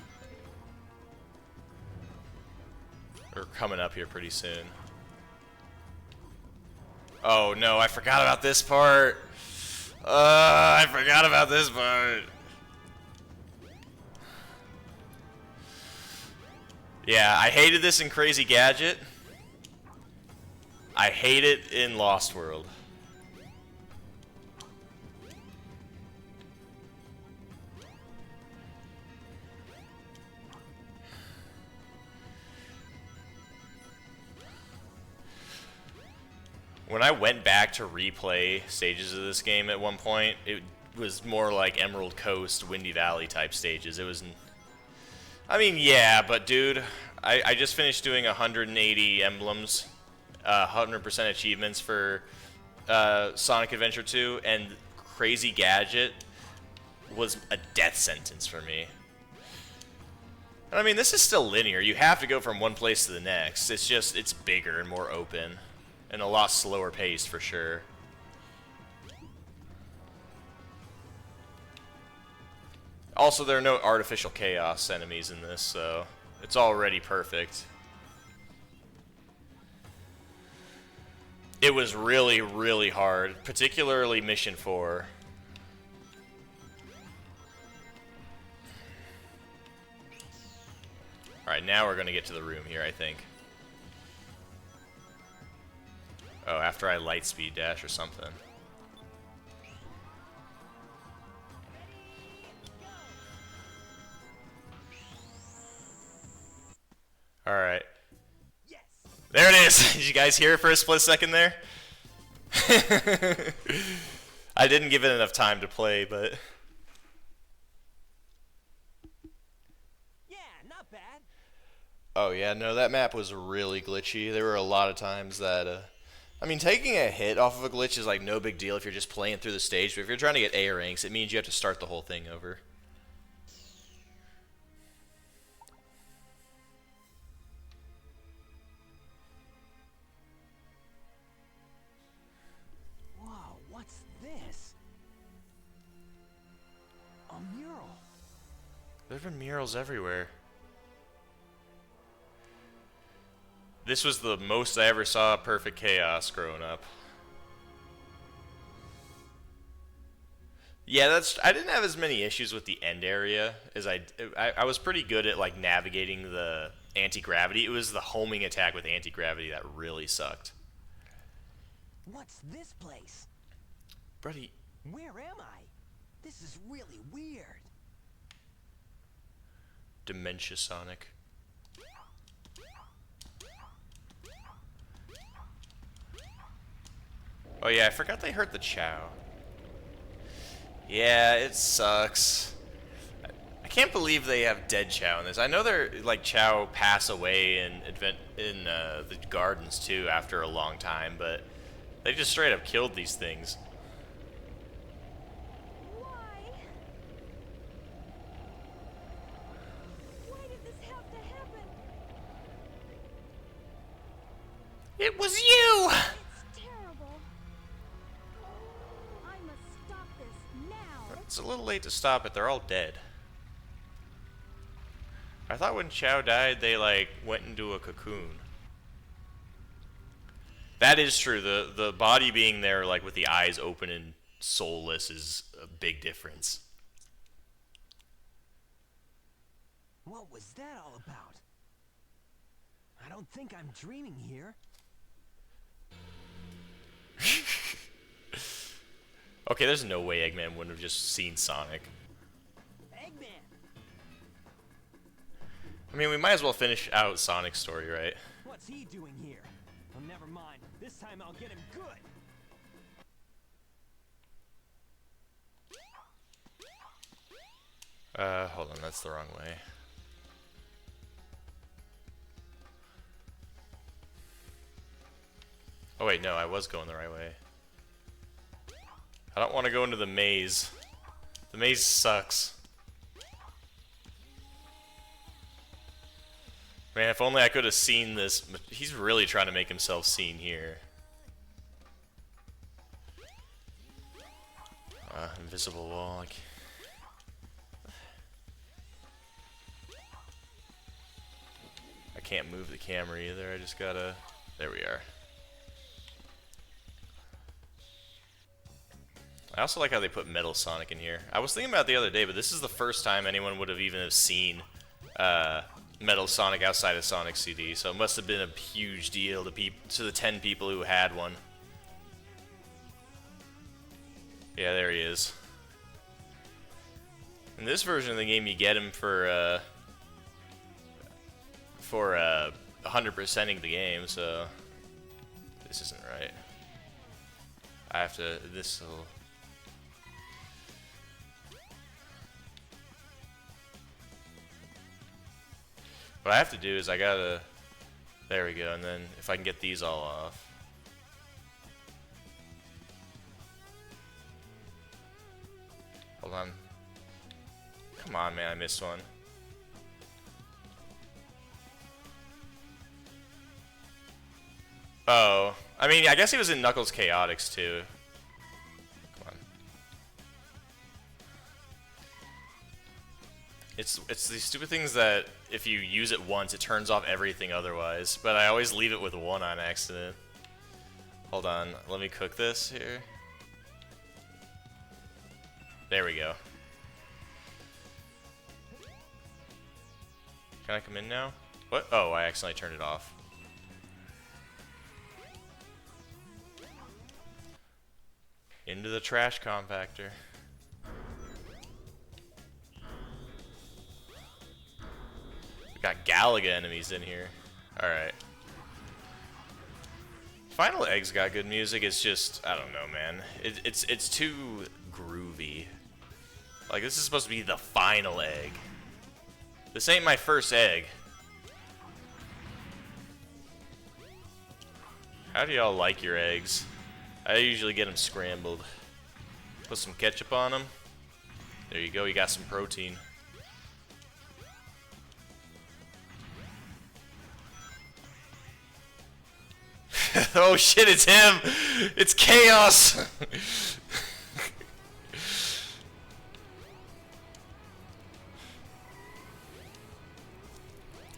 Or coming up here pretty soon. Oh no, I forgot about this part. I forgot about this part. Yeah, I hated this in Crazy Gadget. I hate it in Lost World. When I went back to replay stages of this game at one point, it was more like Emerald Coast, Windy Valley type stages. It was, I mean, yeah, but dude, I just finished doing 180 emblems, 100% achievements for Sonic Adventure 2, and Crazy Gadget was a death sentence for me. And I mean, this is still linear. You have to go from one place to the next. It's just, it's bigger and more open. And a lot slower paced for sure. Also, there are no artificial chaos enemies in this, so it's already perfect. It was really, really hard, particularly Mission 4. Alright, now we're going to get to the room here, I think. Oh, after I light speed dash or something. Alright. Yes. There it is! Did you guys hear it for a split second there? I didn't give it enough time to play, but... Yeah, not bad. Oh yeah, no, that map was really glitchy. There were a lot of times that... I mean, taking a hit off of a glitch is like no big deal if you're just playing through the stage, but if you're trying to get A ranks, it means you have to start the whole thing over. Wow, what's this? A mural. There've been murals everywhere. This was the most I ever saw Perfect Chaos growing up. Yeah, I didn't have as many issues with the end area as I was pretty good at like navigating the anti-gravity. It was the homing attack with anti-gravity that really sucked. What's this place? Buddy, Where am I? This is really weird. Dementia Sonic. Oh yeah, I forgot they hurt the Chow. Yeah, it sucks. I can't believe they have dead Chow in this. I know they're like Chow pass away in the gardens too after a long time, but they just straight up killed these things. Why? Why did this have to happen? It was you! It's terrible. I must stop this now. It's a little late to stop it. They're all dead. I thought when Chow died, they like went into a cocoon. That is true. The body being there, like with the eyes open and soulless, is a big difference. What was that all about? I don't think I'm dreaming here. Okay, there's no way Eggman wouldn't have just seen Sonic. Eggman! I mean, we might as well finish out Sonic's story, right? What's he doing here? Oh, never mind. This time I'll get him good. Hold on, that's the wrong way. Oh wait, no, I was going the right way. I don't want to go into the maze. The maze sucks. Man, if only I could have seen this. He's really trying to make himself seen here. Invisible wall. I can't move the camera either. I just gotta... There we are. I also like how they put Metal Sonic in here. I was thinking about it the other day, but this is the first time anyone would have even have seen Metal Sonic outside of Sonic CD, so it must have been a huge deal to the 10 people who had one. Yeah, there he is. In this version of the game, you get him for 100%ing the game, so this isn't right. I have to. This will. What I have to do is I gotta, there we go, and then if I can get these all off. Hold on. Come on, man, I missed one. Oh, I mean, I guess he was in Knuckles Chaotix too. Come on. It's these stupid things that if you use it once, it turns off everything otherwise. But I always leave it with one on accident. Hold on, let me cook this here. There we go. Can I come in now? What? Oh, I accidentally turned it off. Into the trash compactor. We got Galaga enemies in here. Alright. Final Egg's got good music, it's just, I don't know, man. It's too groovy. Like, this is supposed to be the final egg. This ain't my first egg. How do y'all like your eggs? I usually get them scrambled. Put some ketchup on them. There you go, you got some protein. Oh shit, it's him! It's Chaos!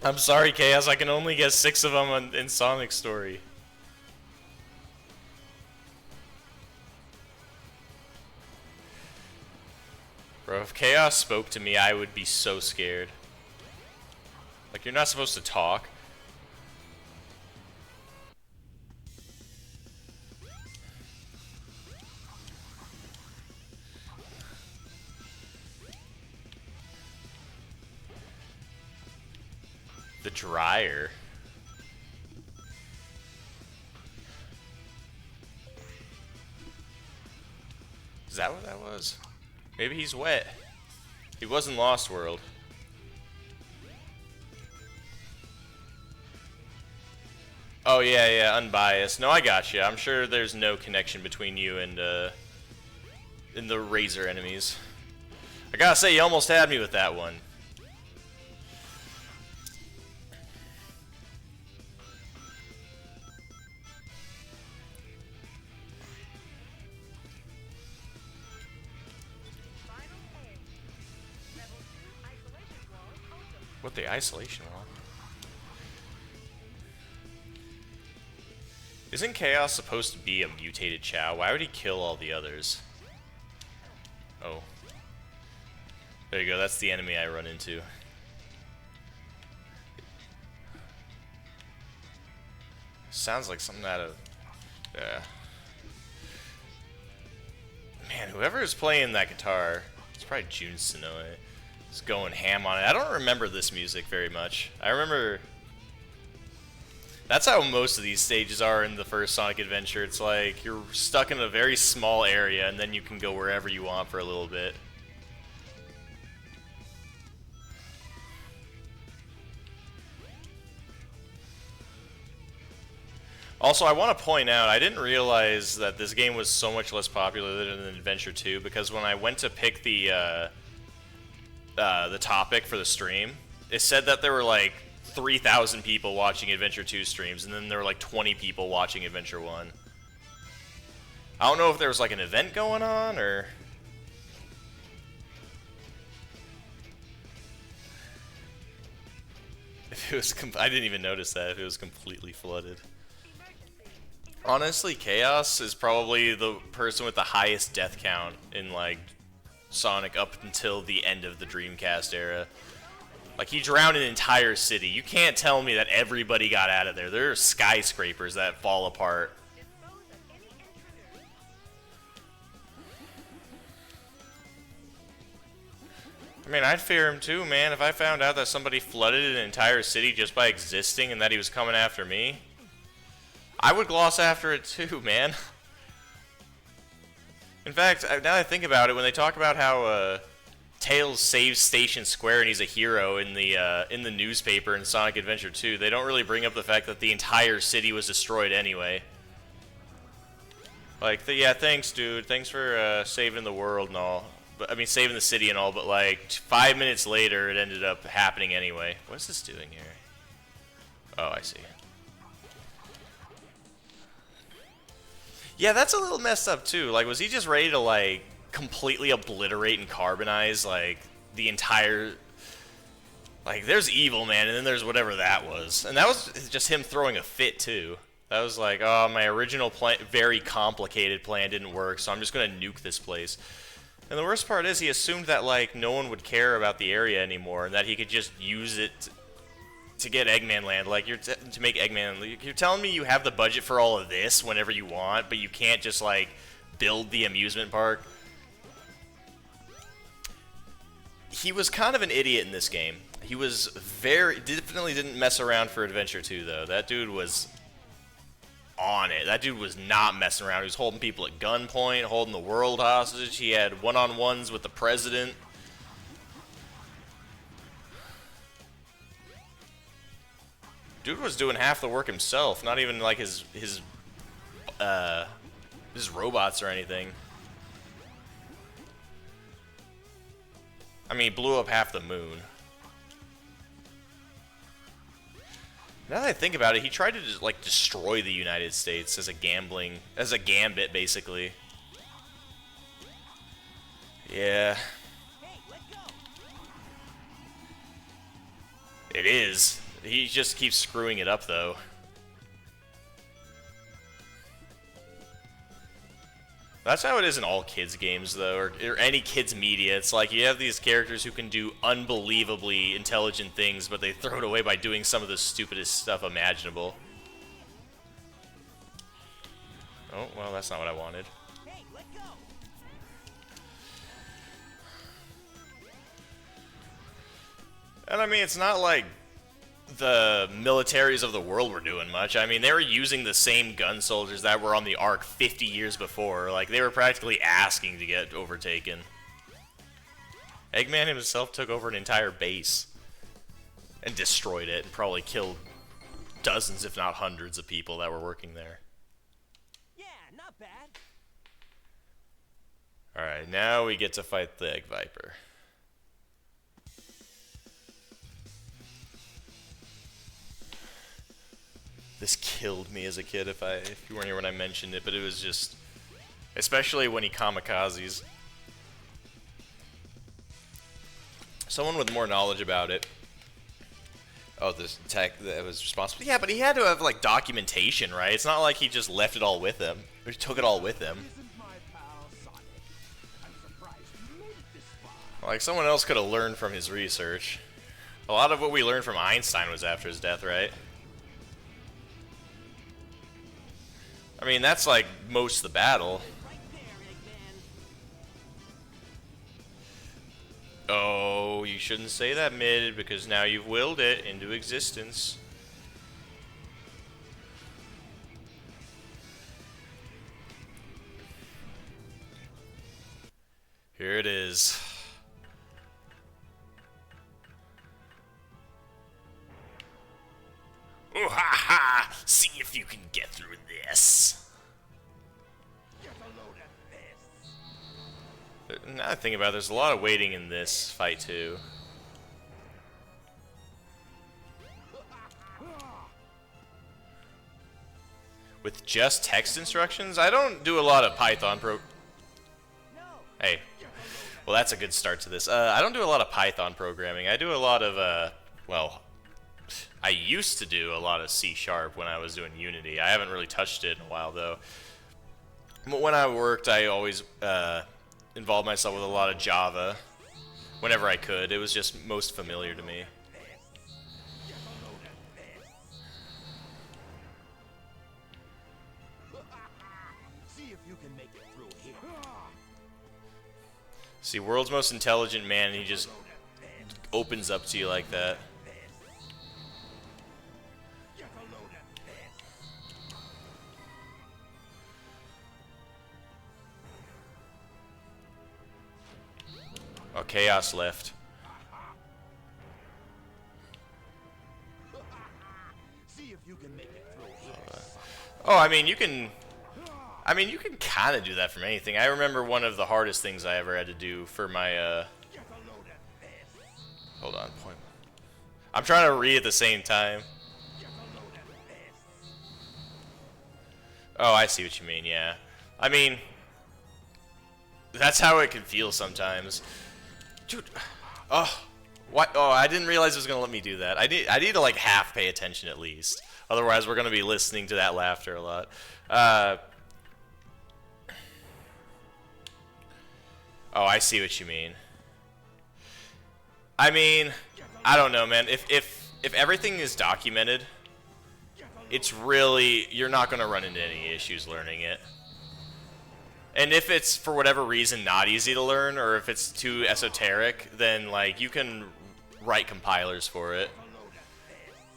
I'm sorry, Chaos. I can only get 6 of them in Sonic's story. Bro, if Chaos spoke to me, I would be so scared. Like, you're not supposed to talk. The dryer. Is that what that was? Maybe he's wet. He was in Lost World. Oh yeah, yeah, unbiased. No, I got you. I'm sure there's no connection between you and the Razor enemies. I gotta say, you almost had me with that one. What, the isolation wall? Isn't Chaos supposed to be a mutated Chao? Why would he kill all the others? Oh. There you go, that's the enemy I run into. Sounds like something out of... Yeah. Man, whoever is playing that guitar, it's probably Jun Sonoe, is going ham on it. I don't remember this music very much. I remember... That's how most of these stages are in the first Sonic Adventure. It's like you're stuck in a very small area and then you can go wherever you want for a little bit. Also, I want to point out, I didn't realize that this game was so much less popular than Adventure 2, because when I went to pick the topic for the stream, it said that there were like 3,000 people watching Adventure 2 streams, and then there were like 20 people watching Adventure 1. I don't know if there was like an event going on, or... If it was I didn't even notice that, if it was completely flooded. Honestly, Chaos is probably the person with the highest death count in like Sonic up until the end of the Dreamcast era. Like, he drowned an entire city. You can't tell me that everybody got out of there. There are skyscrapers that fall apart. I mean, I'd fear him too, man. If I found out that somebody flooded an entire city just by existing and that he was coming after me, I would gloss after it too, man. In fact, now that I think about it, when they talk about how Tails saves Station Square and he's a hero in the newspaper in Sonic Adventure 2, they don't really bring up the fact that the entire city was destroyed anyway. Like, yeah, thanks, dude. Thanks for saving the world and all. But, I mean, saving the city and all, but like 5 minutes later, it ended up happening anyway. What is this doing here? Oh, I see. Yeah, that's a little messed up too. Like, was he just ready to like completely obliterate and carbonize like the entire... Like, there's Evil Man, and then there's whatever that was. And that was just him throwing a fit too. That was like, oh, my original plan, very complicated plan didn't work, so I'm just gonna nuke this place. And the worst part is he assumed that like no one would care about the area anymore, and that he could just use it to get Eggman Land. Like, to make Eggman, you're telling me you have the budget for all of this whenever you want, but you can't just like build the amusement park? He was kind of an idiot in this game. He was definitely didn't mess around for Adventure 2 though. That dude was on it. That dude was not messing around. He was holding people at gunpoint, holding the world hostage. He had one-on-ones with the president. Dude was doing half the work himself, not even like his robots or anything. I mean, he blew up half the moon. Now that I think about it, he tried to just like destroy the United States as a gambit, basically. Yeah. It is. He just keeps screwing it up, though. That's how it is in all kids games, though, or any kids media. It's like you have these characters who can do unbelievably intelligent things, but they throw it away by doing some of the stupidest stuff imaginable. Oh, well, that's not what I wanted. Hey, let go! And I mean, it's not like the militaries of the world were doing much. I mean, they were using the same gun soldiers that were on the Ark 50 years before. Like, they were practically asking to get overtaken. Eggman himself took over an entire base and destroyed it and probably killed dozens, if not hundreds, of people that were working there. Yeah, not bad. Alright, now we get to fight the Egg Viper. This killed me as a kid if you weren't here when I mentioned it, but it was just, especially when he kamikazes. Someone with more knowledge about it. Oh, this tech that was responsible. Yeah, but he had to have like documentation, right? It's not like he just left it all with him. Or he took it all with him. Like someone else could have learned from his research. A lot of what we learned from Einstein was after his death, right? I mean, that's like most of the battle. Right there, Eggman. Oh, you shouldn't say that, Mid, because now you've willed it into existence. Here it is. Ooh ha ha! See if you can get through this. Now I think about it, there's a lot of waiting in this fight too. With just text instructions? I don't do a lot of Python Hey. Well, that's a good start to this. I don't do a lot of Python programming. I do a lot of, well, I used to do a lot of C# when I was doing Unity. I haven't really touched it in a while, though. But when I worked, I always involved myself with a lot of Java whenever I could. It was just most familiar to me. See, world's most intelligent man, and he just opens up to you like that. Oh, Chaos left. Oh, I mean, you can kind of do that from anything. I remember one of the hardest things I ever had to do for my, hold on, point. I'm trying to read at the same time. Oh, I see what you mean, yeah. I mean, that's how it can feel sometimes. Dude, oh, what? Oh, I didn't realize it was gonna let me do that. I need to like half pay attention at least. Otherwise, we're gonna be listening to that laughter a lot. Oh, I see what you mean. I mean, I don't know, man. If everything is documented, it's really, you're not gonna run into any issues learning it. And if it's, for whatever reason, not easy to learn, or if it's too esoteric, then, like, you can write compilers for it.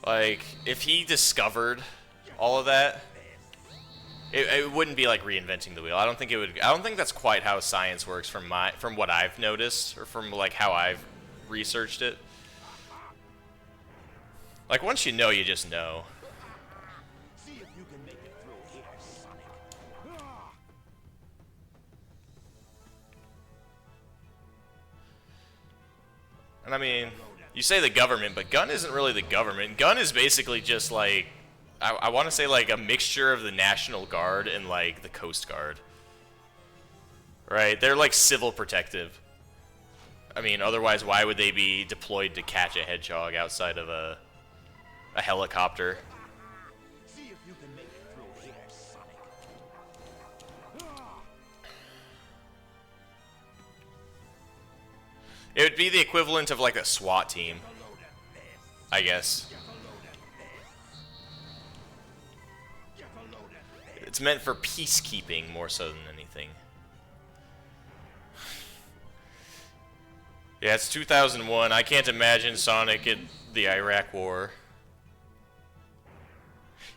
Like, if he discovered all of that, it wouldn't be like reinventing the wheel. I don't think it would. I don't think that's quite how science works from what I've noticed, or from, like, how I've researched it. Like, once you know, you just know. And I mean, you say the government, but Gun isn't really the government. Gun is basically just like, I want to say like a mixture of the National Guard and like the Coast Guard. Right? They're like civil protective. I mean, otherwise why would they be deployed to catch a hedgehog outside of a a helicopter. See if you can make it through here, Sonic. It would be the equivalent of like a SWAT team, I guess. It's meant for peacekeeping more so than anything. Yeah, it's 2001. I can't imagine Sonic in the Iraq War.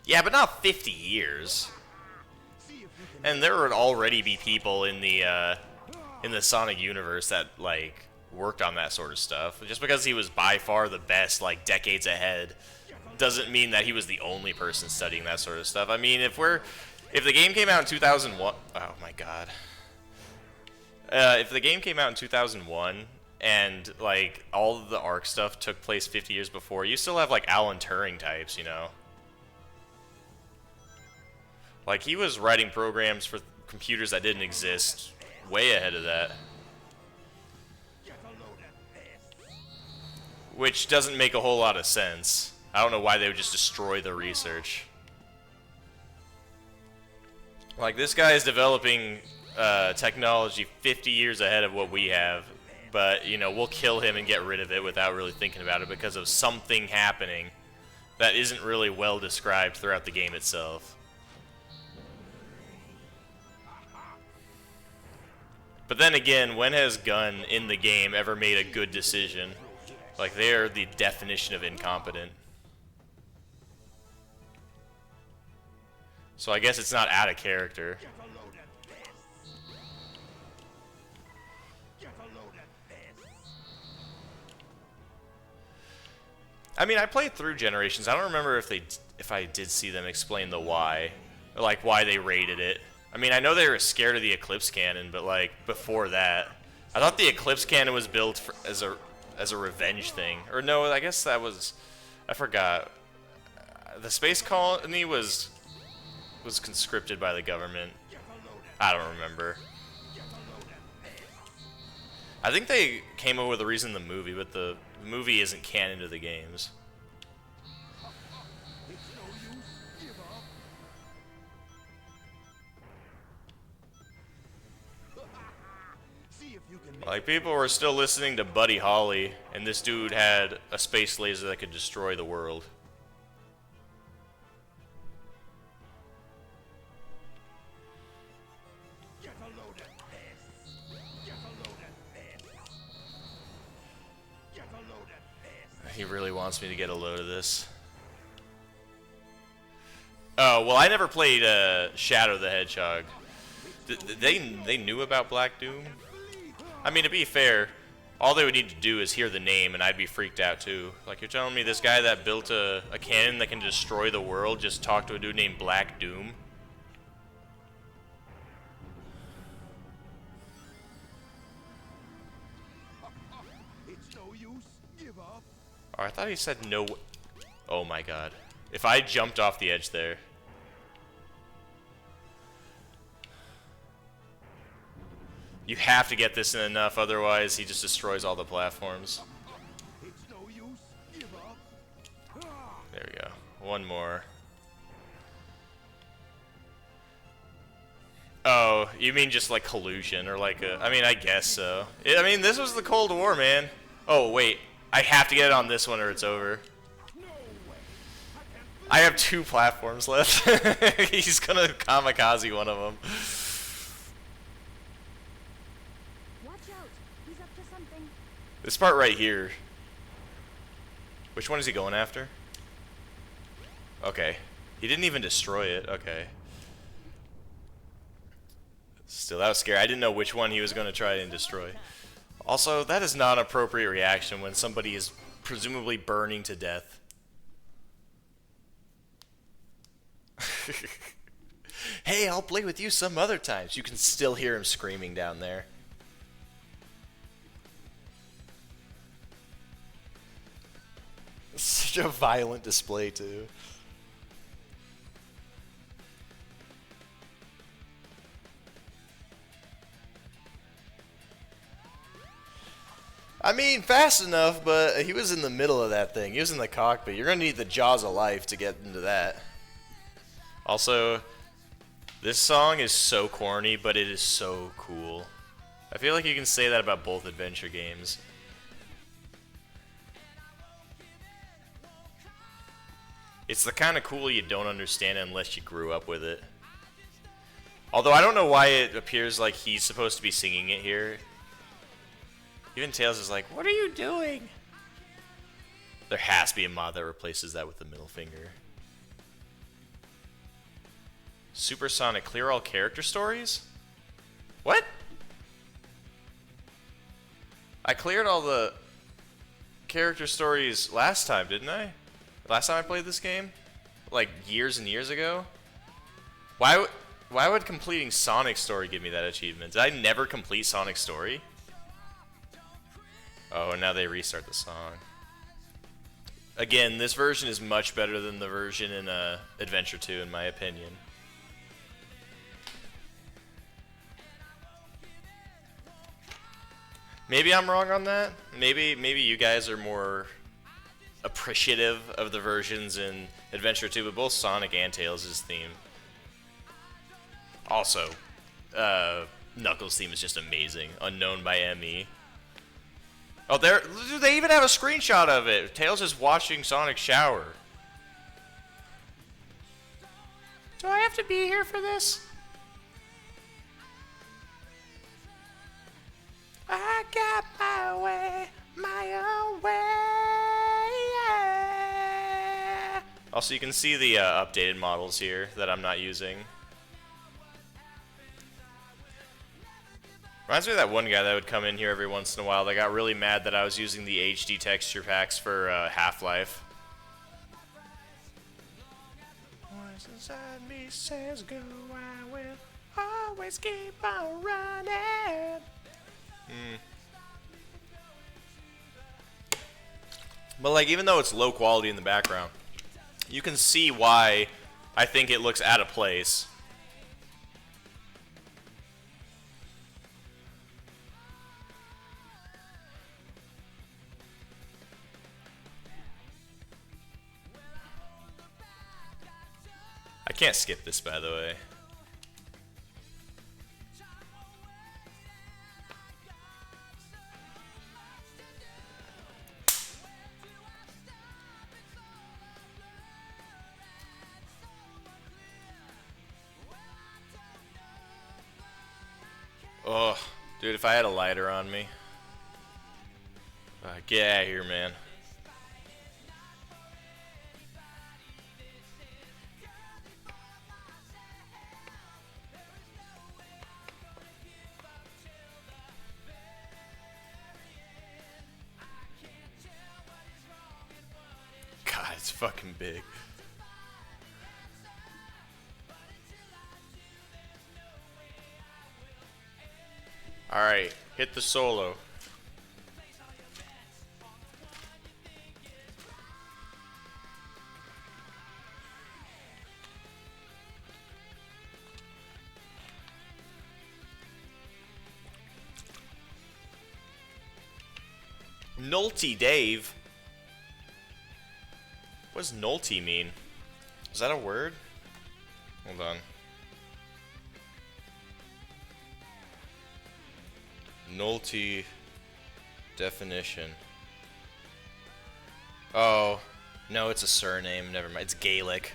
Yeah, but not 50 years. And there would already be people in the Sonic universe that like worked on that sort of stuff. Just because he was by far the best, like decades ahead, doesn't mean that he was the only person studying that sort of stuff. I mean, if the game came out in 2001, oh my god. If the game came out in 2001 and like all of the ARC stuff took place 50 years before, you still have like Alan Turing types, you know. Like he was writing programs for computers that didn't exist way ahead of that. Which doesn't make a whole lot of sense. I don't know why they would just destroy the research. Like, this guy is developing technology 50 years ahead of what we have, but, you know, we'll kill him and get rid of it without really thinking about it because of something happening that isn't really well described throughout the game itself. But then again, when has Gunn in the game ever made a good decision? Like, they're the definition of incompetent. So I guess it's not out of character. I mean, I played through Generations. I don't remember if I did see them explain the why, or like why they raided it. I mean, I know they were scared of the Eclipse Cannon, but like before that, I thought the Eclipse Cannon was built as a revenge thing. Or no, I guess that was, I forgot. The Space Colony was conscripted by the government. I don't remember. I think they came up with a reason in the movie, but the movie isn't canon to the games. Like, people were still listening to Buddy Holly, and this dude had a space laser that could destroy the world. He really wants me to get a load of this. Oh, well, I never played Shadow the Hedgehog. They knew about Black Doom? I mean, to be fair, all they would need to do is hear the name, and I'd be freaked out too. Like, you're telling me this guy that built a cannon that can destroy the world just talked to a dude named Black Doom? It's no use. Give up. Oh, I thought he said no. Oh my god. If I jumped off the edge there. You have to get this in enough, otherwise he just destroys all the platforms. It's no use. Give up. There we go. One more. Oh, you mean just like collusion or like a... I mean, I guess so. I mean, this was the Cold War, man. Oh, wait. I have to get it on this one or it's over. I have 2 platforms left. He's gonna kamikaze one of them. Watch out. He's up to something. This part right here. Which one is he going after? Okay. He didn't even destroy it. Okay. Still, that was scary. I didn't know which one he was going to try and destroy. Also, that is not an appropriate reaction when somebody is presumably burning to death. Hey, I'll play with you some other times. You can still hear him screaming down there. Such a violent display, too. I mean, fast enough, but he was in the middle of that thing. He was in the cockpit. You're going to need the jaws of life to get into that. Also, this song is so corny, but it is so cool. I feel like you can say that about both adventure games. It's the kind of cool you don't understand unless you grew up with it. Although I don't know why it appears like he's supposed to be singing it here. Even Tails is like, what are you doing? There has to be a mod that replaces that with the middle finger. Supersonic, clear all character stories? What? I cleared all the character stories last time, didn't I? Last time I played this game? Like years and years ago? Why would completing Sonic's story give me that achievement? Did I never complete Sonic's story? Oh, and now they restart the song. Again, this version is much better than the version in Adventure 2, in my opinion. Maybe I'm wrong on that. Maybe you guys are more appreciative of the versions in Adventure 2, but both Sonic and Tails' theme. Also, Knuckles' theme is just amazing. Unknown by ME. Oh, they even have a screenshot of it. Tails is watching Sonic shower. Do I have to be here for this? I got my way, my own way, yeah. Also, you can see the updated models here that I'm not using. Reminds me of that one guy that would come in here every once in a while that got really mad that I was using the HD texture packs for Half-Life. Voice inside me says go, I will always keep on running. But like, even though it's low quality in the background, you can see why I think it looks out of place. I can't skip this, by the way. Oh, dude, if I had a lighter on me. Get out of here, man. God, it's fucking big. Alright, hit the solo. Nulty Dave? What does Nulty mean? Is that a word? Hold on. Nulty definition. Oh, no, it's a surname. Never mind. It's Gaelic.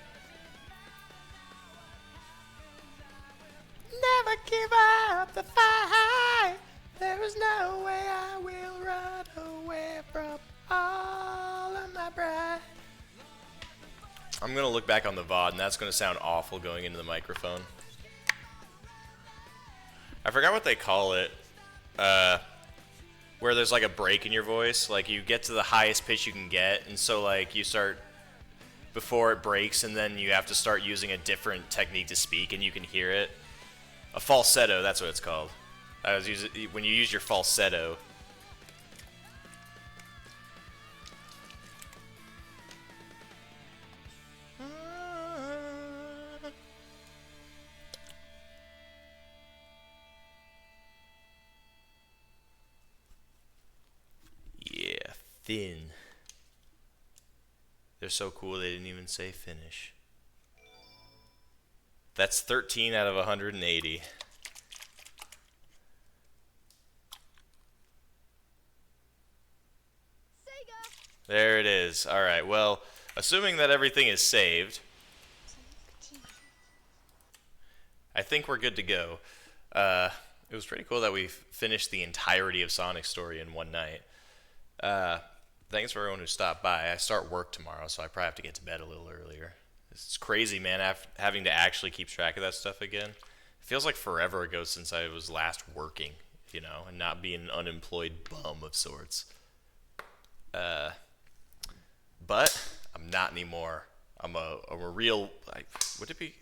Never give up the fight. There is no way I will run away from all of my pride. I'm going to look back on the VOD, and that's going to sound awful going into the microphone. I forgot what they call it. Where there's like a break in your voice, like you get to the highest pitch you can get, and so like you start before it breaks, and then you have to start using a different technique to speak, and you can hear it. A falsetto, that's what it's called. I was using when you use your falsetto. thin. They're so cool they didn't even say finish. That's 13 out of 180. Sega! There it is. Alright, well, assuming that everything is saved, I think we're good to go. It was pretty cool that we finished the entirety of Sonic's story in one night. Thanks for everyone who stopped by. I start work tomorrow, so I probably have to get to bed a little earlier. It's crazy, man, having to actually keep track of that stuff again. It feels like forever ago since I was last working, you know, and not being an unemployed bum of sorts. But I'm not anymore. I'm a real, would it be,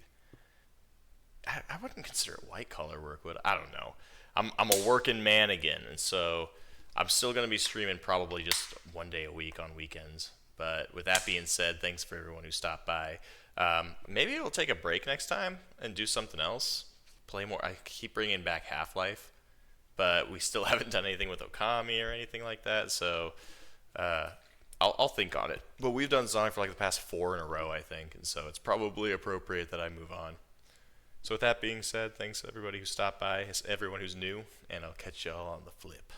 I wouldn't consider it white collar work, would I? Don't know. I'm a working man again, and so I'm still going to be streaming probably just one day a week on weekends. But with that being said, thanks for everyone who stopped by. Maybe we'll take a break next time and do something else. Play more. I keep bringing back Half-Life, but we still haven't done anything with Okami or anything like that. So I'll think on it. But we've done Sonic for like the past 4 in a row, I think, and so it's probably appropriate that I move on. So with that being said, thanks to everybody who stopped by, everyone who's new, and I'll catch y'all on the flip.